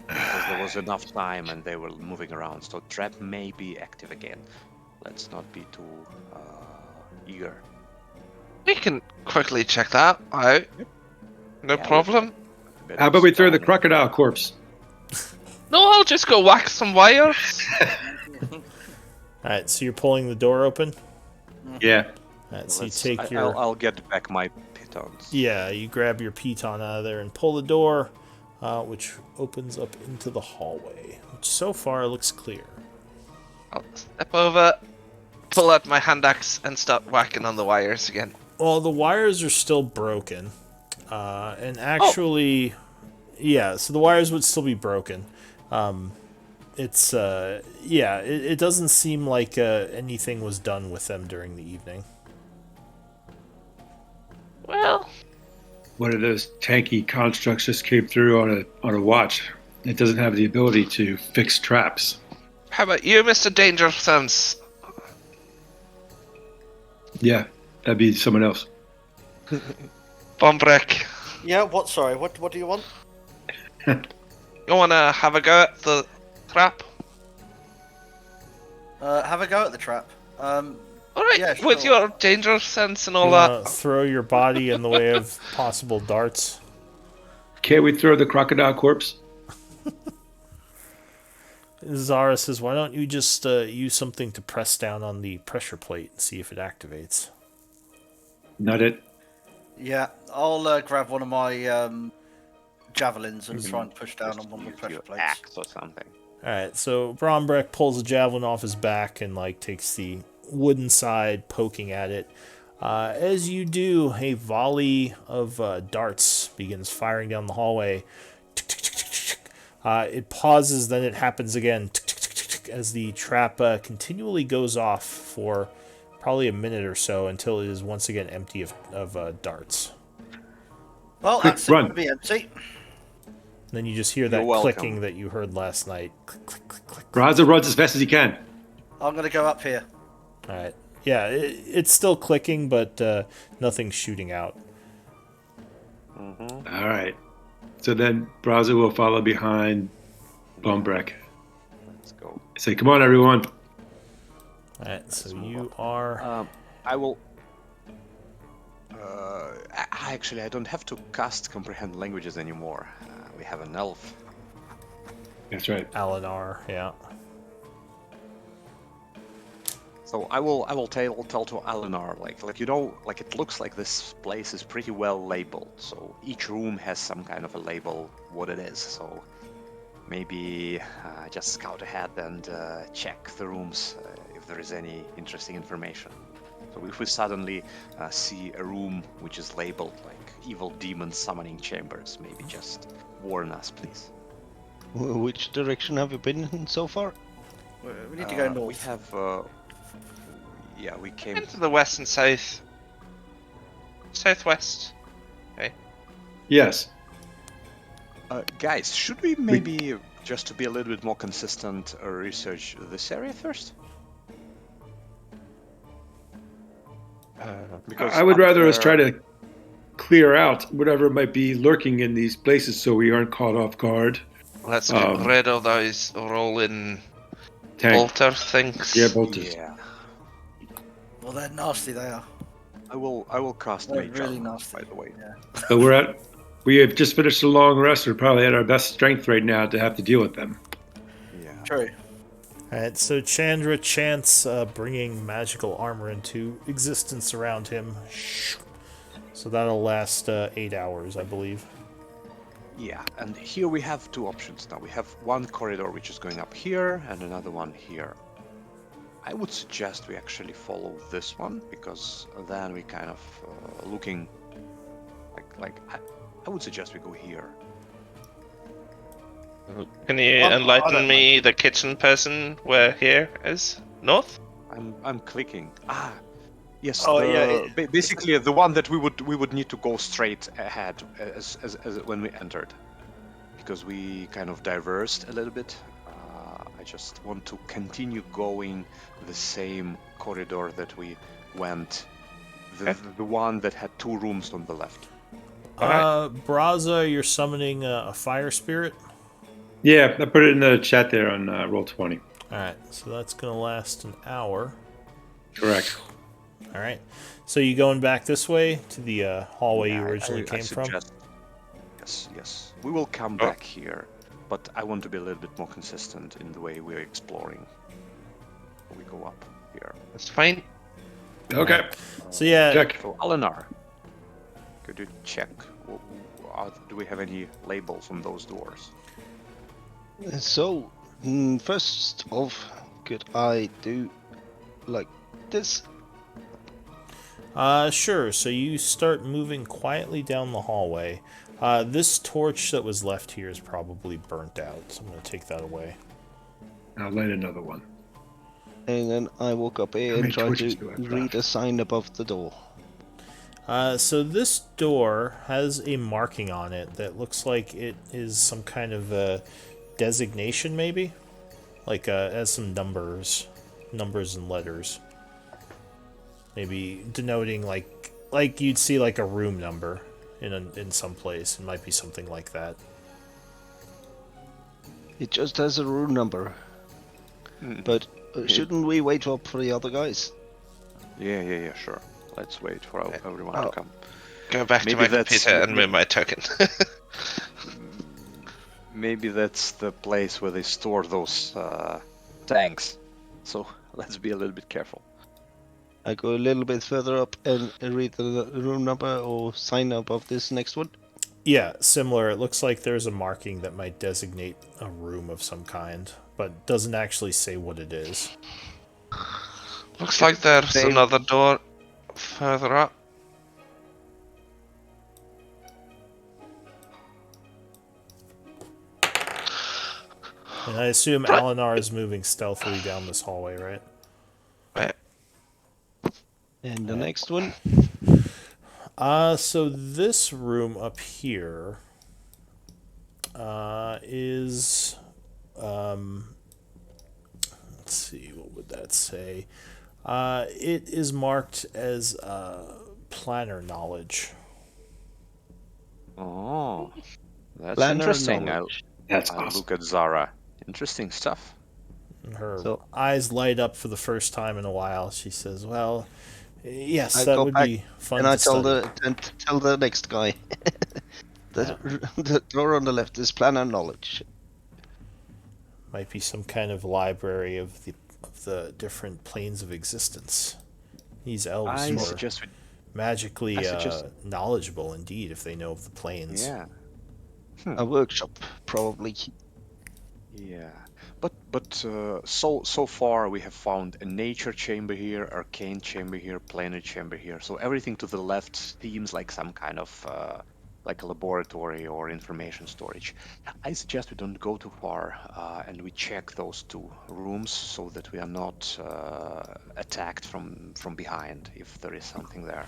Because there was enough time and they were moving around, so trap may be active again. Let's not be too eager. We can quickly check that out. No problem. How about we throw the crocodile corpse? No, I'll just go whack some wires. Alright, so you're pulling the door open? Yeah. Alright, so you take I'll get back my pitons. Yeah, you grab your piton out of there and pull the door, which opens up into the hallway, which so far looks clear. I'll step over, pull out my hand axe, and start whacking on the wires again. Well, the wires are still broken. And actually, yeah, so the wires would still be broken. It doesn't seem like anything was done with them during the evening. Well, One of those tanky constructs just came through on a watch. It doesn't have the ability to fix traps. how about you, Mr. Danger Sense? Yeah, that'd be someone else. Bombrek, Yeah, what? Sorry, what do you want? you wanna have a go at the trap? Have a go at the trap. Alright, Yeah, with sure. your danger sense and all You that. wanna throw your body in the way of possible darts. Can't we throw the crocodile corpse? Zara says, why don't you just use something to press down on the pressure plate and see if it activates? Not it. Yeah, I'll grab one of my javelins and try and push down on one of the Use pressure your plates. axe or something. Alright, so Brombrek pulls a javelin off his back and takes the wooden side, poking at it. As you do, a volley of darts begins firing down the hallway. It pauses, then it happens again as the trap continually goes off for probably a minute or so until it is once again empty of darts. Well, Quick, that seems run. to be empty. And then you just hear You're that welcome. clicking that you heard last night. Click, click, click, click. Braza runs as fast as he can. I'm going to go up here. All right. Yeah, it's still clicking, but nothing's shooting out. All right. So then Braza will follow behind Bombrek. Let's go. Say, come on, everyone. All right, so move you are. I will. Actually, I don't have to cast comprehend languages anymore. We have an elf. That's right. Alinar, yeah. So I will tell to Alinar, like you know, like it looks like this place is pretty well labeled. So each room has some kind of a label what it is. So maybe just scout ahead and check the rooms if there is any interesting information. So if we suddenly see a room which is labeled like evil demon summoning chambers, maybe just warn us, please. Which direction have you been in so far? We need to go north. We have. Yeah, we came. Into the west and south. Southwest. Yes. Guys, should we maybe, just to be a little bit more consistent, research this area first? Because I would up rather us there- try to clear out whatever might be lurking in these places so we aren't caught off guard. Let's get rid of those rolling Tank. bolter things. Yeah, bolters. Yeah, Well, they're nasty, they are. I will cast They're Mage really Armor, nasty. by the way. Yeah. But we have just finished a long rest. We're probably at our best strength right now to have to deal with them. Yeah. True. All right, so Chandra chants bringing magical armor into existence around him. So that'll last 8 hours, I believe. Yeah, and here we have two options now. We have one corridor which is going up here and another one here. I would suggest we actually follow this one because then we kind of looking like I would suggest we go here. Can you I enlighten don't me, the kitchen person, where here is? North? I'm clicking. Yes. Oh, yeah, Basically, the one that we would need to go straight ahead as when we entered, because we kind of diversed a little bit. I just want to continue going the same corridor that we went, the one that had two rooms on the left. Braza, you're summoning a fire spirit. Yeah, I put it in the chat there on Roll20. All right, so that's gonna last an hour. Correct. All right, so you going back this way to the hallway you Yeah, originally I came from? suggest- Yes. We will come back here, but I want to be a little bit more consistent in the way we're exploring. We go up here. That's fine. Okay. So yeah, Check. So Alinar, could you check? Do we have any labels on those doors? So, first off, could I do like this? Sure. So you start moving quietly down the hallway. This torch that was left here is probably burnt out, so I'm going to take that away. I'll light another one. And then I walk up here How and many try torches to do I have read left? a sign above the door. So this door has a marking on it that looks like it is some kind of a designation, maybe? Like, has some numbers and letters. Maybe denoting, like you'd see like a room number in some place. It might be something like that. It just has a room number. But shouldn't we wait up for the other guys? Yeah, sure. Let's wait for everyone Oh. to come. Go back to Maybe my that's- computer and move my token. Maybe that's the place where they store those tanks. So let's be a little bit careful. I go a little bit further up and read the room number or sign above this next one. Yeah, similar. It looks like there's a marking that might designate a room of some kind, but doesn't actually say what it is. Looks like there's Same. another door further up. And I assume Alinar is moving stealthily down this hallway, right? Right. And the next one. So this room up here is, let's see, what would that say? It is marked as planner knowledge. Oh, that's Planner interesting. knowledge. That's I'll awesome. look at Zara. Interesting stuff. And her So- eyes light up for the first time in a while. She says, "Well, yes, I that go would back be fun And to I tell study." tell the next guy. The door on the left is planner knowledge. Might be some kind of library of the different planes of existence. These elves I were suggest we. magically I suggest- knowledgeable indeed if they know of the planes. Yeah. A workshop, probably. Yeah, but so far we have found a nature chamber here, arcane chamber here, planar chamber here. So everything to the left seems like some kind of like a laboratory or information storage. I suggest we don't go too far and we check those two rooms so that we are not attacked from behind if there is something there.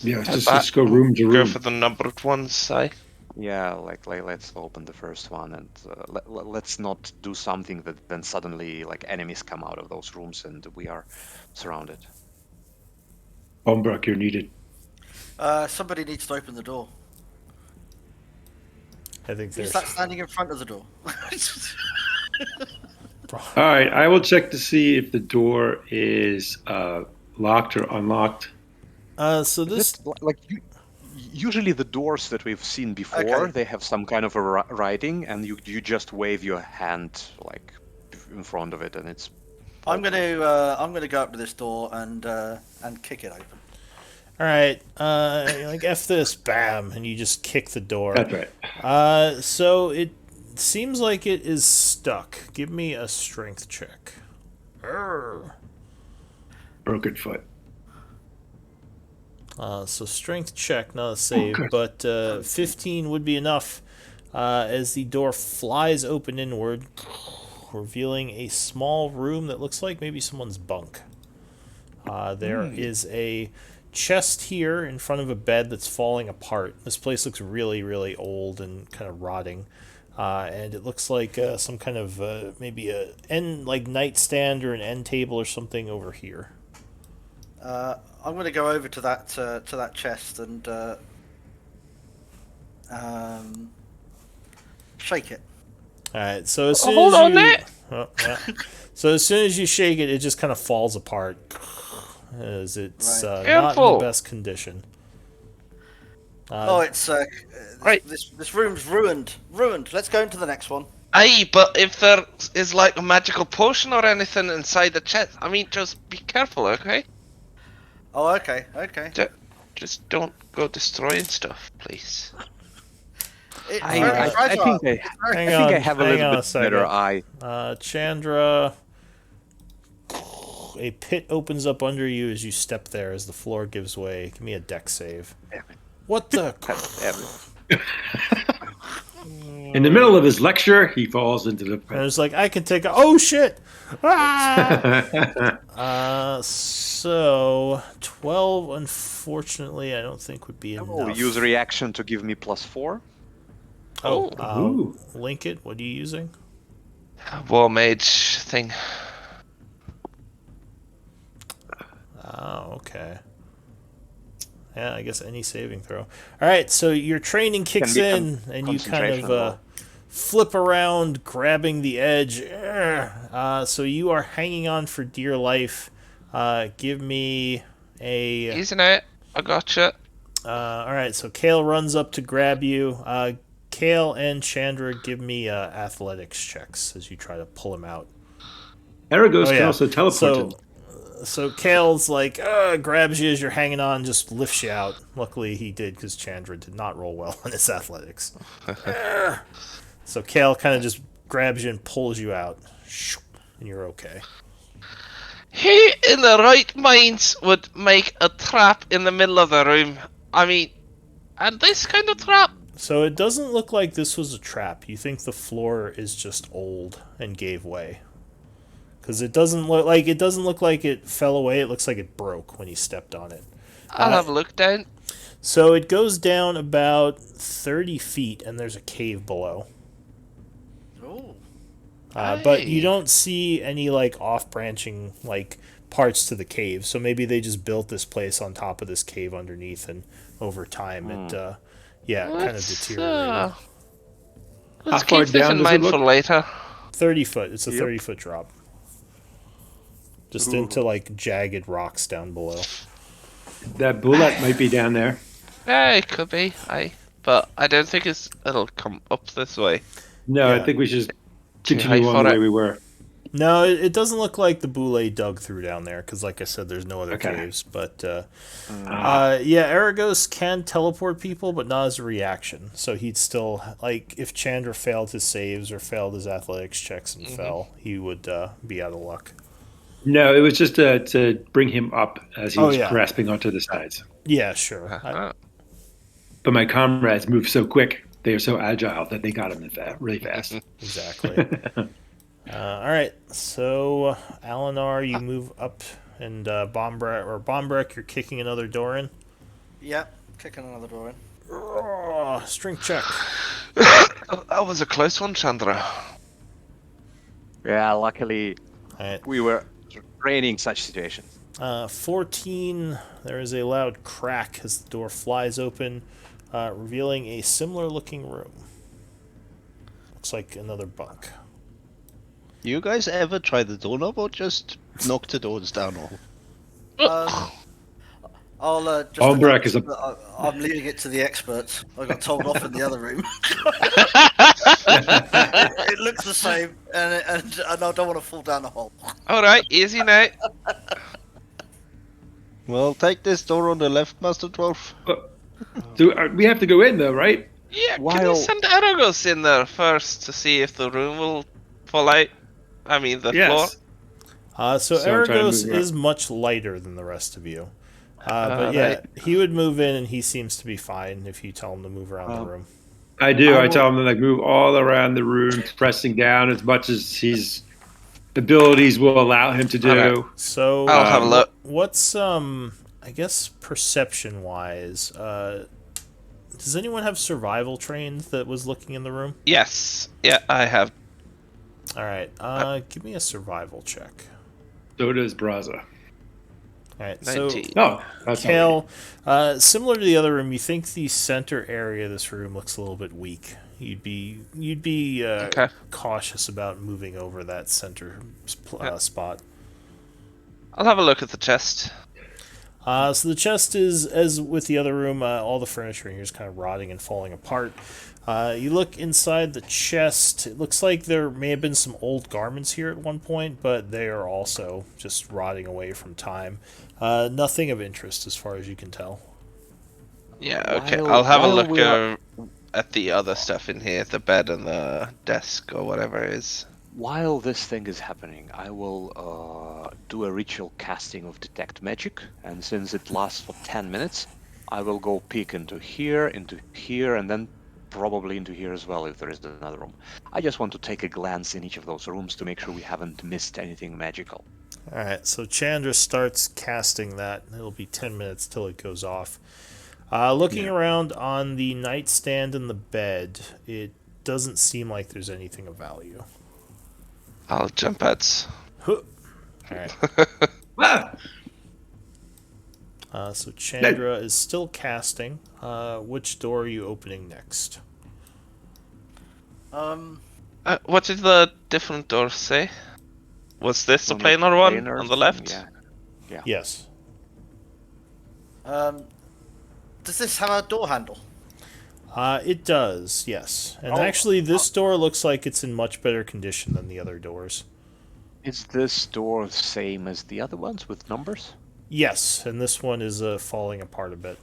Yeah, Head just go room to Go room. for the numbered ones, Yeah, like let's open the first one and let's not do something that then suddenly like enemies come out of those rooms and we are surrounded. Bombrock, you're needed. Somebody needs to open the door. I think Who's there's that standing in front of the door? All right, I will check to see if the door is locked or unlocked. so this Usually the doors that we've seen before, Okay. they have some kind of a writing, and you just wave your hand like in front of it, and it's. I'm gonna go up to this door and kick it open. all right. Like F this, bam, and you just kick the door. That's right. So it seems like it is stuck. Give me a strength check. Arr. Broken foot. So strength check, not a save, good. but 15 would be enough as the door flies open inward, revealing a small room that looks like maybe someone's bunk. There is a chest here in front of a bed that's falling apart. This place looks really, really old and kind of rotting. And it looks like some kind of maybe a nightstand or an end table or something over here. I'm going to go over to that chest and shake it. All right. So as soon Hold as on you, there. Oh, yeah. So as soon as you shake it, it just kind of falls apart, as it's Right. not in Careful. the best condition. It's Right. this room's ruined. Ruined. Let's go into the next one. Aye, but if there is like a magical potion or anything inside the chest, I mean, just be careful, okay? Oh, okay. Just don't go destroying stuff, please. It's I, very I, I fragile. think I, It's very- Hang I think on, I have a hang little on a bit second. better eye. Chandra, a pit opens up under you as you step there as the floor gives way. Give me a deck save. What the? In the middle of his lecture, he falls into the And pit. it's like, I can take a. Oh shit! Ah! So 12, unfortunately, I don't think would be enough. Oh, use reaction to give me +4. Oh, Ooh. link it. What are you using? War mage thing. Oh, okay. Yeah, I guess any saving throw. All right, so your training kicks be in, and you kind concentration of as well. flip around, grabbing the edge. So you are hanging on for dear life. Give me a. Using it. I gotcha. All right, so Kale runs up to grab you. Kale and Chandra, give me athletics checks as you try to pull him out. Aragos Oh, can yeah. also teleport him. So Kale's like, grabs you as you're hanging on, just lifts you out. Luckily he did, because Chandra did not roll well on his athletics. So Kale kind of just grabs you and pulls you out. And you're okay. Who in the right minds would make a trap in the middle of the room? I mean, and this kind of trap? So it doesn't look like this was a trap. You think the floor is just old and gave way. Because it doesn't look like it fell away. It looks like it broke when he stepped on it. I'll have a look down. So it goes down about 30 feet, and there's a cave below. Oh. But you don't see any like off-branching like parts to the cave. So maybe they just built this place on top of this cave underneath, and over time it kind of deteriorated. Let's How far keep this down in does it mind look? for later. 30 foot. It's a 30-foot drop. Just into like jagged rocks down below. That bullet might be down there. Yeah, it could be. But I don't think it'll come up this way. No, Yeah. I think we should Too continue high on for the way it. we were. No, it doesn't look like the boule dug through down there, because like I said, there's no other Okay. caves. But Aragos can teleport people, but not as a reaction. So he'd still, like, if Chandra failed his saves or failed his athletics checks and fell, he would be out of luck. No, it was just to bring him up as he Oh, was yeah. grasping onto the sides. Yeah, sure. But my comrades moved so quick; they are so agile that they got him really fast. Exactly. All right, so Alinar, you move up, and Bombrek, you're kicking another door in. Yep. Kicking another door in. Strength check. That was a close one, Chandra. Yeah, luckily All right. we were training such situations. 14. There is a loud crack as the door flies open, revealing a similar-looking room. Looks like another bunk. You guys ever try the doorknob or just knock the doors down all? I'll just. Albrecht is I'm leaving it to the experts. I got told off in the other room. it looks the same, and I don't want to fall down the hole. Alright, easy now. Well, take this door on the left, Master Dwarf. So we have to go in, though, right? Yeah, can While- you send Aragos in there first to see if the room will fall out? I mean, the floor? Yes. So So I'm trying to Aragos move around. is much lighter than the rest of you. But yeah, right. he would move in, and he seems to be fine if you tell him to move around the room. I do. I I tell him to move all around the room, pressing down as much as his abilities will allow him to do. Okay. So I'll have a look. What's I guess perception wise, does anyone have survival trained that was looking in the room? Yes. Yeah, I have. All right, give me a survival check. So does Braza. All right, 19. so Oh, that's Kale, similar to the other room, you think the center area of this room looks a little bit weak. You'd be Okay. cautious about moving over that center spot. I'll have a look at the chest. So the chest is, as with the other room, all the furniture in here is kind of rotting and falling apart. You look inside the chest. It looks like there may have been some old garments here at one point, but they are also just rotting away from time. Nothing of interest as far as you can tell. Yeah, okay. While- I'll have a while look we are- at the other stuff in here, the bed and the desk or whatever it is. While this thing is happening, I will do a ritual casting of Detect Magic, and since it lasts for 10 minutes, I will go peek into here, and then probably into here as well if there is another room. I just want to take a glance in each of those rooms to make sure we haven't missed anything magical. Alright, so Chandra starts casting that. It'll be 10 minutes till it goes off. Looking around on the nightstand and the bed, it doesn't seem like there's anything of value. I'll jump at. Alright. Ah! So Chandra is still casting. Which door are you opening next? What did the different doors say? Was this the On planar one planar on the thing, left? Yeah. Yes. Does this have a door handle? It does, yes. And Oh, actually, this door looks like it's in much better condition than the other doors. Is this door the same as the other ones with numbers? Yes, and this one is falling apart a bit.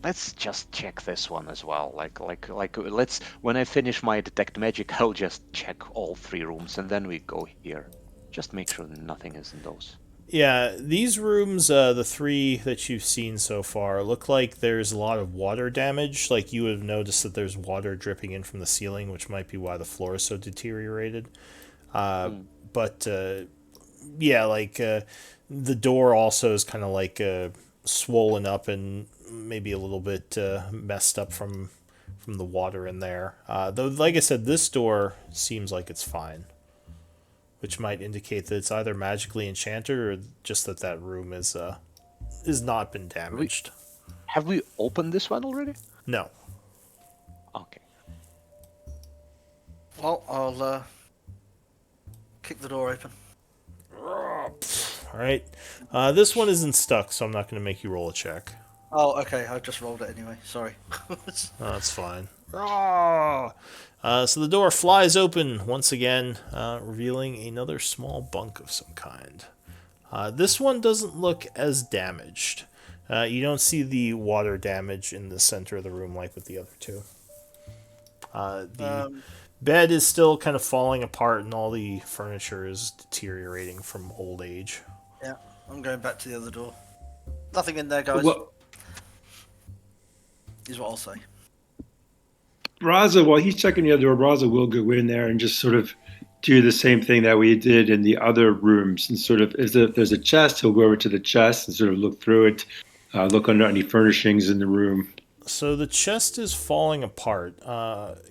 Let's just check this one as well. Let's. When I finish my detect magic, I'll just check all 3 rooms, and then we go here. Just make sure nothing is in those. Yeah, these rooms, the three that you've seen so far, look like there's a lot of water damage. Like you would have noticed that there's water dripping in from the ceiling, which might be why the floor is so deteriorated. But yeah, like the door also is kind of like swollen up and maybe a little bit messed up from the water in there. Though, like I said, this door seems like it's fine, which might indicate that it's either magically enchanted or just that that room is not been damaged. Have we opened this one already? No. Okay. Well, I'll kick the door open. All right. This one isn't stuck, so I'm not going to make you roll a check. Oh, okay. I just rolled it anyway. Sorry. That's fine. So the door flies open once again, revealing another small bunk of some kind. This one doesn't look as damaged. You don't see the water damage in the center of the room like with the other two. The bed is still kind of falling apart, and all the furniture is deteriorating from old age. Yeah, I'm going back to the other door. Nothing in there, guys. Well, Is what I'll say. Raza, while he's checking the other door, Raza will go in there and just sort of do the same thing that we did in the other rooms. And sort of, if there's a chest, he'll go over to the chest and sort of look through it, look under any furnishings in the room. So the chest is falling apart.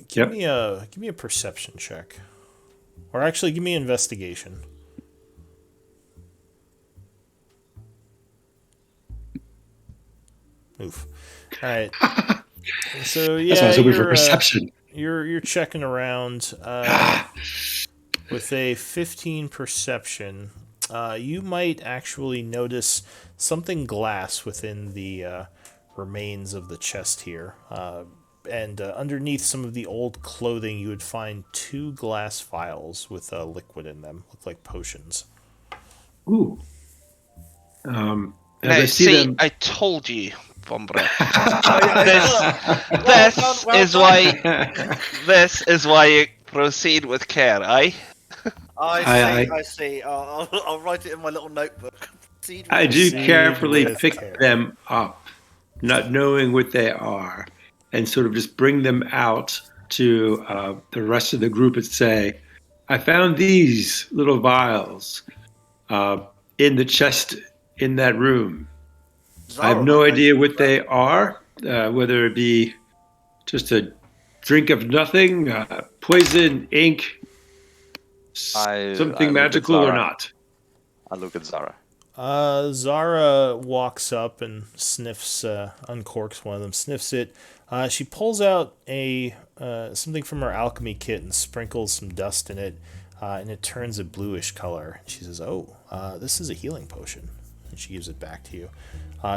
Give me a perception check, or actually, give me an investigation. Oof. All right. So yeah, That's why I was hoping for perception. You're checking around with a 15 perception. You might actually notice something glass within the remains of the chest here. And underneath some of the old clothing, you would find 2 glass vials with liquid in them. Look like potions. Ooh. As Now, I see them, I told you, Vombra. This is why you proceed with care, eh? I see. I'll write it in my little notebook. I do carefully with pick care. them up, not knowing what they are, and sort of just bring them out to the rest of the group and say, I found these little vials in the chest in that room. I have no idea what they are, whether it be just a drink of nothing, poison, ink, something magical or not. I look at Zara. Zara walks up and sniffs, uncorks one of them, sniffs it. She pulls out a something from her alchemy kit and sprinkles some dust in it, and it turns a bluish color. She says, "Oh, this is a healing potion," and she gives it back to you.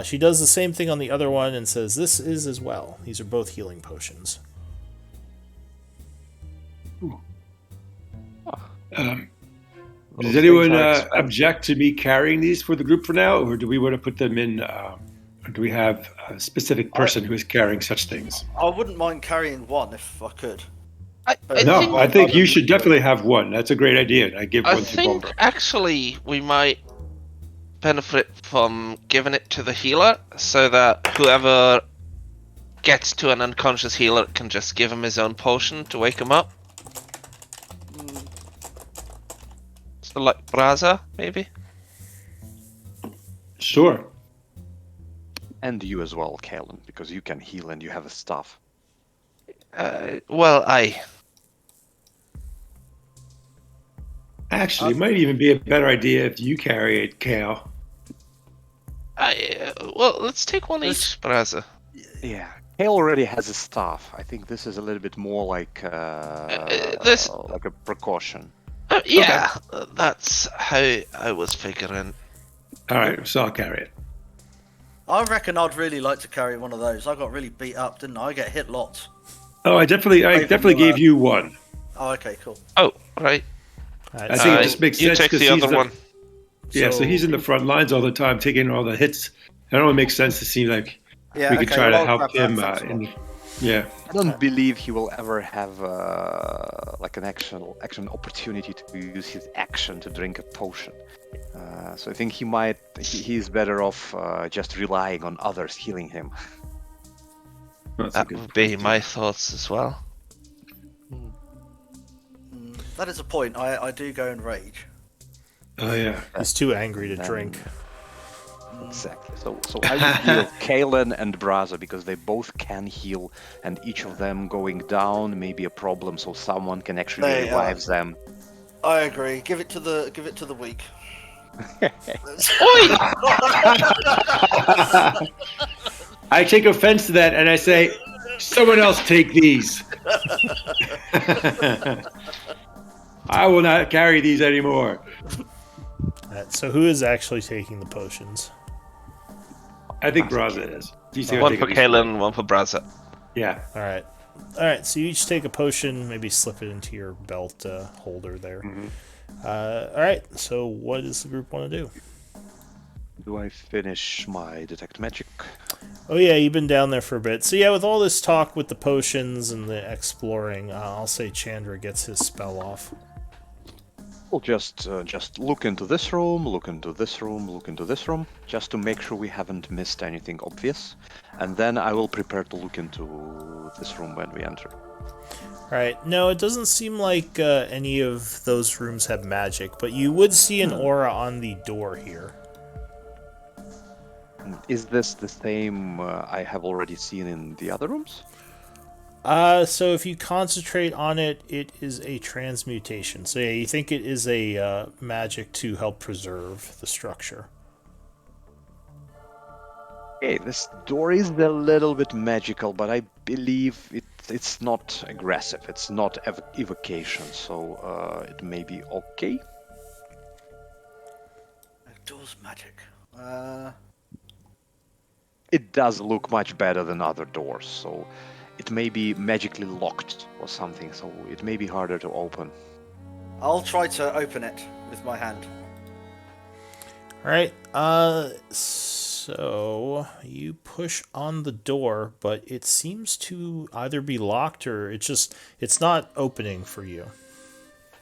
She does the same thing on the other one and says, "This is as well. These are both healing potions." Does anyone object to me carrying these for the group for now, or do we want to put them in? Or do we have a specific person who is carrying such things? I wouldn't mind carrying one if I could. I think you should definitely have one. That's a great idea. I give one to think Bomber. actually we might benefit from giving it to the healer, so that whoever gets to an unconscious healer can just give him his own potion to wake him up. So like Braza, maybe? Sure. And you as well, Kalen, because you can heal and you have a staff. Well, Actually, it might even be a better idea if you carry it, Kale. Well, let's take one each, Braza. Yeah, Kale already has a staff. I think this is a little bit more like like a precaution. Yeah, that's how I was figuring. All right, so I'll carry it. I reckon I'd really like to carry one of those. I got really beat up, didn't I? I get hit lots. Oh, I definitely gave you one. Oh, okay, cool. Oh, right. I think it just makes you sense take because the he's other one. Yeah, so he's in the front lines all the time, taking all the hits. It only makes sense to see like Yeah, we could okay, try well, to I'll help grab him. that first one. Yeah. I don't believe he will ever have like an action opportunity to use his action to drink a potion. So I think he's better off just relying on others healing him. That's a That good would be point. my thoughts as well. That is a point. I do go in rage. Oh yeah. He's too angry to Then- drink. Exactly. So I would heal Kalen and Braza because they both can heal, and each of them going down may be a problem. So someone can actually They, revive them. I agree. Give it to the weak. I take offense to that, and I say, someone else take these. I will not carry these anymore. Alright, so who is actually taking the potions? I think Braza is. He's gonna One take for at least one. Kalen, one for Braza. Yeah. Alright, so you each take a potion, maybe slip it into your belt holder there. Alright, so what does the group want to do? Do I finish my detect magic? Oh yeah, you've been down there for a bit. So yeah, with all this talk with the potions and the exploring, I'll say Chandra gets his spell off. We'll just look into this room, look into this room, look into this room, just to make sure we haven't missed anything obvious. And then I will prepare to look into this room when we enter. Right. No, it doesn't seem like any of those rooms have magic, but you would see an aura on the door here. Is this the same I have already seen in the other rooms? So if you concentrate on it, it is a transmutation. So yeah, you think it is a magic to help preserve the structure. Okay, this door is a little bit magical, but I believe it's not aggressive. It's not evocation, so it may be okay. Door's magic. It does look much better than other doors, so it may be magically locked or something, so it may be harder to open. I'll try to open it with my hand. Alright, so you push on the door, but it seems to either be locked or it's not opening for you.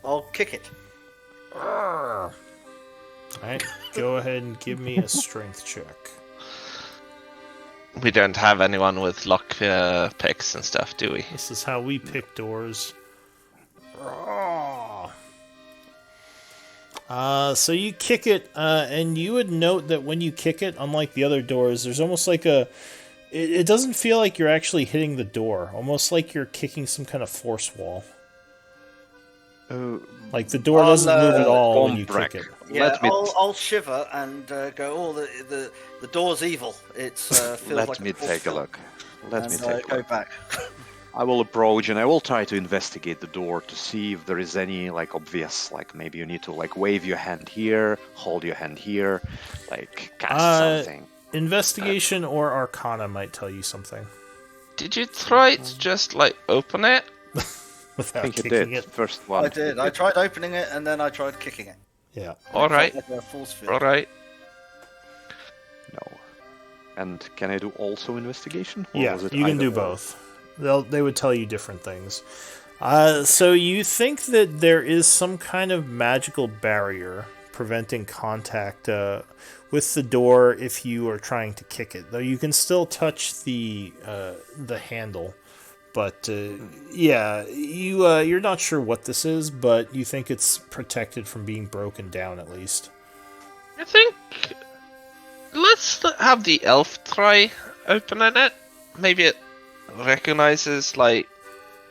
I'll kick it. Alright, go ahead and give me a strength check. We don't have anyone with lock picks and stuff, do we? This is how we pick doors. So you kick it, and you would note that when you kick it, unlike the other doors, there's almost like it doesn't feel like you're actually hitting the door, almost like you're kicking some kind of force wall. Like the door doesn't move at all when you kick it. Yeah, I'll shiver and go. Oh, the door's evil. It's feels Let like me take a look. Let me And take a go look. back. I will approach and I will try to investigate the door to see if there is any like obvious, like maybe you need to like wave your hand here, hold your hand here, like cast something. Investigation or Arcana might tell you something. Did you try to just like open it? I Without think you kicking did. it. First one. I did. I tried opening it and then I tried kicking it. Yeah. All right, Like a force field. all right. No. And can I do also investigation? Or Yeah, was it you can either do or? both. They would tell you different things. So you think that there is some kind of magical barrier preventing contact with the door if you are trying to kick it. Though you can still touch the handle. But yeah, you're not sure what this is, but you think it's protected from being broken down at least. I think let's have the elf try opening it. Maybe it recognizes like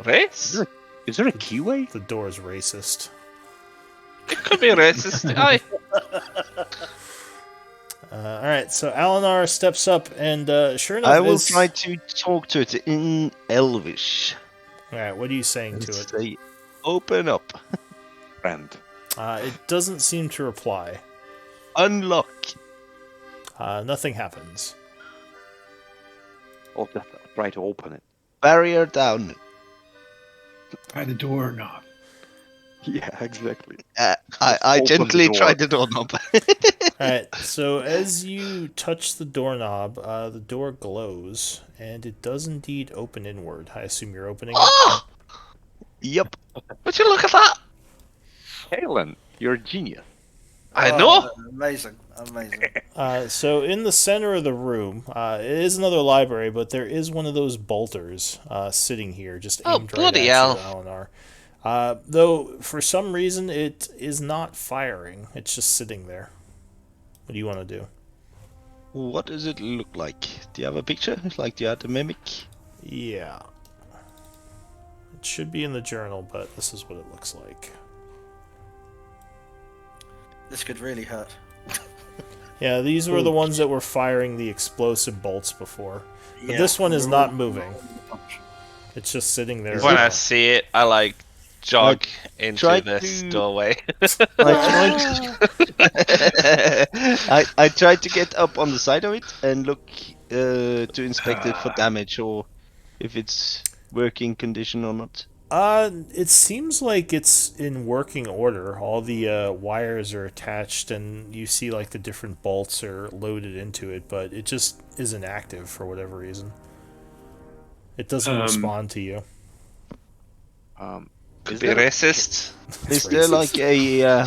race. Is there a keyway? The door is racist. It could be racist. Aye. Alright, so Alinar steps up and sure enough, I will try to talk to it in Elvish. Alright, what are you saying And to it? say, open up. Friend. It doesn't seem to reply. Unlock. Nothing happens. Or just try to open it. Barrier down. Try the door knob. Yeah, exactly. I open the gently door. tried the doorknob. Alright, so as you touch the doorknob, the door glows, and it does indeed open inward. I assume you're opening it? Oh, Yep. would you look at that? Halen, you're a genius. I Oh, know. Amazing, amazing. So in the center of the room, it is another library, but there is one of those bolters sitting here, just Oh, aimed right bloody at hell. you, Eleanor. Though for some reason it is not firing; it's just sitting there. What do you want to do? What does it look like? Do you have a picture? Like, do you have the mimic? Yeah, it should be in the journal, but this is what it looks like. This could really hurt. Yeah, these were the ones that were firing the explosive bolts before. But Yeah. this one is not moving. It's just sitting there. When I see it, I like jog into try this to- doorway. I tried to get up on the side of it and look to inspect it for damage or if it's working condition or not. It seems like it's in working order. All the wires are attached, and you see like the different bolts are loaded into it, but it just isn't active for whatever reason. It doesn't respond to you. Could Is be there- racist. Is there like a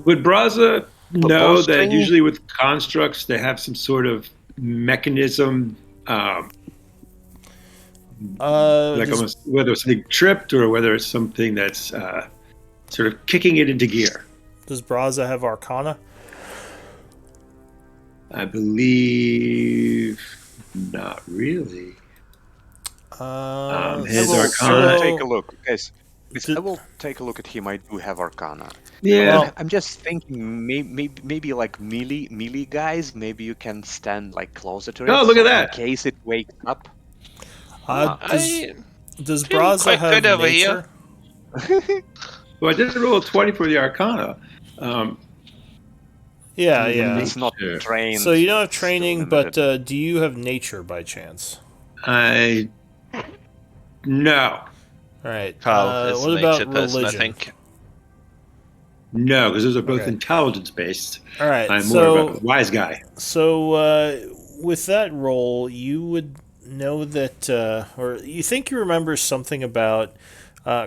Would Braza know that bowstring? usually with constructs they have some sort of mechanism, like Does, almost whether it's something tripped or whether it's something that's sort of kicking it into gear? does Braza have Arcana? I believe not really. His so- Arcana. Take a look, guys. Did- I will take a look at him. I do have Arcana. Yeah. Well- I'm just thinking, maybe like melee guys. Maybe you can stand like closer to it. Oh, look at so that. In case it wakes up. Does feel Braza quite have good over nature? here. Well, I did roll a 20 for the Arcana. Yeah, yeah. It's not Nature. trained. So you don't have still training, but limited. do you have nature by chance? No. All right. Carl is what a about nature person, religion? I think. No, because those are both Okay. intelligence based. All right. I'm so more of a wise guy. with that roll, you would know that, or you think you remember something about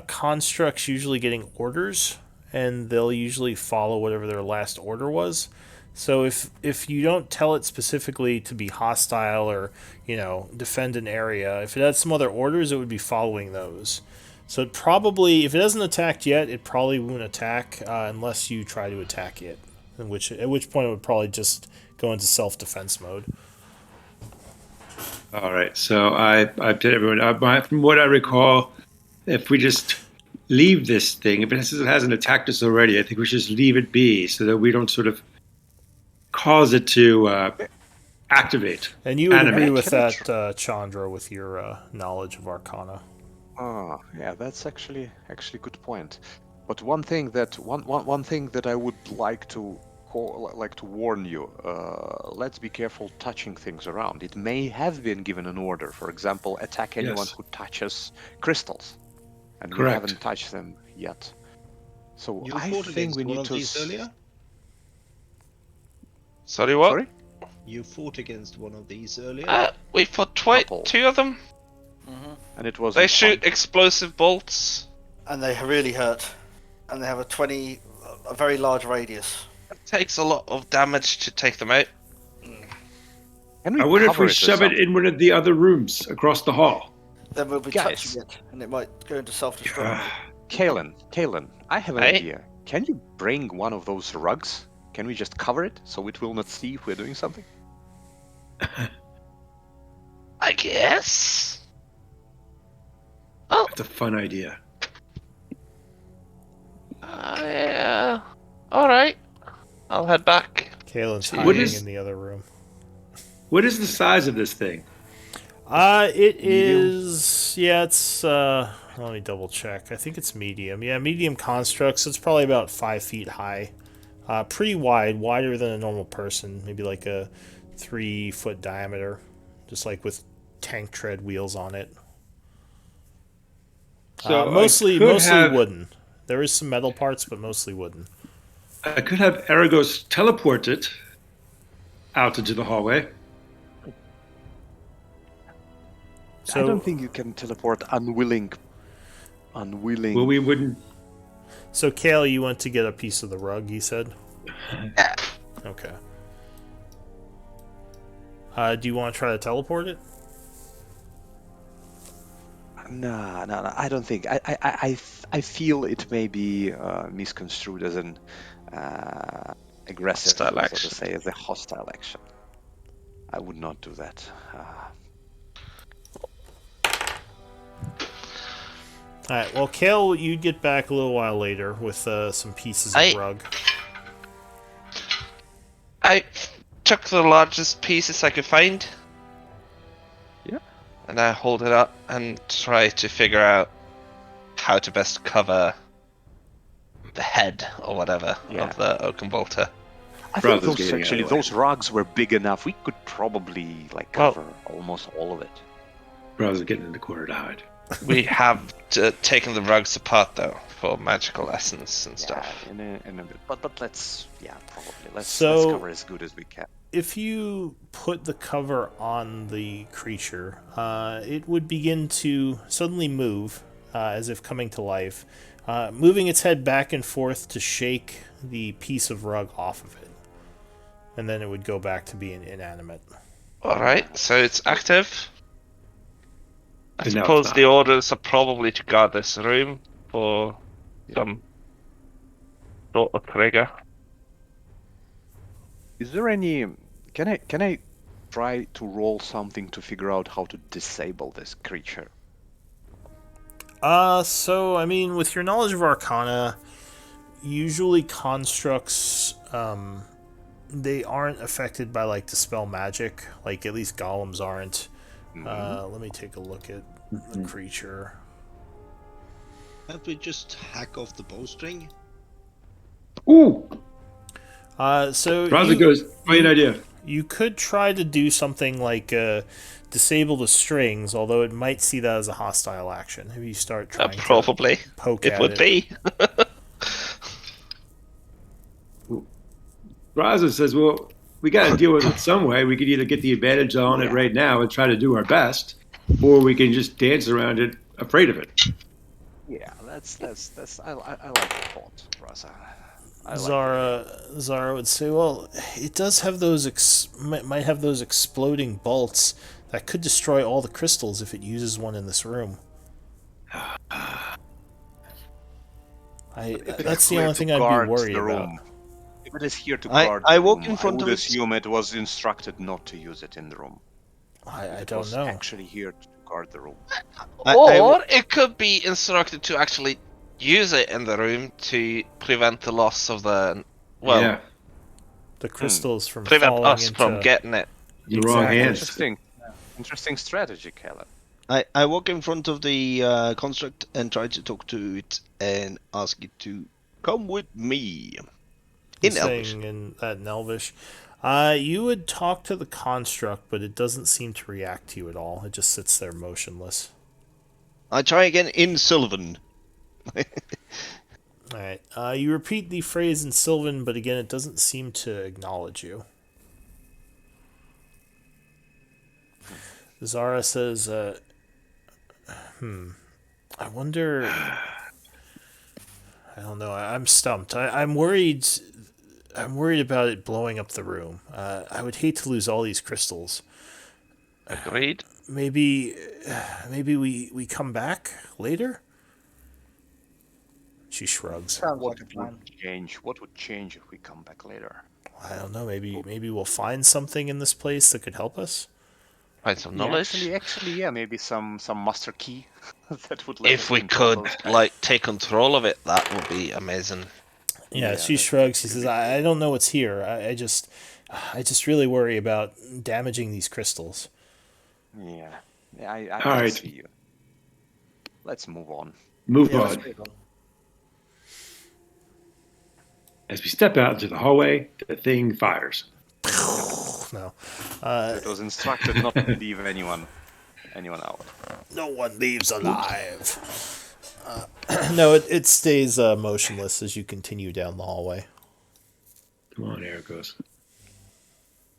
constructs usually getting orders, and they'll usually follow whatever their last order was. So if you don't tell it specifically to be hostile or defend an area, if it had some other orders, it would be following those. So it probably, if it hasn't attacked yet, it probably won't attack unless you try to attack it. At which point it would probably just go into self-defense mode. All right. So I did everyone. From what I recall, if we just leave this thing, if it hasn't attacked us already, I think we should just leave it be so that we don't sort of cause it to activate. And you would agree Animate. with that, Chandra, with your knowledge of Arcana. Ah, yeah, that's actually good point. But one thing that I would like to warn you. Let's be careful touching things around. It may have been given an order. For example, attack anyone Yes. who touches crystals, and we Correct. haven't touched them yet. So You I fought think against we one need of to. these earlier? Sorry, what? Sorry? You fought against one of these earlier? We fought Couple. two of them. And it was. They shoot explosive bolts. And they really hurt. And they have a very large radius. It takes a lot of damage to take them out. Can we I wonder if cover we it or shove it something? in one of the other rooms across the hall. Then we'll be Guys. touching it, and it might go into self-destruct. Kalen, I have an Hey? idea. Can you bring one of those rugs? Can we just cover it so it will not see if we're doing something? I guess. Oh, That's a fun idea. yeah. All right. I'll head back. Kalen's What hiding is- in the other room. What is the size of this thing? It is. Yeah, it's. Let me double check. I think it's medium. Yeah, medium constructs. It's probably about 5 feet high. Pretty wide, wider than a normal person. Maybe like a 3 foot diameter, just like with tank tread wheels on it. So I Mostly could have- wooden. There is some metal parts, but mostly wooden. I could have Aragos teleport it out into the hallway. So I don't think you can teleport unwilling. Well, we wouldn't. So, Kale, you went to get a piece of the rug, you said? Yeah. Okay. Do you want to try to teleport it? No, I don't think. I feel it may be misconstrued as an aggressive, Hostile so to action. say, as a hostile action. I would not do that. Alright, well, Kale, you'd get back a little while later with some pieces of rug. I took the largest pieces I could find. Yeah. And I hold it up and try to figure out how to best cover the head or whatever of the oaken bolter. I think Brother's getting out of the way. those rugs were big enough. We could probably cover almost all of it. Brothers getting in the corner to hide. We have taken the rugs apart though for magical essence and stuff. In a bit. But let's probably let's cover as good as we can. If you put the cover on the creature, it would begin to suddenly move, as if coming to life, moving its head back and forth to shake the piece of rug off of it. And then it would go back to being inanimate. Alright, so it's active. I And now it's suppose not. the orders are probably to guard this room for some sort of trigger. Is there any? Can I try to roll something to figure out how to disable this creature? So, I mean, with your knowledge of Arcana, usually constructs, they aren't affected by, dispel magic. At least golems aren't. Let me take a look at the creature. Can't we just hack off the bowstring? Ooh! So Brother goes, great idea. you could try to do something like disable the strings, although it might see that as a hostile action. If you start trying Probably. to poke It at would it. be. Raza says, well, we got to deal with it some way. We could either get the advantage on it right now and try to do our best, or we can just dance around it, afraid of it. Yeah, that's I like the thought, Raza. Zara would say, well, it does have those might have those exploding bolts that could destroy all the crystals if it uses one in this room. That's the only thing I'd be worried about. If it is here to guard I the walk room, in front I of would it. assume it was instructed not to use it in the room. I It don't was know. actually here to guard the room. Or it could be instructed to actually use it in the room to prevent the loss of the The crystals from prevent falling us into... from getting it. The wrong hands. Interesting strategy, Caleb. I walk in front of the construct and try to talk to it and ask it to come with me. In Elvish. Saying in Elvish. You would talk to the construct, but it doesn't seem to react to you at all. It just sits there motionless. I try again in Sylvan. Alright. You repeat the phrase in Sylvan, but again, it doesn't seem to acknowledge you. Zara says, I wonder... I don't know. I'm stumped. I'm worried... I'm worried about it blowing up the room. I would hate to lose all these crystals. Agreed. Maybe we come back later? She shrugs. Sounds like a plan. What would change if we come back later? I don't know. Maybe we'll find something in this place that could help us. Find some knowledge. Actually, yeah, maybe some master key that would. Let If us we control could those guys. take control of it, that would be amazing. Yeah, she shrugs. She says, "I don't know what's here. I just really worry about damaging these crystals." Yeah, I All right. see you. Let's move on. Move Yeah, on. let's move on. As we step out into the hallway, the thing fires. No, It was instructed not to leave anyone out. no one leaves alive. No, it stays motionless as you continue down the hallway. Come on, there it goes.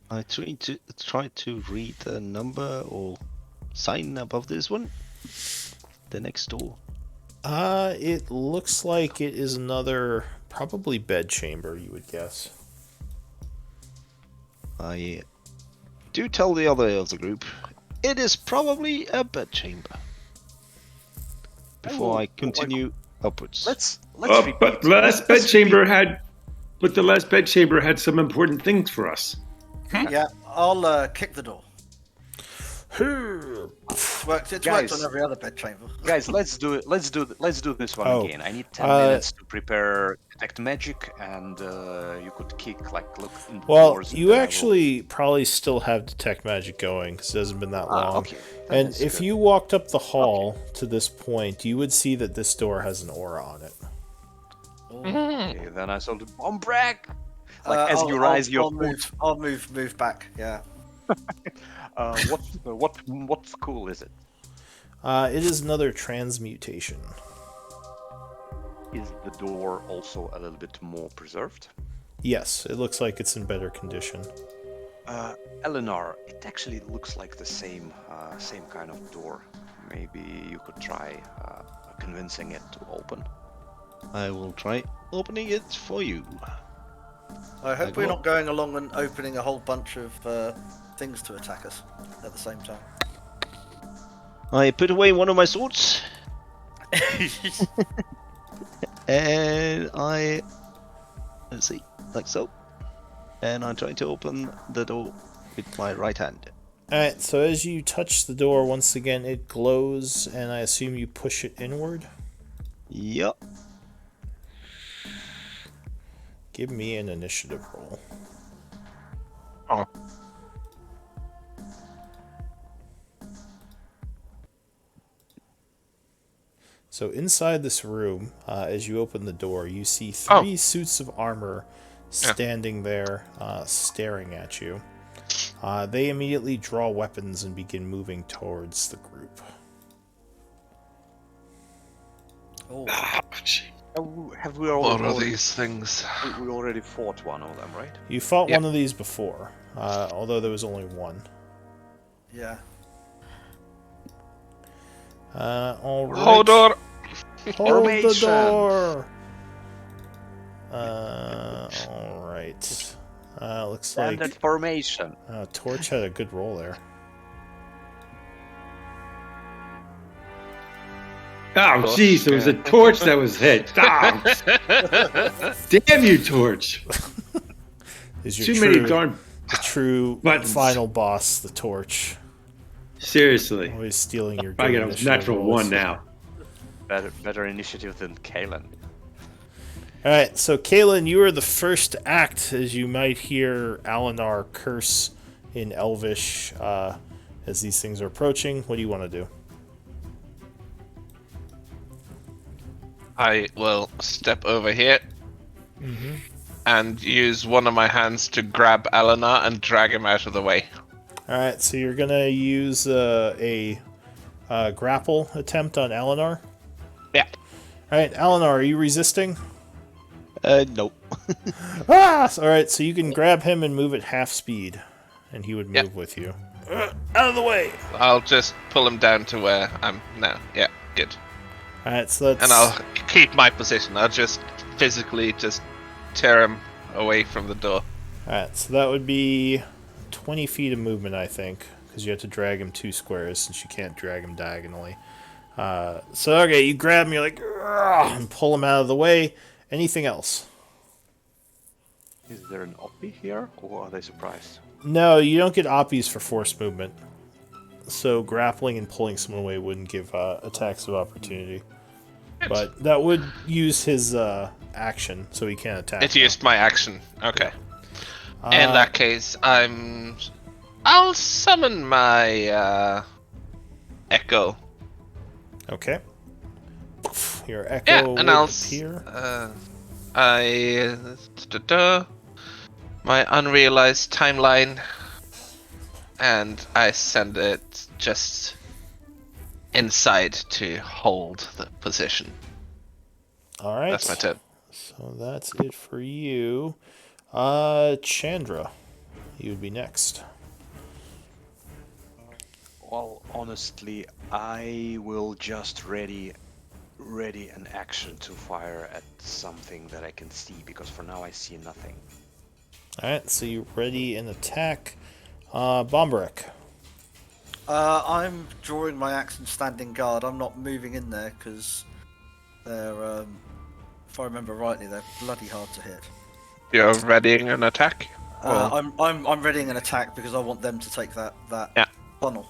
I try to read the number or sign above this one. The next door. It looks like it is another probably bed chamber. You would guess. I do tell the other of the group, it is probably a bedchamber. Before I continue upwards. Let's repeat. But the last bedchamber had some important things for us. Yeah, I'll kick the door. It's worked on every other bed chamber. Guys, let's do this one Oh, again. I need 10 minutes to prepare detect magic, and you could look in the Well, doors. you actually probably still have detect magic going because it hasn't been that long. Okay. And if you walked up the hall to this point, you would see that this door has an aura on it. Okay, then I sold bomb break. As you rise your foot. I'll move back. Yeah. What school is it? It is another transmutation. Is the door also a little bit more preserved? Yes, it looks like it's in better condition. Eleanor, it actually looks like the same kind of door. Maybe you could try convincing it to open. I will try opening it for you. I hope we're not going along and opening a whole bunch of things to attack us at the same time. I put away one of my swords. And let's see, like so. And I'm trying to open the door with my right hand. Alright, so as you touch the door, once again it glows, and I assume you push it inward? Yup. Give me an initiative roll. Oh. So inside this room, as you open the door, you see three suits of armor standing there, staring at you. They immediately draw weapons and begin moving towards the group. Oh, Have we What are already? these things? We already fought one of them, right? You fought Yep. one of these before, although there was only one. yeah. All right. Hold on! Hold the Formation. door! Alright. Looks Standard like formation. Torch had a good roll there. Oh, jeez, it was a torch that was hit. Oh, damn you, torch. Is your Too true, many darn. the true buttons. final boss, the Torch. Seriously. Always stealing your I good get a initiative natural rolls. one now. Better initiative than Kalen. Alright, so Kaylin, you are the first to act as you might hear Alinar curse in Elvish as these things are approaching. What do you want to do? I will step over here and use one of my hands to grab Eleanor and drag him out of the way. Alright, so you're going to use a grapple attempt on Alinar? Yeah. Alright, Alinar, are you resisting? Nope. Alright, so you can grab him and move at half speed, and he would move with you. Out of the way! I'll just pull him down to where I'm now. Yeah, good. Alright, so that's... And I'll keep my position. I'll just physically just tear him away from the door. Alright, so that would be 20 feet of movement, I think, because you have to drag him 2 squares since you can't drag him diagonally. So, okay, you grab him, you're like, "Ugh," and pull him out of the way. Anything else? Is there an Oppie here, or are they surprised? No, you don't get oppies for force movement. So grappling and pulling someone away wouldn't give attacks of opportunity. But that would use his action, so he can't attack. It now. used my action. Okay. In that case, I'll summon my Echo. Okay. Your echo Yeah, and will I'll appear. My unrealized timeline, and I send it just inside to hold the position. All right. That's my turn. So that's it for you. Chandra, you would be next. Well, honestly, I will just ready an action to fire at something that I can see, because for now I see nothing. Alright, so you ready an attack. Bomberek. I'm drawing my axe and standing guard. I'm not moving in there because they're, if I remember rightly, they're bloody hard to hit. You're readying an attack? I'm readying an attack because I want them to take that Yeah. funnel.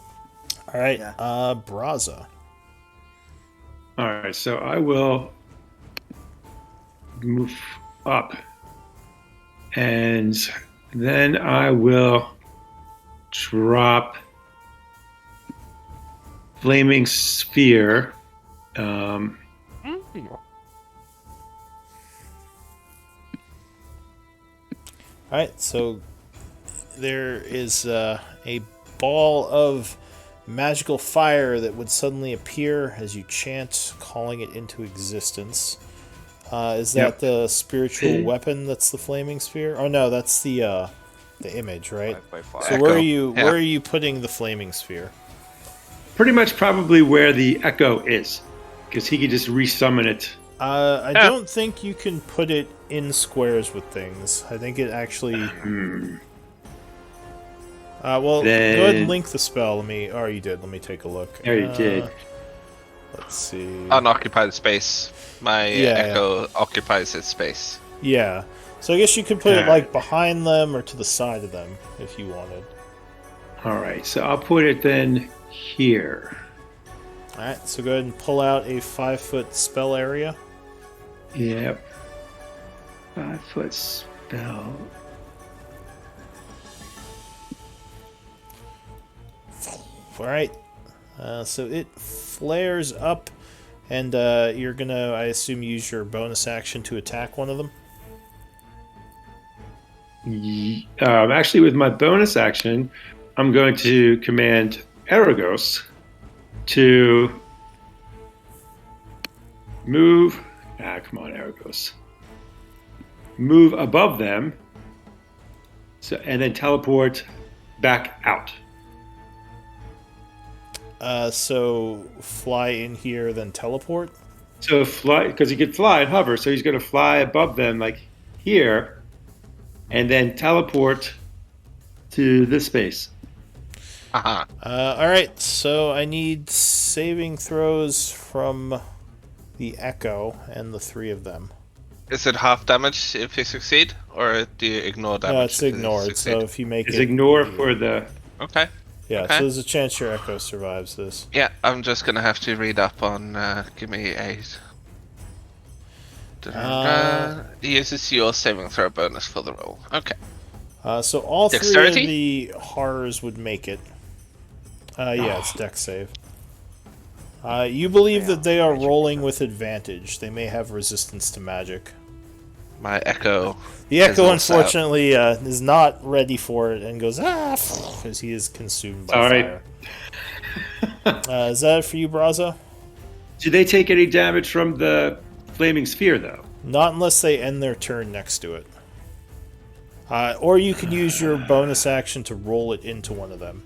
Alright, Yeah. Braza. All right, so I will move up, and then I will drop flaming sphere. Alright, so there is a ball of magical fire that would suddenly appear as you chant, calling it into existence. Is that Yep. the spiritual weapon that's the flaming sphere? Oh no, that's the image, right? 5 by 5. So where are Echo, you yeah. where are you putting the flaming sphere? Pretty much probably where the echo is, because he could just resummon it. I don't think you can put it in squares with things. I think it actually. Well, go ahead and Then- link the spell. Oh, you did. Let me take a look. There you did. Let's see. Unoccupied space. My Yeah, echo occupies its space. Yeah. So I guess you could put it Alright. like behind them or to the side of them if you wanted. All right, so I'll put it then here. Alright, so go ahead and pull out a 5-foot spell area. Yep. 5-foot spell. Alright. So it flares up, and you're gonna, I assume, use your bonus action to attack one of them. Actually, with my bonus action, I'm going to command Aragos to move. Come on, Aragos. Move above them, and then teleport back out. So fly in here, then teleport. So fly, because he could fly and hover, so he's going to fly above them, like here, and then teleport to this space. Uh-huh. Alright, so I need saving throws from the Echo and the 3 of them. Is it half damage if you succeed, or do you ignore damage? No, it's if you ignored, succeed? so if you make It's it... ignore for the. Okay. Yeah, okay. so there's a chance your Echo survives this. Yeah, I'm just gonna have to read up on. Give me a. He uses your saving throw bonus for the roll. Okay. So all 3 of Dexterity? the horrors would make it. Yeah, it's Dex save. You believe that they are rolling with advantage. They may have resistance to magic. My echo. The Echo, fizzles out. unfortunately, is not ready for it and goes, because he is consumed by Sorry. fire. Is that it for you, Braza? Do they take any damage from the flaming sphere, though? Not unless they end their turn next to it. Or you could use your bonus action to roll it into one of them.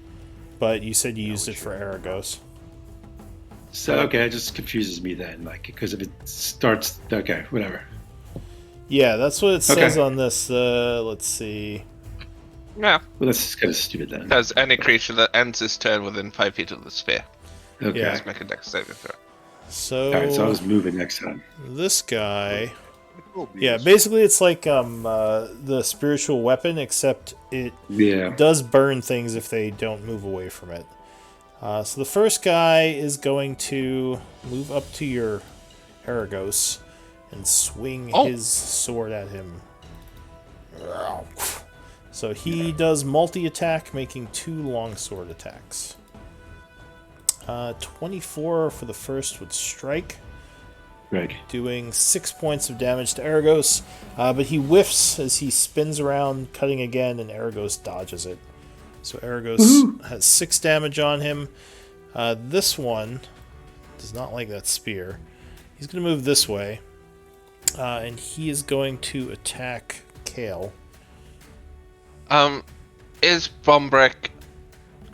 But you said you used it for Aragos. So okay, it just confuses me then, like because if it starts, okay, whatever. Yeah, that's what it says Okay. on this. Let's see. Yeah, Well, that's just kind of stupid then. because any creature that ends its turn within 5 feet of the sphere Okay. Yeah. must make a dex saving throw. So, All right, so I'll just move it next time. this guy. It will be Yeah, useful. basically it's like the spiritual weapon, except it Yeah. does burn things if they don't move away from it. So the first guy is going to move up to your Aragos and swing his sword at him. So he does multi-attack, making 2 longsword attacks. 24 for the first would strike, Greg. doing 6 points of damage to Aragos, but he whiffs as he spins around, cutting again, and Aragos dodges it. So Aragos has 6 damage on him. This one does not like that spear. He's going to move this way, and he is going to attack Kale. Is Bombrek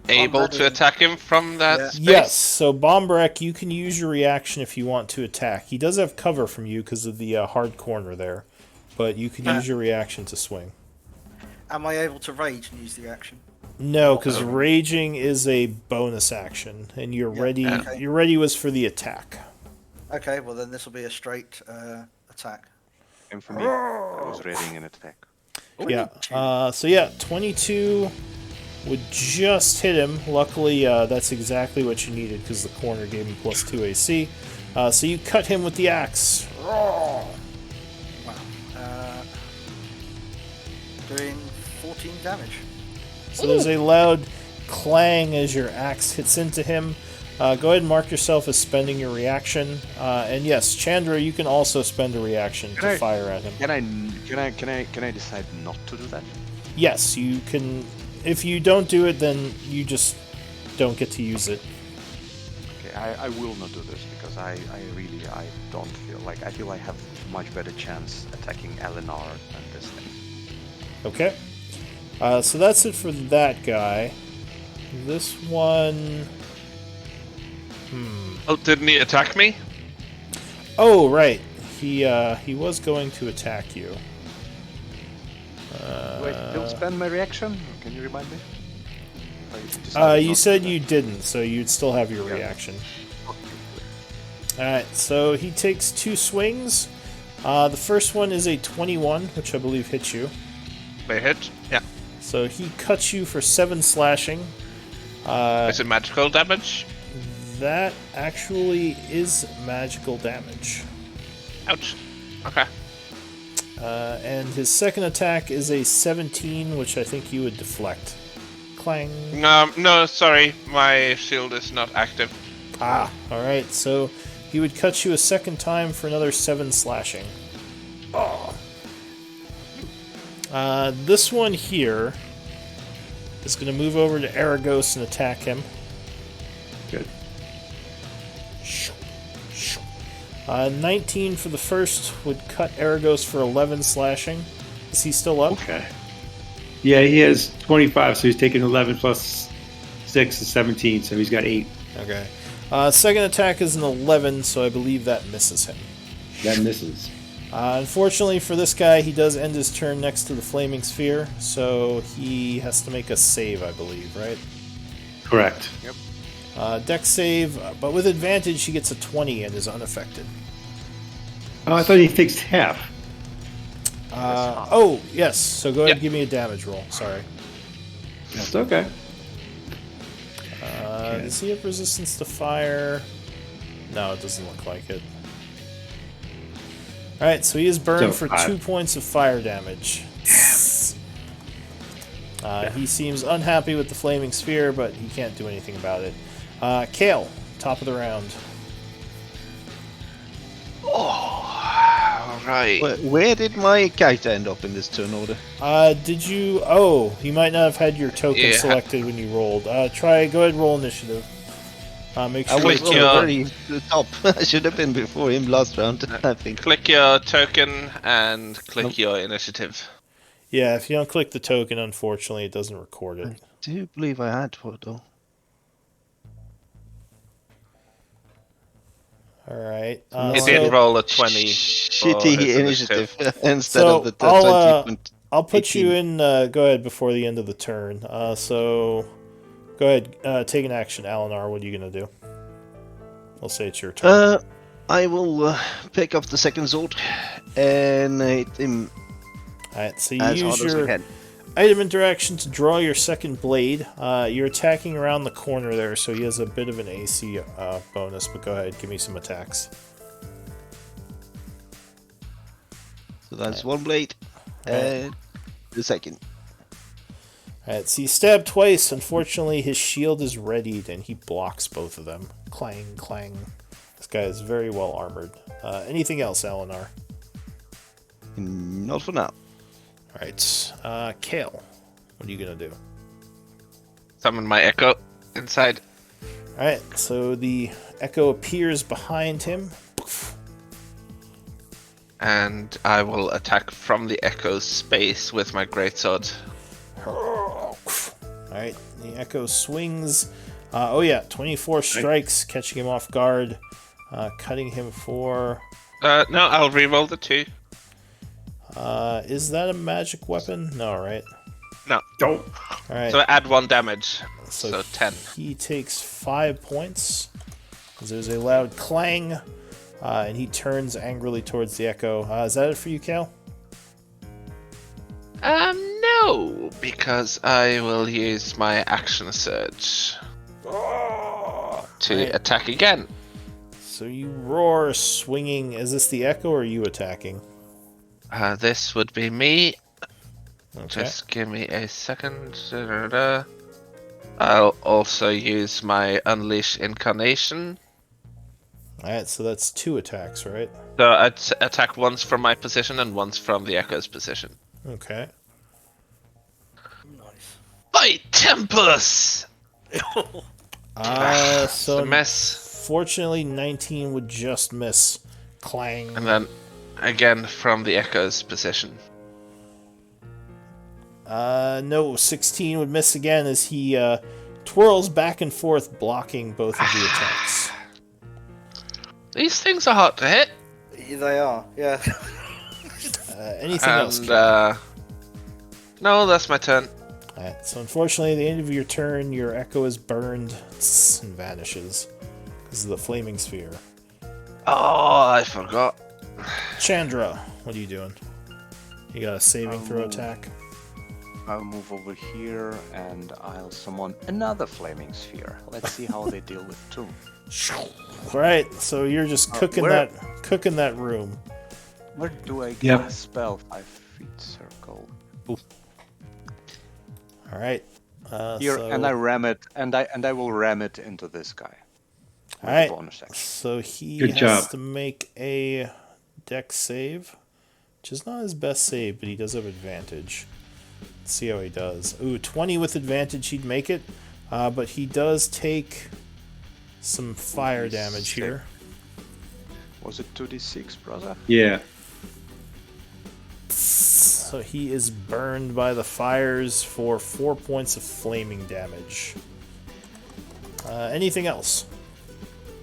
able ready. to attack him from that Yeah. space? Yes, so Bombrek, you can use your reaction if you want to attack. He does have cover from you because of the hard corner there, but you can use your reaction to swing. Am I able to rage and use the action? No, because raging is a bonus action, and you're Yeah, ready. okay. Your ready was for the attack. Okay, well then this will be a straight attack. And for me, I was readying an attack. Yeah. So yeah, 22 would just hit him. Luckily, that's exactly what you needed because the corner gave him +2 AC. So you cut him with the axe. Wow. Doing 14 damage. So there's a loud clang as your axe hits into him. Go ahead and mark yourself as spending your reaction. And yes, Chandra, you can also spend a reaction to fire at him. Can I decide not to do that? Yes, you can. If you don't do it, then you just don't get to use it. Okay, I will not do this because I don't feel like I feel I have much better chance attacking Eleanor than this thing. Okay. So that's it for that guy. This one. Oh, didn't he attack me? Oh, right. He was going to attack you. Wait, don't spend my reaction? Can you remind me? You said you didn't, so you'd still have your reaction. Alright, so he takes 2 swings. The first one is a 21, which I believe hits you. They hit? Yeah. So he cuts you for 7 slashing. Is it magical damage? That actually is magical damage. Ouch. Okay. And his second attack is a 17, which I think you would deflect. Clang. No, sorry. My shield is not active. Ah, alright. So he would cut you a second time for another 7 slashing. Oh. This one here is going to move over to Aragos and attack him. Good. 19 for the first would cut Aragos for 11 slashing. Is he still up? Okay. Yeah, he has 25, so he's taking 11 plus 6 is 17, so he's got 8. Okay. Second attack is an 11, so I believe that misses him. That misses. Unfortunately for this guy, he does end his turn next to the flaming sphere, so he has to make a save, I believe, right? Correct. Yep. Dex save, but with advantage, he gets a 20 and is unaffected. Oh, I thought he takes half. Oh, yes, so go ahead and give me a damage roll. Sorry. That's okay. Does he have resistance to fire? No, it doesn't look like it. Alright, so he is burned for 2 points of fire damage. He seems unhappy with the flaming sphere, but he can't do anything about it. Kale, top of the round. Alright. Where did my character end up in this turn order? Did you... Oh, you might not have had your token selected when you rolled. Go ahead and roll initiative. Make sure I was Click your- very top. I should have been before him last round, I think. Click your token and click your initiative. Yeah, if you don't click the token, unfortunately, it doesn't record it. I do believe I had one, though. Alright. He did roll a 20. Shitty his initiative instead So, of the I'll, 20. I'll put you in, go ahead, before the end of the turn. So, go ahead, take an action. Alinar, what are you going to do? I'll say it's your turn. I will pick up the second sword and hit him Alright, so you as use hard as I your can. item interaction to draw your second blade. You're attacking around the corner there, so he has a bit of an AC bonus, but go ahead, give me some attacks. So that's one blade and the second. Alright, so you stab twice. Unfortunately, his shield is readied, and he blocks both of them. Clang, clang. This guy is very well armored. Anything else, Alinar? Not for now. Alright, Kale, what are you going to do? Summon my echo inside. Alright, so the echo appears behind him. And I will attack from the echo's space with my greatsword. Alright, the echo swings. 24 strikes, catching him off guard. Cutting him for... No, I'll reroll the 2. Is that a magic weapon? No, right? No. Don't. All right. So add 1 damage. So So 10. He takes 5 points. There's a loud clang, and he turns angrily towards the echo. Is that it for you, Cal? No, because I will use my action surge to Right. attack again. So you roar, swinging. Is this the echo or are you attacking? This would be me. Okay. Just give me a second. I'll also use my Unleash Incarnation. Alright, so that's 2 attacks, right? So I'd attack once from my position and once from the Echo's position. Okay. Nice. By Tempus! So a mess. Fortunately, 19 would just miss. Clang. And then again from the Echo's position. No, 16 would miss again as he twirls back and forth, blocking both of the attacks. These things are hard to hit. They are, yeah. Anything else? And, Cal? no, that's my turn. Alright, so unfortunately, at the end of your turn, your echo is burned and vanishes because of the flaming sphere. Oh, I forgot. Chandra, what are you doing? You got a saving throw attack? I'll move over here and I'll summon another flaming sphere. Let's see how they deal with 2. Right, so you're just cooking where- that room. Where do I get Yep. a spell? 5 feet circle. All right. Here, so, and I ram it, and I will ram it into this guy. all right. Bonus action. So he Good has job. to make a dex save, which is not his best save, but he does have advantage. Let's see how he does. Ooh, 20 with advantage, he'd make it, but he does take some fire damage here. Was it 2d6, brother? Yeah. So he is burned by the fires for 4 points of flaming damage. Anything else?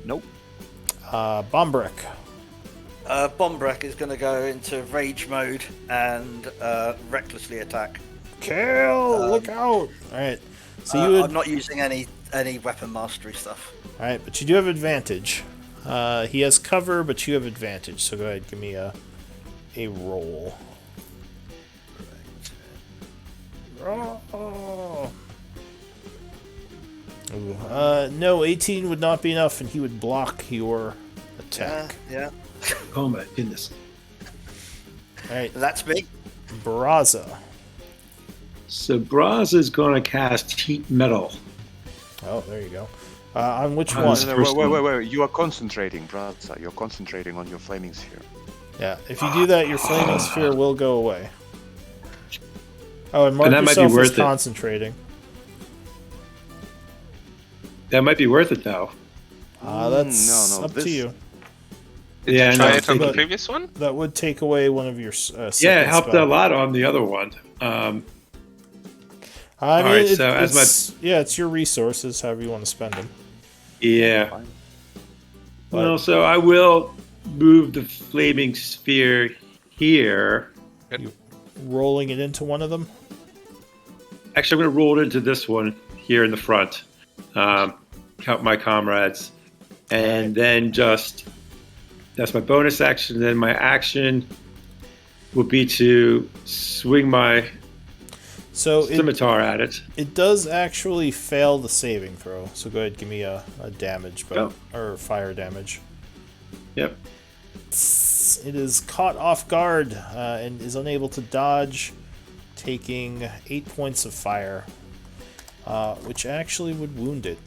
Nope. Bombrek. Bombrek is going to go into rage mode and recklessly attack. Kill! Look out! Alright. So you would. I'm not using any weapon mastery stuff. Alright, but you do have advantage. He has cover, but you have advantage. So go ahead, give me a roll. Oh. Ooh, no, 18 would not be enough, and he would block your attack. Yeah. Oh my goodness. Alright, That's me. Baraza. So Braz is going to cast Heat Metal. Oh, there you go. On which On one? this No, first wait. You are concentrating, brother. You're concentrating on your flaming sphere. Yeah, if you do that, your flaming sphere will go away. Oh, and mark that might be yourself as worth it. concentrating. That might be worth it, though. That's no, up to this- you. Yeah, I Try know. it on the but- previous one? That would take away one of your Yeah, it second helped spell. a lot on the other one. I mean, Alright, so as it's your resources, however you want to spend them. Yeah. Fine. Well, so I will move the flaming sphere here. Rolling it into one of them. Actually, I'm going to roll it into this one here in the front. Count my comrades. And then that's my bonus action. Then my action will be to swing my So scimitar at it. it does actually fail the saving throw. So go ahead, give me a damage, Oh. or fire damage. Yep. It is caught off guard and is unable to dodge, taking 8 points of fire, which actually would wound it.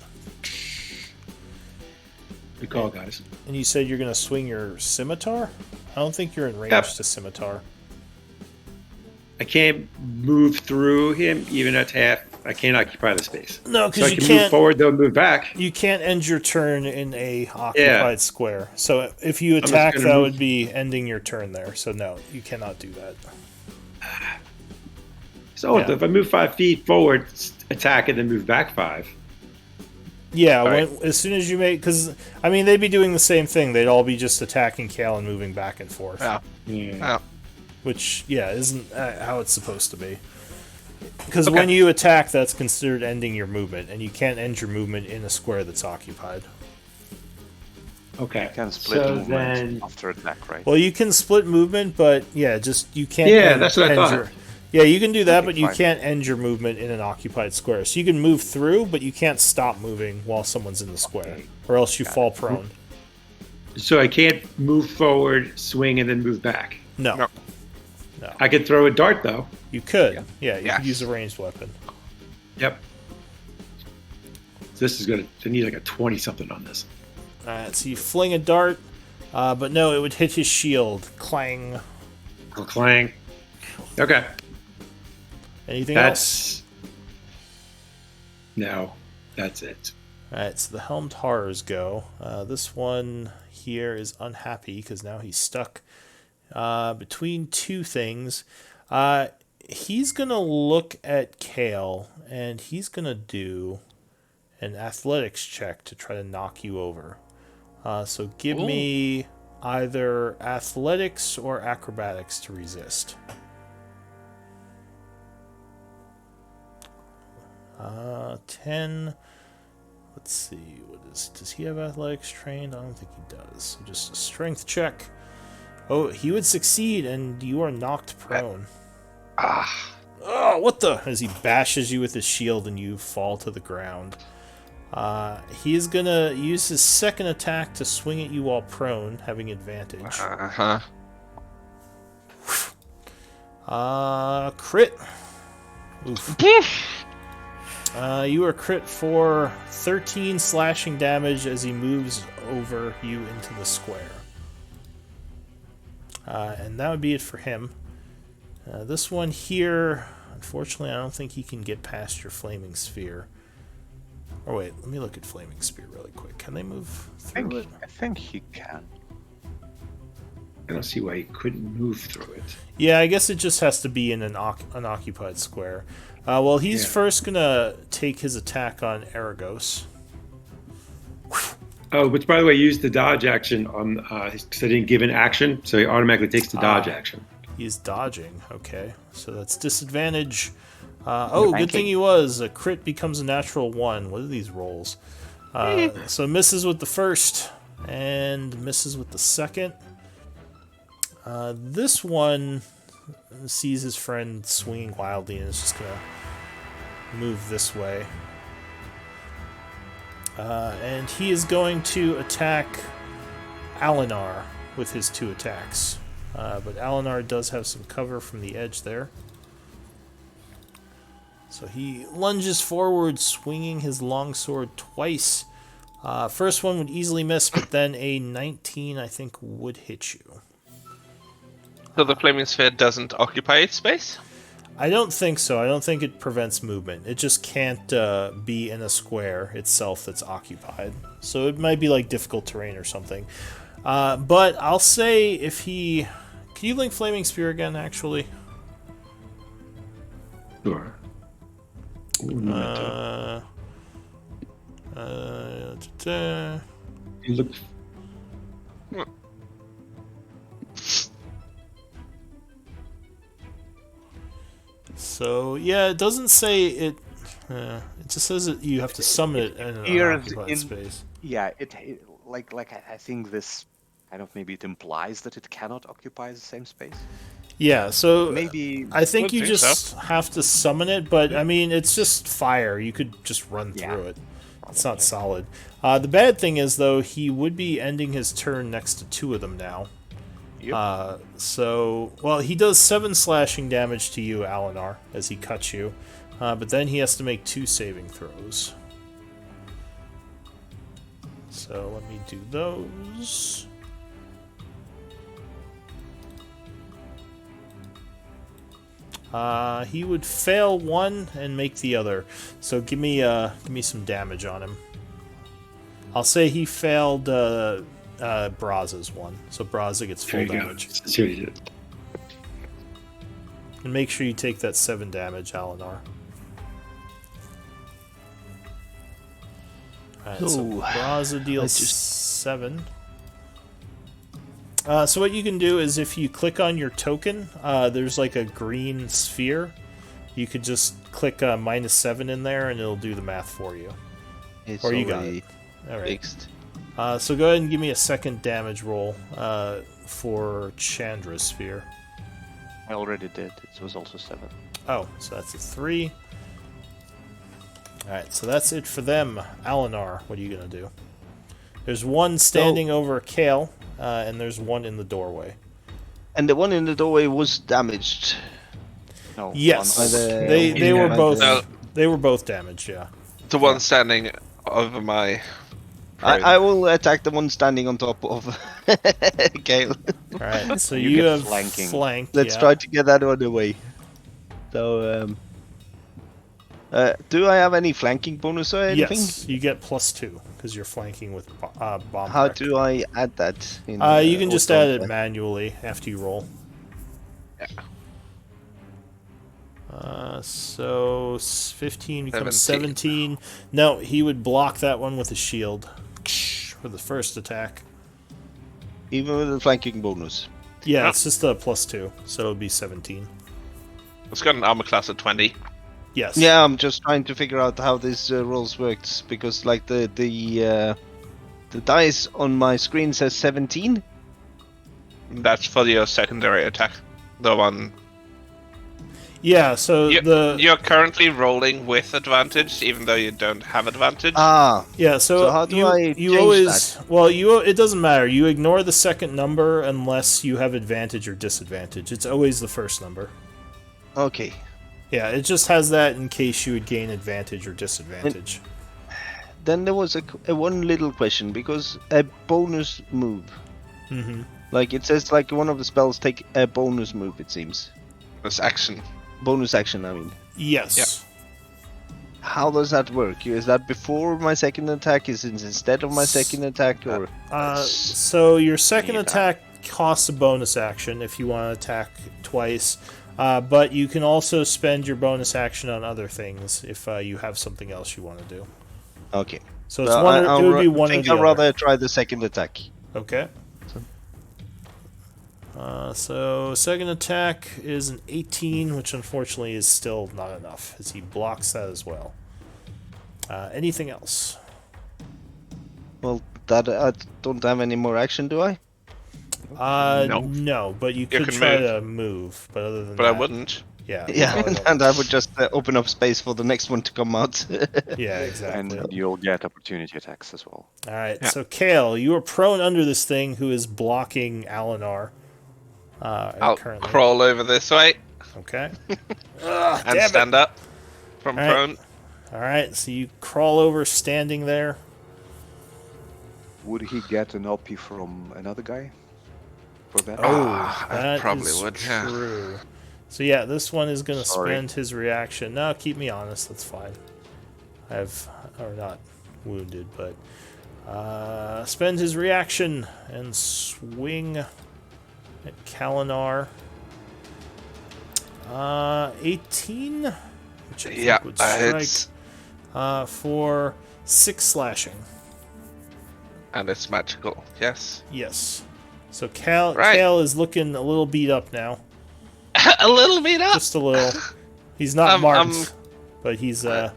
Good call, guys. And you said you're going to swing your scimitar? I don't think you're in range Yep. to scimitar. I can't move through him even at half. I can't occupy the space. No, So I because you can move can't. forward, though move back. You can't end your turn in a occupied square. So if you attack, gonna that move- would be ending your turn there. So no, you cannot do that. So Yeah. if I move 5 feet forward, attack, and then move back 5. Yeah, Alright. as soon as you make, because I mean they'd be doing the same thing. They'd all be just attacking Kale and moving back and forth, Yeah. Yeah. Yeah. which isn't how it's supposed to be. Because when you attack, that's considered ending your movement, and you can't end your movement in a square that's occupied. Okay. You can split so movement then, after attack, right? Well, you can split movement, but yeah, just you can't. Yeah, that's what I thought. Yeah, you can do that, Okay, but you fine. can't end your movement in an occupied square. So you can move through, but you can't stop moving while someone's in the square, Okay. or else you fall prone. so I can't move forward, swing, and then move back. No, I could throw a dart though. you could. Yeah, you Yes. could use a ranged weapon. Yep. So this is gonna. I need like a 20 something on this. All right, so you fling a dart, but no, it would hit his shield. Clang. Clang. Okay. Anything That's else? no. That's it. Alright, so the Helmed Horrors go. This one here is unhappy because now he's stuck between two things. He's going to look at Kale and he's going to do an athletics check to try to knock you over. So give me either athletics or acrobatics to resist. 10. Let's see, does he have athletics trained? I don't think he does. So just a strength check. Oh, he would succeed, and you are knocked prone. Oh, what the? As he bashes you with his shield and you fall to the ground. He is gonna use his second attack to swing at you while prone, having advantage. Crit. Oof. You are crit for 13 slashing damage as he moves over you into the square. And that would be it for him. This one here, unfortunately, I don't think he can get past your flaming sphere. Or wait, let me look at flaming spear really quick. Can they move through it? I think he can. I don't see why he couldn't move through it. Yeah, I guess it just has to be in an unoccupied square. Well, he's first gonna take his attack on Aragos. Oh, but by the way, use the dodge action on because I didn't give an action, so he automatically takes the dodge action. He's dodging. Okay, so that's disadvantage. Good thing he was. A crit becomes a natural 1. What are these rolls? So misses with the first and misses with the second. This one sees his friend swinging wildly and is just gonna move this way. And he is going to attack Alinar with his 2 attacks. But Alinar does have some cover from the edge there. So he lunges forward, swinging his longsword twice. First one would easily miss, but then a 19, I think, would hit you. So the flaming sphere doesn't occupy its space? I don't think so. I don't think it prevents movement. It just can't be in a square itself that's occupied. So it might be like difficult terrain or something. But I'll say if he... Can you link Flaming Spear again, actually? Sure. He looked. So, yeah, it doesn't say it... it just says that you have to summon it in an unoccupied space. Yeah, it I think this kind of maybe it implies that it cannot occupy the same space. Yeah, so Maybe I think Would you think just have to summon it, but I mean, it's just fire. You could just run through it. It's not solid. The bad thing is, though, he would be ending his turn next to 2 of them now. Yep. Well, he does 7 slashing damage to you, Alinar, as he cuts you. But then he has to make 2 saving throws. So let me do those. He would fail 1 and make the other. So give me some damage on him. I'll say he failed Braza's one, so Braza gets There full you go. damage. See what he did. And make sure you take that 7 damage, Alinar. Alright, so Oh, Braza deals I just- 7. So what you can do is if you click on your token, there's like a green sphere. You could just click -7 in there, and it'll do the math for you. It's Or you got already it. All right. fixed. So go ahead and give me a second damage roll for Chandra's sphere. I already did. It was also 7. Oh, so that's a 3. Alright, so that's it for them. Alinar, what are you going to do? There's one standing over Kale, and there's one in the doorway. And the one in the doorway was damaged. No. Yes, By the- they were by both the- they were both damaged. Yeah. The one standing over my. I will attack the one standing on top of Gale. All right, so You you get have flanking. flanked. Let's yeah. try to get that one away. So, do I have any flanking bonus or anything? Yes, you get +2 because you're flanking with bomb. How wreck. do I add that? In, You can just add it auto? manually after you roll. So 15 becomes 17. No, he would block that one with a shield for the first attack. Even with the flanking bonus. Yeah, it's just a +2, so it'll be 17. It's got an armor class of 20. Yes. Yeah, I'm just trying to figure out how this rolls works because, like, the dice on my screen says 17. That's for your secondary attack. The one. Yeah, so You're currently rolling with advantage, even though you don't have advantage. Ah, yeah, So how do you, I you change always that? well, it doesn't matter. You ignore the second number unless you have advantage or disadvantage. It's always the first number. okay. Yeah, it just has that in case you would gain advantage or disadvantage. Then there was a one little question because a bonus move, Mm-hmm. like it says, like one of the spells take a bonus move. It seems This action. bonus action. I mean, Yes. how does that work? Is that before my second attack? Is it instead of my second attack? Or So your second Yeah. attack costs a bonus action if you want to attack twice, but you can also spend your bonus action on other things if you have something else you want to do. okay, So it's one. It would be one I or think the I'd other. rather try the second attack. Okay. So second attack is an 18, which unfortunately is still not enough, as he blocks that as well. Anything else? Well, that I don't have any more action, do I? No. No, but you You could can try move. to move. But other than But that, I wouldn't. Yeah. you Yeah, probably won't. and I would just open up space for the next one to come out. Yeah, exactly. And you'll get opportunity attacks as well. All right, Yeah. so Kale, you are prone under this thing who is blocking Alinar. I'll Currently. crawl over this way Okay. and stand up from Alright. prone. All right, so you crawl over, standing there. Would he get an OP from another guy? For that? I That probably is would, yeah. true. So yeah, this one is going to Sorry. spend his reaction. No, keep me honest. That's fine. Or not wounded, but spend his reaction and swing at Kalinar. 18, which I think Yeah, would strike it's for 6 slashing. and it's magical. Yes. Yes. So Right. Kale is looking a little beat up now. A little beat up. Just a little. He's not I'm- marked, I'm- but he's I've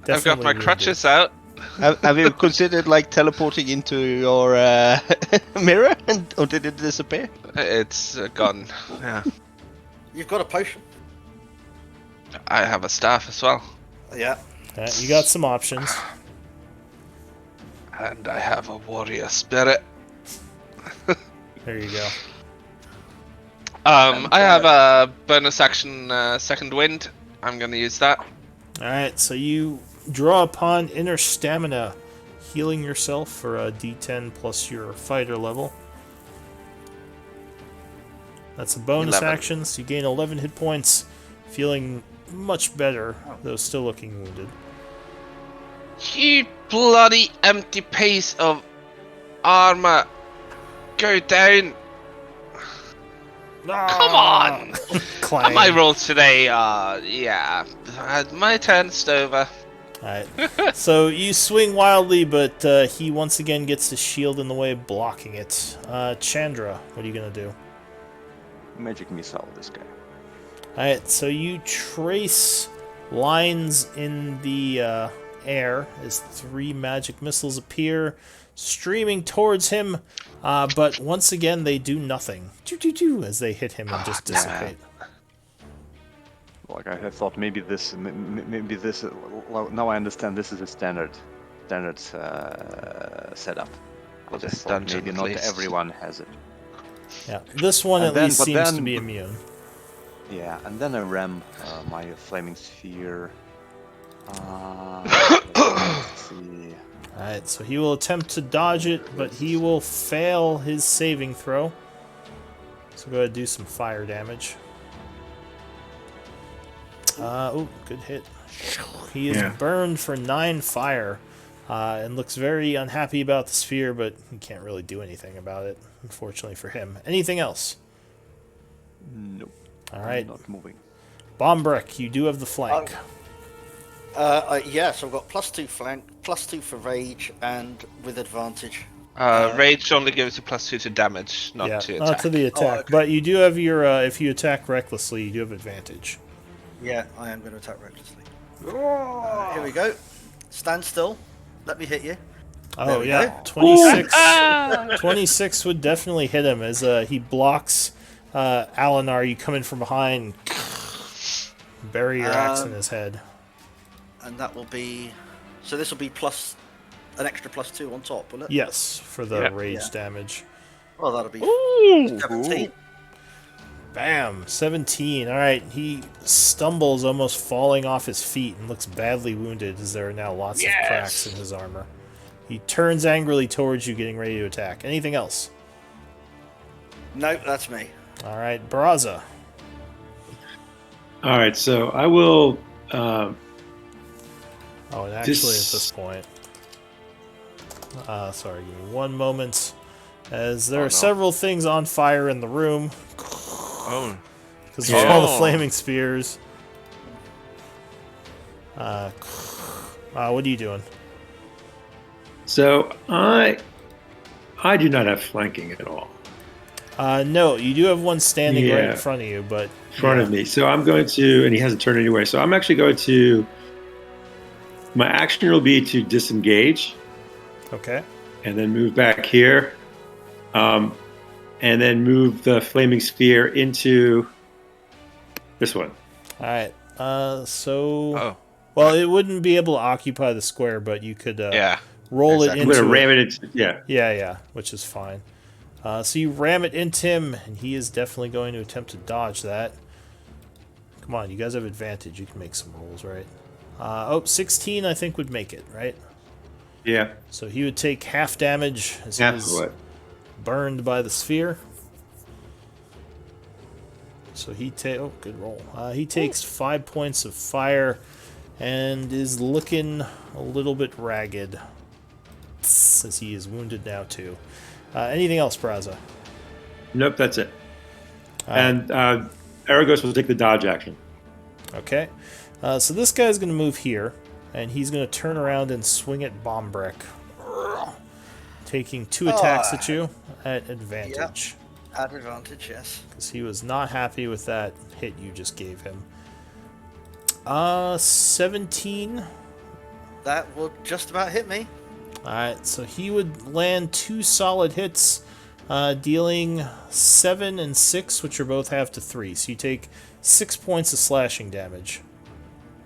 definitely got my wounded. crutches out. have you considered like teleporting into your mirror, or did it disappear? It's gone. Yeah. You've got a potion. I have a staff as well. Yeah. You got some options. And I have a warrior spirit. There you go. I have a bonus action second wind. I'm gonna use that. All right, so you draw upon inner stamina, healing yourself for a D10 plus your fighter level. That's a bonus 11. action, so you gain 11 hit points, feeling much better, though still looking wounded. You bloody empty piece of armor. Go down. Come on! Clang. My rolls today my turn's over. Alright, so you swing wildly, but he once again gets his shield in the way, blocking it. Chandra, what are you gonna do? Magic missile, this guy. Alright, so you trace lines in the air as 3 magic missiles appear, streaming towards him, but once again they do nothing. As they hit him and just dissipate. Like I thought, maybe this. Well, now I understand. This is a standard setup. I Well, just this thought dungeon, maybe at not least. everyone has it. Yeah, this one And at then- least but seems to then- be immune. Yeah, and then I ram my flaming sphere. Let's see. Alright, so he will attempt to dodge it, but he will fail his saving throw. So go ahead and do some fire damage. Oh, good hit. He is burned for 9 fire, and looks very unhappy about the sphere, but he can't really do anything about it, unfortunately for him. Anything else? Nope. Alright, Not moving. Bombrek, you do have the flank. Yeah, so I've got +2 flank, +2 for rage, and with advantage. Rage only gives a +2 to damage, not to attack. Not to the attack, okay. but you do have your, if you attack recklessly, you do have advantage. Yeah, I am going to attack recklessly. Here we go. Stand still. Let me hit you. Oh, we yeah. go. 26. 26 would definitely hit him as he blocks Alinar. You come in from behind, bury your axe in his head. And that will be... So this will be plus an extra +2 on top, will it? Yes, for the rage Yeah. damage. Well, that'll be 17. Bam! 17. Alright, he stumbles, almost falling off his feet, and looks badly wounded as there are now lots of cracks in his armor. He turns angrily towards you, getting ready to attack. Anything else? Nope, that's me. Alright, Baraza. All right, so I will. Oh, and actually This- at this point... sorry, give me one moment. As there are several things on fire in the room. Oh. Because of all the Oh. flaming spears. What are you doing? So I do not have flanking at all No, you do have one standing right in Yeah. front of you, but... in front of me. So I'm going to, and he hasn't turned anywhere. So I'm actually going to. My action will be to disengage Okay. and then move back here, and then move the flaming sphere into this one. Alright, so... Oh. Well, it wouldn't be able to occupy the square, but you could Yeah. roll exactly. it I'm into going to it. ram it into Yeah, which is fine. So you ram it into him, and he is definitely going to attempt to dodge that. Come on, you guys have advantage. You can make some rolls, right? 16 I think would make it, right? Yeah. So he would take half damage as he Half was of what? burned by the sphere. So he good roll. He takes 5 points of fire and is looking a little bit ragged as he is wounded now too. Anything else, Braza? Nope, that's it. And Aragos will take the dodge action. Okay. So this guy's going to move here, and he's going to turn around and swing at Bombrek. Taking 2 attacks at you at advantage. At advantage, yes. Because he was not happy with that hit you just gave him. 17. That will just about hit me. Alright, so he would land 2 solid hits, dealing 7 and 6, which are both half to 3. So you take 6 points of slashing damage.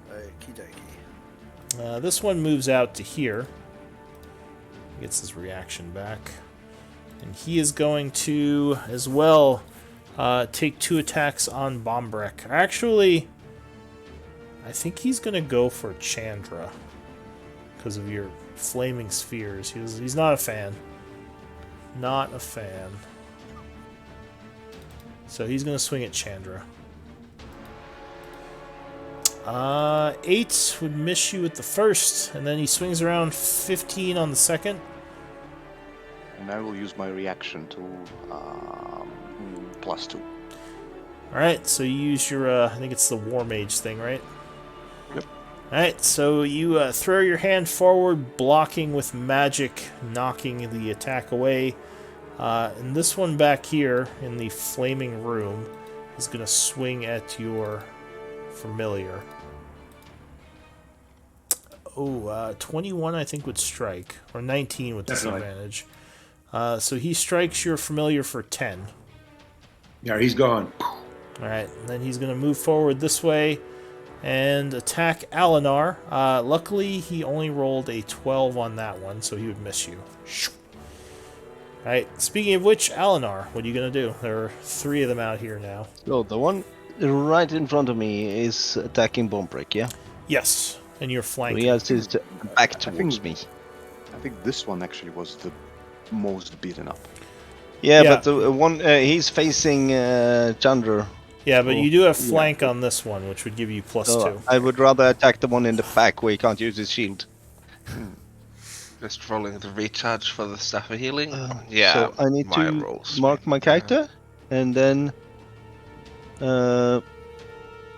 Okie dokie. This one moves out to here. Gets his reaction back. And he is going to, as well, take 2 attacks on Bombrek. Actually, I think he's going to go for Chandra. Because of your flaming spheres. He's not a fan. Not a fan. So he's going to swing at Chandra. 8 would miss you at the first, and then he swings around 15 on the second. And I will use my reaction to +2. Alright, so you use your, I think it's the War Mage thing, right? Yep. Alright, so you throw your hand forward, blocking with magic, knocking the attack away. And this one back here in the flaming room is going to swing at your familiar. 21 I think would strike, or 19 with Definitely. disadvantage. So he strikes your familiar for 10. Yeah, he's gone. Alright, and then he's going to move forward this way and attack Alinar. Luckily, he only rolled a 12 on that one, so he would miss you. Alright, speaking of which, Alinar, what are you going to do? There are 3 of them out here now. So the one right in front of me is attacking Bomb Break, yeah? Yes, and you're So flanking. he has his back towards me. I think this one actually was the most beaten up. Yeah, Yeah. but the one he's facing Chandra. Yeah, but you do have Yeah. flank on this one, which would give you +2. So I would rather attack the one in the back where he can't use his shield. Just rolling the recharge for the Staff of Healing. Yeah, So I need my to rolls. mark my character and then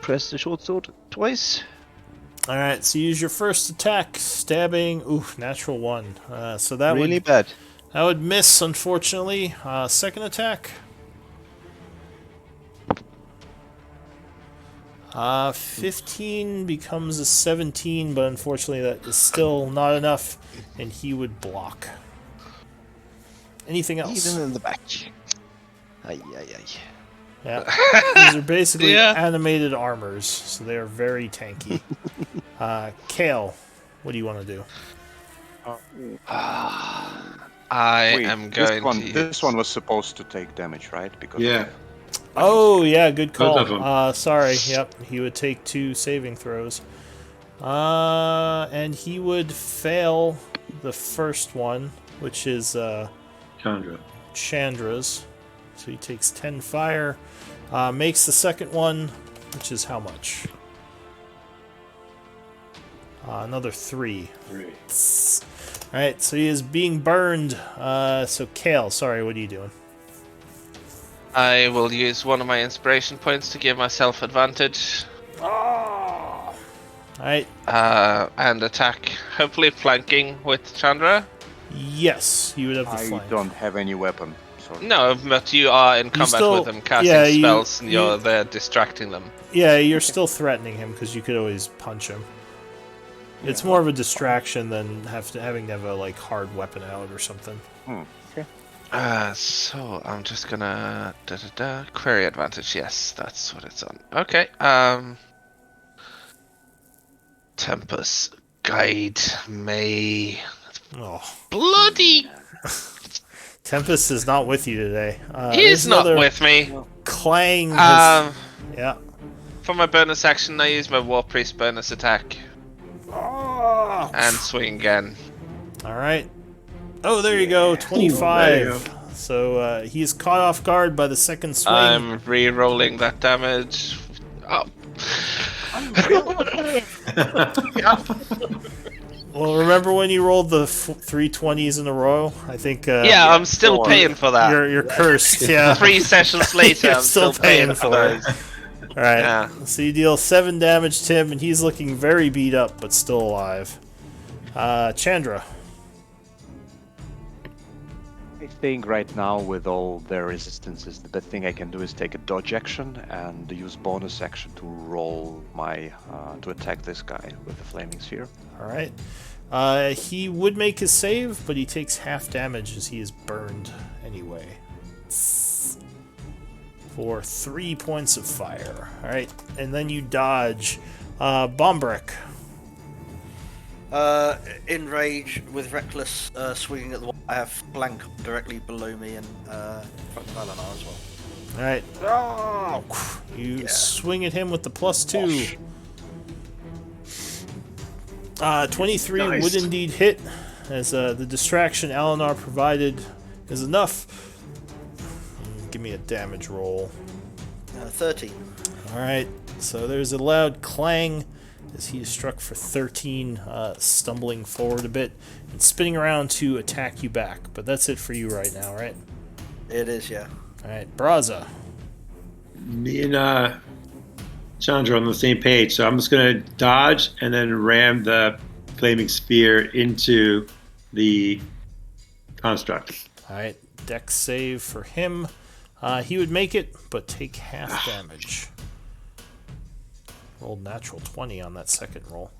press the short sword twice. Alright, so use your first attack, stabbing. Ooh, natural 1. So that Really would bad. that would miss, unfortunately. Second attack. 15 becomes a 17, but unfortunately that is still not enough, and he would block. Anything else? Even in the back. Ay, ay, ay. Yeah. These are basically Yeah. animated armors, so they are very tanky. Kale, what do you want to do? I Wait, am going to. this one was supposed to take damage, right? Because Yeah. Oh, yeah, good call. Both of 'em. Sorry, yep, he would take 2 saving throws. And he would fail the first one, which is Chandra. Chandra's. So he takes 10 fire. Makes the second one, which is how much? Another 3. Alright, so he is being burned. So Kale, sorry, what are you doing? I will use one of my inspiration points to give myself advantage. Alright, And attack, hopefully flanking with Chandra. yes, you would have the I flank. don't have any weapon. Sorry. No, but you are in combat still- with them, casting yeah, you- spells, and you're you- there distracting them. Yeah, you're still threatening him because you could always punch him. It's more of a distraction than having to have a like hard weapon out or something. So I'm just gonna query advantage. Yes, that's what it's on. Okay. Tempest Guide May. Oh, Bloody! Tempest is not with you today. He's there's not another with me. Clang. Has, yeah. For my bonus action, I use my War Priest bonus attack and swing again. All right. Oh, there you go. 25. There you So he's caught off guard by the second swing. I'm re-rolling that damage. Oh. Well, remember when you rolled the 3 20s in a row? I think. Yeah, I'm still paying for that. You're cursed. Yeah. 3 sessions later, You're I'm still paying for it. those. All right. Yeah. So you deal 7 damage to him, and he's looking very beat up, but still alive. Chandra. I think right now, with all their resistances, the best thing I can do is take a dodge action and use bonus action to roll my to attack this guy with the flaming sphere. All right. He would make his save, but he takes half damage as he is burned anyway. For 3 points of fire. All right, and then you dodge. Bombrick. In rage with Reckless swinging at the wall, I have flank directly below me and in front of Alinar as well. All right. You swing at him with the +2. 23 Nice. would indeed hit, as the distraction Alinar provided is enough. Give me a damage roll. 13. Alright, so there's a loud clang as he is struck for 13, stumbling forward a bit and spinning around to attack you back. But that's it for you right now, right? It is, yeah. Alright, Braza. Me and Chandra on the same page, so I'm just gonna dodge and then ram the flaming sphere into the construct. Alright, dex save for him. He would make it, but take half damage. Rolled natural 20 on that second roll.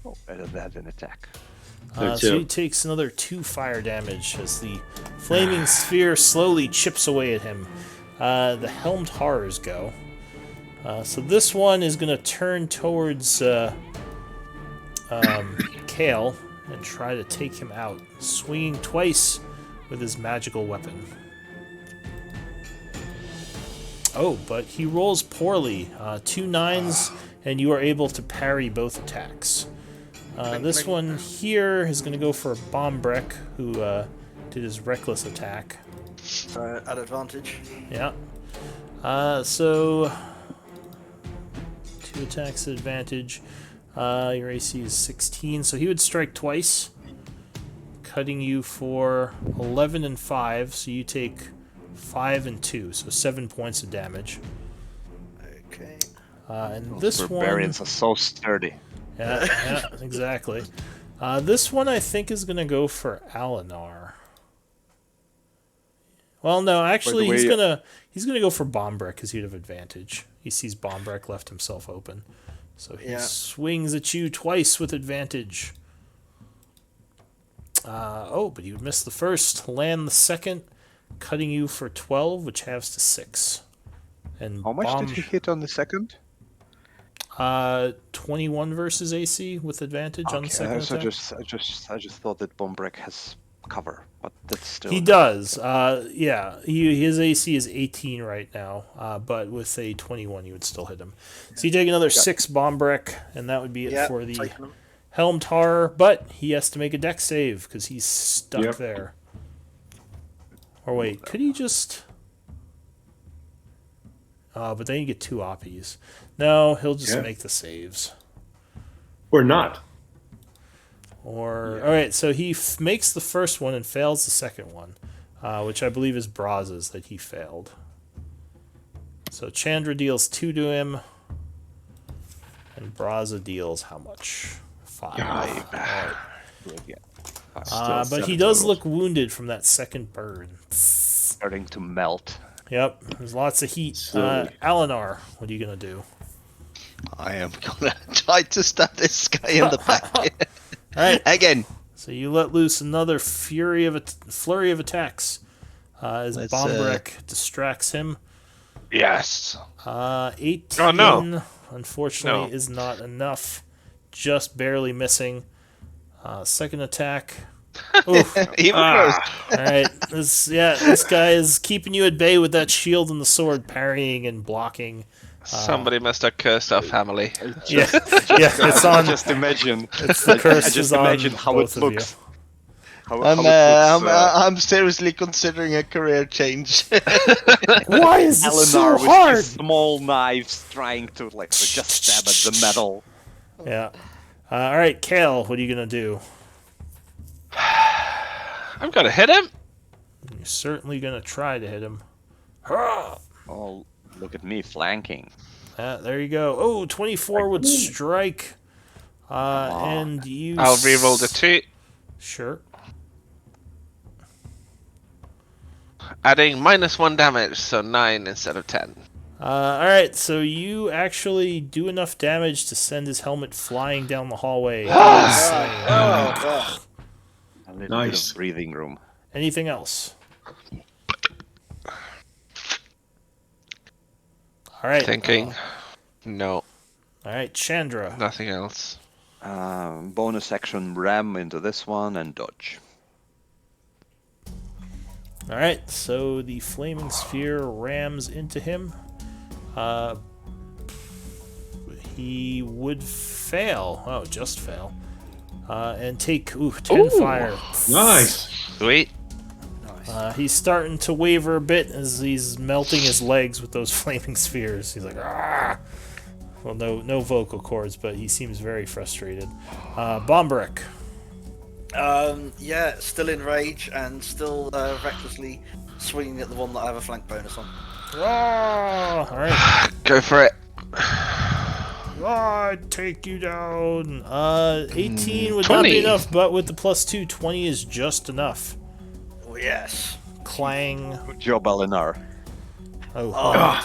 Oh, better that than attack. So he takes another 2 fire damage as the flaming sphere slowly chips away at him. The helmed horrors go. So this one is going to turn towards Kale and try to take him out, swinging twice with his magical weapon. Oh, but he rolls poorly. 2 9s, and you are able to parry both attacks. This one here is going to go for Bombrek, who did his reckless attack. At advantage. Yeah. So 2 attacks at advantage. Your AC is 16, so he would strike twice, cutting you for 11 and 5. So you take 5 and 2, so 7 points of damage. Okay. And this Barbarians one, are so sturdy. yeah, exactly. This one I think is going to go for Alinar. Well, no, actually, way, he's gonna go for Bombrek because he'd have advantage. He sees Bombrek left himself open, so he swings at you twice with advantage. But you miss the first, land the second, cutting you for 12, which halves to 6. And How much did he hit on the second? 21 versus AC with advantage on the second attack. I just thought that Bombrek has cover, but that's still. He does. His AC is 18 right now, but with a 21, you would still hit him. So you take another 6 Bombrek, and that would be it for the Helmed Horror. But he has to make a dex save because he's stuck there. Or wait, could he just? But then you get 2 oppies. No, he'll just make the saves. Or not. All right, so he makes the first one and fails the second one, which I believe is Braz's that he failed. So Chandra deals 2 to him, and Braza deals how much? 5. Right. But he does look wounded from that second burn. Starting to melt. Yep, there's lots of heat. Alinar, what are you gonna do? I am gonna try to stab this guy in the back. Alright. Again. So you let loose another flurry of attacks as Bombrek distracts him. Yes. 18, Oh, no. unfortunately, is not enough. Just barely missing. Second attack. Oof. Even close. Alright, this guy is keeping you at bay with that shield and the sword, parrying and blocking. Somebody must have cursed our family. Yeah, it's on. Just imagine. It's the curse. I just is on imagine how both it of you. looks. I'm seriously considering a career change. Why is this Eleanor so with hard? his small knives trying to just stab at the metal. Yeah. All right, Kale, what are you gonna do? I'm gonna hit him. You're certainly gonna try to hit him. Oh, look at me flanking. There you go. Oh, 24 would strike. And you... I'll reroll the 2. Sure. Adding -1 damage, so 9 instead of 10. Alright, so you actually do enough damage to send his helmet flying down the hallway. God. A little bit of breathing room. Anything else? Alright. Thinking. No, Alright, Chandra. nothing else. Bonus action ram into this one and dodge. Alright, so the flaming sphere rams into him. He would fail. Oh, just fail. And take 10 fire. Nice. Sweet. He's starting to waver a bit as he's melting his legs with those flaming spheres. He's like, ah! Well, no vocal cords, but he seems very frustrated. Bombrek. Still in rage and still recklessly swinging at the one that I have a flank bonus on. Alright. Go for it. I'd take you down. 18 would not be 20. enough, but with the +2, 20 is just enough. Oh, yes. clang. Good job, Eleanor. Oh,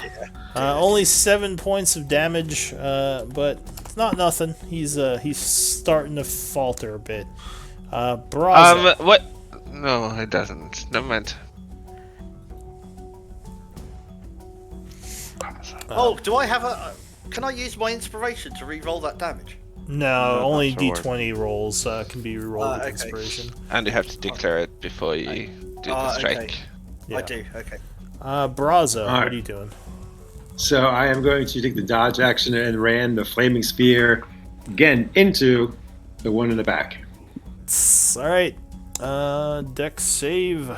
only 7 points of damage, but it's not nothing. He's starting to falter a bit. Braza. What? No, it doesn't. Never mind. Oh, do I have a? Can I use my inspiration to re-roll that damage? No, No, only not sure. D20 rolls can be re-rolled with okay. inspiration. And you have to declare it before you do the strike. Okay. Yeah. I do. Okay. Braza, what Alright. are you doing? So I am going to take the dodge action and ran the flaming spear again into the one in the back. Alright. Dex save.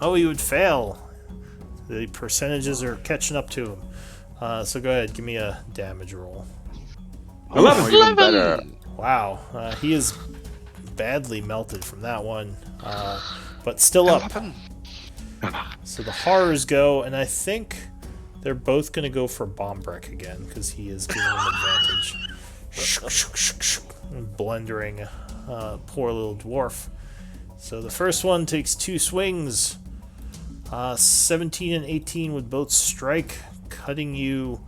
Oh, he would fail. The percentages are catching up to him. So go ahead, give me a damage roll. 11. Or even better. Wow, he is badly melted from that one, but still up. So the horrors go, and I think they're both going to go for Bombrek again, because he is giving them advantage. Blundering, poor little dwarf. So the first one takes 2 swings. 17 and 18 would both strike, cutting you.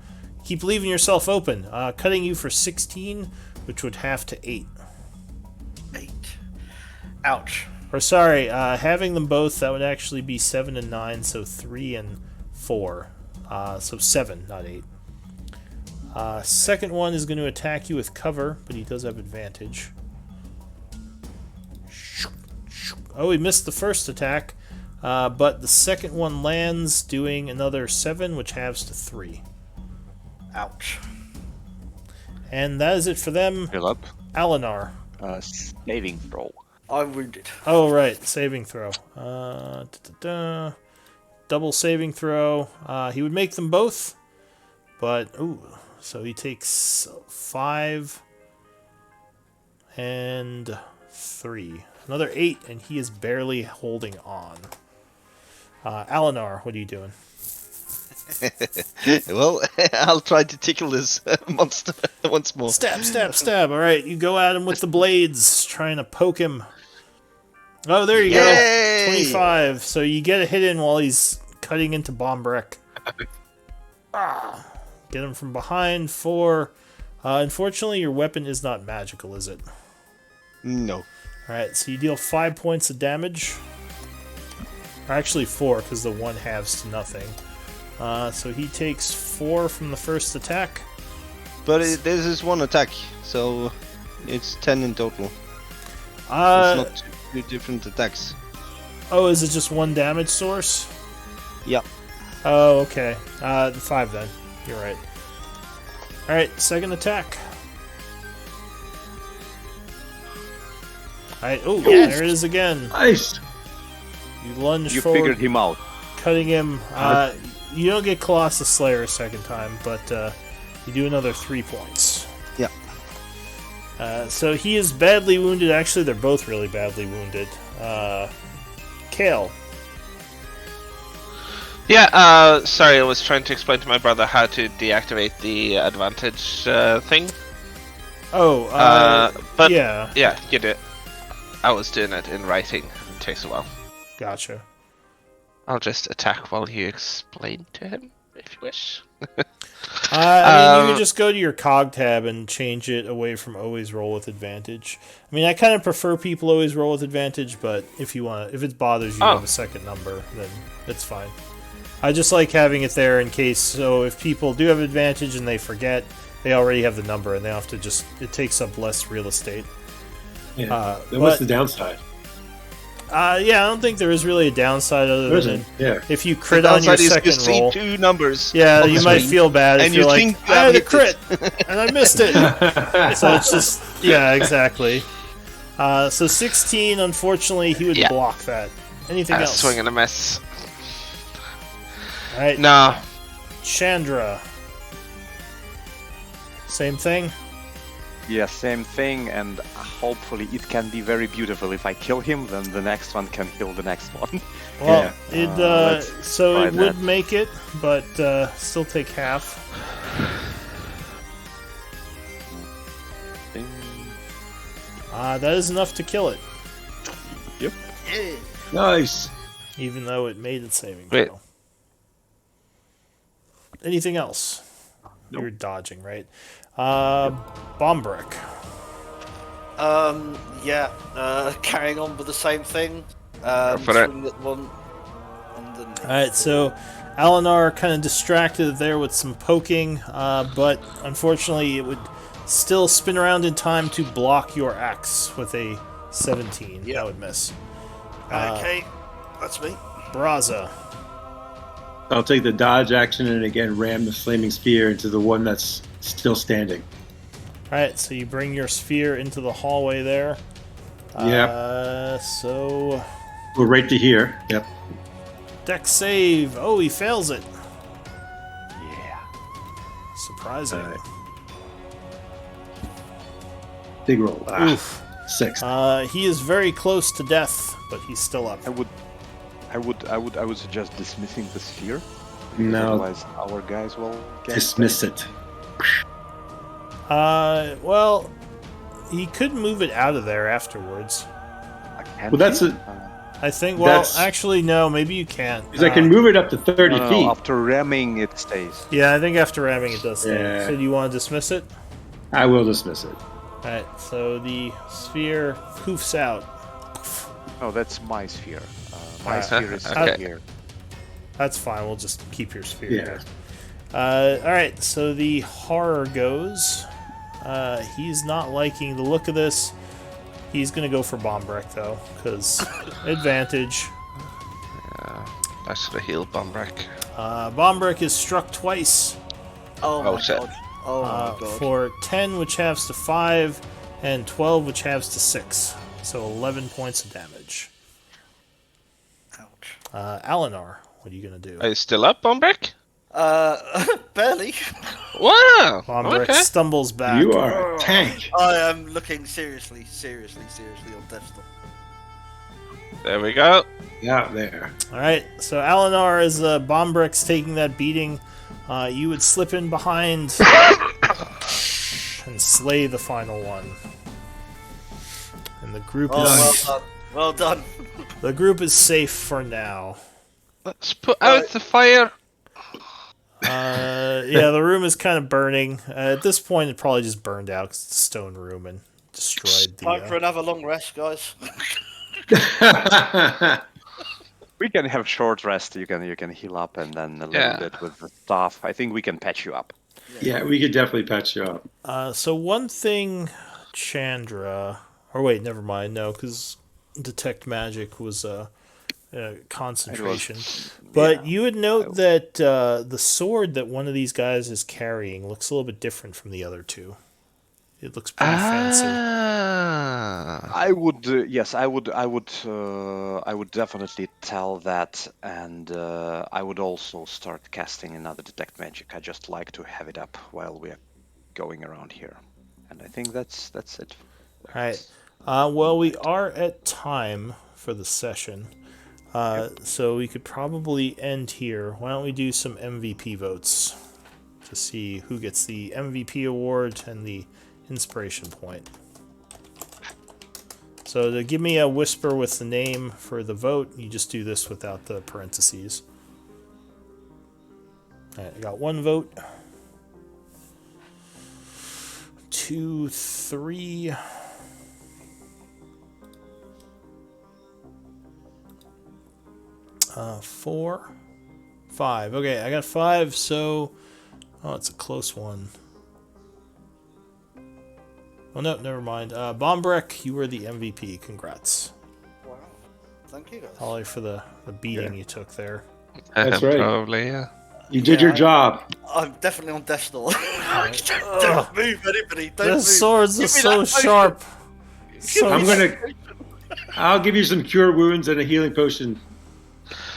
Keep leaving yourself open. Cutting you for 16, which would have to 8. 8. Ouch. Or sorry, having them both, that would actually be 7 and 9, so 3 and 4. So 7, not 8. Second one is going to attack you with cover, but he does have advantage. Oh, he missed the first attack, but the second one lands, doing another 7, which halves to 3. Ouch. And that is it for them. Philip, Alinar. saving throw. I'm wounded. Oh, right. Saving throw. Double saving throw. He would make them both. But, ooh. So he takes 5 and 3. Another 8, and he is barely holding on. Alinar, what are you doing? Well, I'll try to tickle this monster once more. Stab, stab, stab. All right, you go at him with the blades, trying to poke him. Oh, there you Yay! go. 25. So you get a hit in while he's cutting into Bombrek. Get him from behind. 4. Unfortunately, your weapon is not magical, is it? No. All right, so you deal 5 points of damage. Or actually 4, because the 1 halves to nothing. So he takes 4 from the first attack. But this is one attack, so it's 10 in total. It's not 2 different attacks. Oh, is it just 1 damage source? Yeah. Oh, okay. 5 then. You're right. Alright, second attack. Alright, oh, Yes! there it is again. Nice. You lunge You forward, figured him out. cutting him. You don't get Colossus Slayer a second time, but you do another 3 points. Yeah. So he is badly wounded. Actually, they're both really badly wounded. Kale. Yeah, sorry, I was trying to explain to my brother how to deactivate the advantage thing. Oh, But yeah. yeah, you do it. I was doing it in writing. It takes a while. Gotcha. I'll just attack while you explain to him, if you wish. I mean, you can just go to your cog tab and change it away from always roll with advantage. I mean, I kind of prefer people always roll with advantage, but if you want, if it bothers you to have a second number, then it's fine. I just like having it there in case. So if people do have advantage and they forget, they already have the number, and they don't have to just. It takes up less real estate. Yeah. Then what's but- the downside? Yeah, I don't think there is really a downside other There than isn't. Yeah. if you crit on your Downside is second you see roll. 2 numbers. Yeah, on you the might screen, feel bad if and you're you like, think I had a hit crit, it. and I missed it. So it's just, yeah, exactly. So 16, unfortunately, he would Yeah. block that. Anything else? Swing and a miss. All right, No. Chandra. Same thing? Yeah, same thing, and hopefully it can be very beautiful. If I kill him, then the next one can kill the next one. Well, Yeah. it Let's so try it would that. make it, but still take half. That is enough to kill it. Nice. even though it made its saving Wait. throw. Anything else? Nope. You're dodging, right? Bomb brick. Yeah. Carrying on with the same thing. for it. Swing at one. Underneath. Alright, so Alinar kind of distracted there with some poking, but unfortunately it would still spin around in time to block your axe with a 17. Yeah. That would miss. Okay, that's me. Braza. I'll take the dodge action and again ram the flaming spear into the one that's still standing. Alright, so you bring your sphere into the hallway there. Yep. So We're right to here. Yep. dex save. Oh, he fails it. Yeah. Surprising. Alright. Big roll. Oof. 6. He is very close to death, but he's still up. I would suggest dismissing the sphere. No. Otherwise, our guys will get Dismiss it. Well, he could move it out of there afterwards. Well, Well, that's it. I think. Well, That's- actually, no. Maybe you can't. Because I can move it up to 30 no, feet. after ramming, it stays. Yeah, I think after ramming it does stay. Yeah. So do you want to dismiss it? I will dismiss it. Alright, so the sphere poofs out. No, that's my sphere. My Ah, sphere is okay. here. That's fine, we'll just keep your sphere Yeah. here. Alright, so the horror goes. He's not liking the look of this. He's gonna go for bomb brick though, because advantage. I should have healed Bombrick. Bomb brick is struck twice. Oh my shit. god. Oh my god. For 10, which halves to 5, and 12, which halves to 6. So 11 points of damage. Ouch. Alinar, what are you gonna do? Are you still up, Bombrick? Barely. Wow! Bombrick Okay. stumbles back. You are a tank. I am looking seriously on Death Star. There we go. Yeah, there. Alright, so Alinar, as Bombrick's taking that beating, you would slip in behind and slay the final one. And the group Oh, is well done. Well done. the group is safe for now. Let's put out the fire. Yeah, the room is kind of burning. At this point, it probably just burned out 'cause it's a stone room and destroyed the. Time for another long rest, guys. We can have short rest. You can heal up and then a little Yeah. bit with the staff. I think we can patch you up. Yeah, we could definitely patch you up. So one thing, Chandra, or wait, never mind. No, because detect magic was concentration. But you would note that the sword that one of these guys is carrying looks a little bit different from the other two. It looks pretty fancy. Ah. I would, yes, I would definitely tell that, and I would also start casting another detect magic. I just like to have it up while we're going around here, and I think that's it. All right. Well, we are at time for the session, so we could probably end here. Why don't we do some MVP votes to see who gets the MVP award and the inspiration point. So to give me a whisper with the name for the vote, you just do this without the parentheses. Alright, I got 1 vote. 2, 3. 4, 5. Okay, I got 5, so... Oh, it's a close one. Oh no, never mind. Bombrick, you were the MVP. Congrats. Wow. Thank you, guys. Holly, for the beating you took there. That's right. Probably, yeah. You did your job. I'm definitely on Death Star. Don't move, anybody. Don't The move. swords Give are me so that potion. sharp. So I'll give you some cure wounds and a healing potion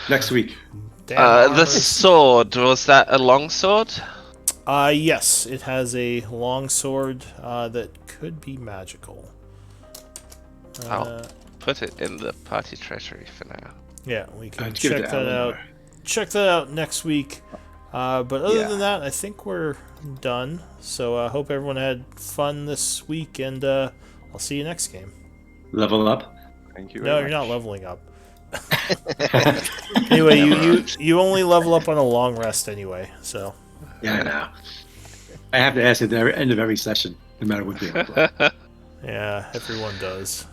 next week. damn The armor. sword, was that a long sword? Yes, it has a long sword that could be magical. I'll put it in the party treasury for now. Yeah, we can Let's give it check to that out. Eleanor. Check that out next week. But other Yeah. than that, I think we're done. So I hope everyone had fun this week, and I'll see you next game. Level up. Thank you. No, very you're not much. leveling up. Anyway, you only level up on a long rest anyway, so. Yeah, I know. I have to ask at the end of every session, no matter what game I play. Yeah, everyone does.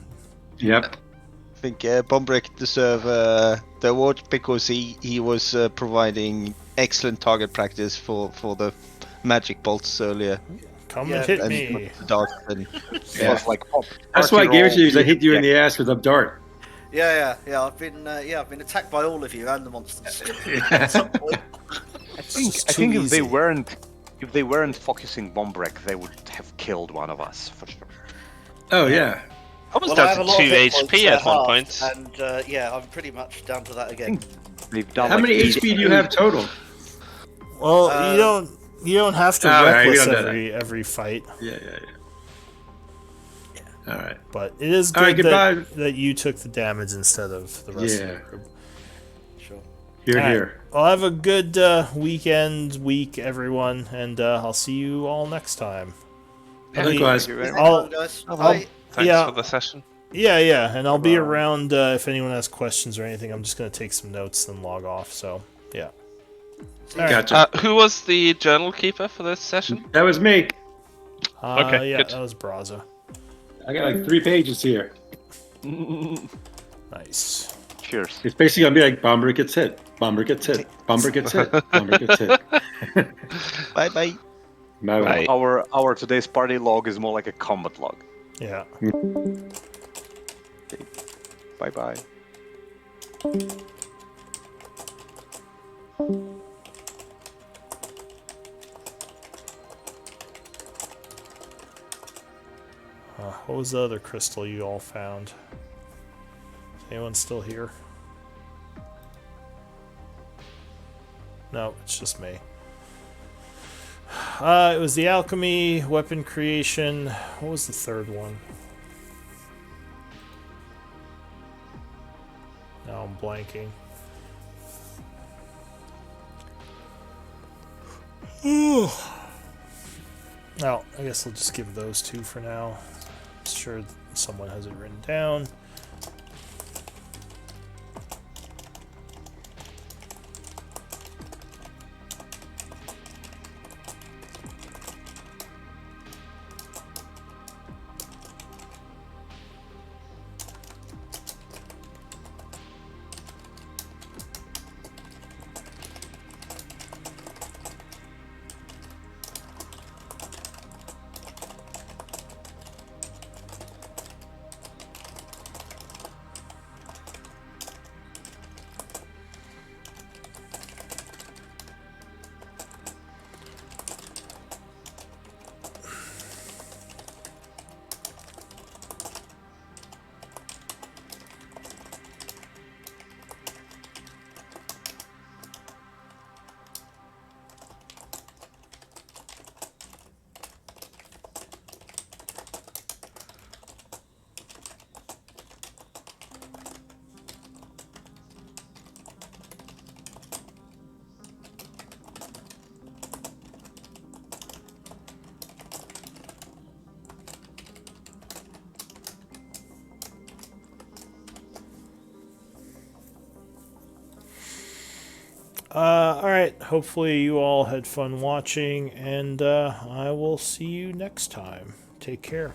Yep. I think Bombrek deserve the award because he was providing excellent target practice for the magic bolts earlier. Come Yeah, and hit and me. the dart and It was like That's why I gave it to you. Is I hit you in Yeah. the ass with a dart. Yeah. I've been attacked by all of you and the monsters. I think It's I think too if they easy. weren't focusing Bombrek, they would have killed one of us for sure. Oh yeah. I was I down have to a lot of 2 hit points, HP they're at one halved, point. and I'm pretty much down to that again. They've done How like many 80 HP do you have total? Well, you don't have to all right, we reckless don't do every fight, Yeah. All right. but it is All right, good goodbye. that you took the damage instead of the rest of Yeah. the group. Sure. Here, All right. here. Well, have a good week, everyone, and I'll see you all next time. Likewise. Thank you very much. I'll, Guys. I'll- Bye. Thanks yeah. for the session. Yeah, and I'll be Bye-bye. around if anyone has questions or anything. I'm just gonna take some notes and log off. So, yeah. All right. Gotcha. Who was the journal keeper for this session? That was me. Okay, Yeah, good. that was Braza. I got like 3 pages here. Nice. Cheers. It's basically gonna be like Bomber gets hit. Bomber gets hit. Bomber gets hit. Bomber gets hit. bye bye. Bye bye. Right. Our today's party log is more like a combat log. Yeah. Bye bye. What was the other crystal you all found? Is anyone still here? No, it's just me. It was the alchemy, weapon creation. What was the third one? Now I'm blanking. No, I guess I'll just give those two for now. I'm sure someone has it written down. Alright, hopefully you all had fun watching, and I will see you next time. Take care.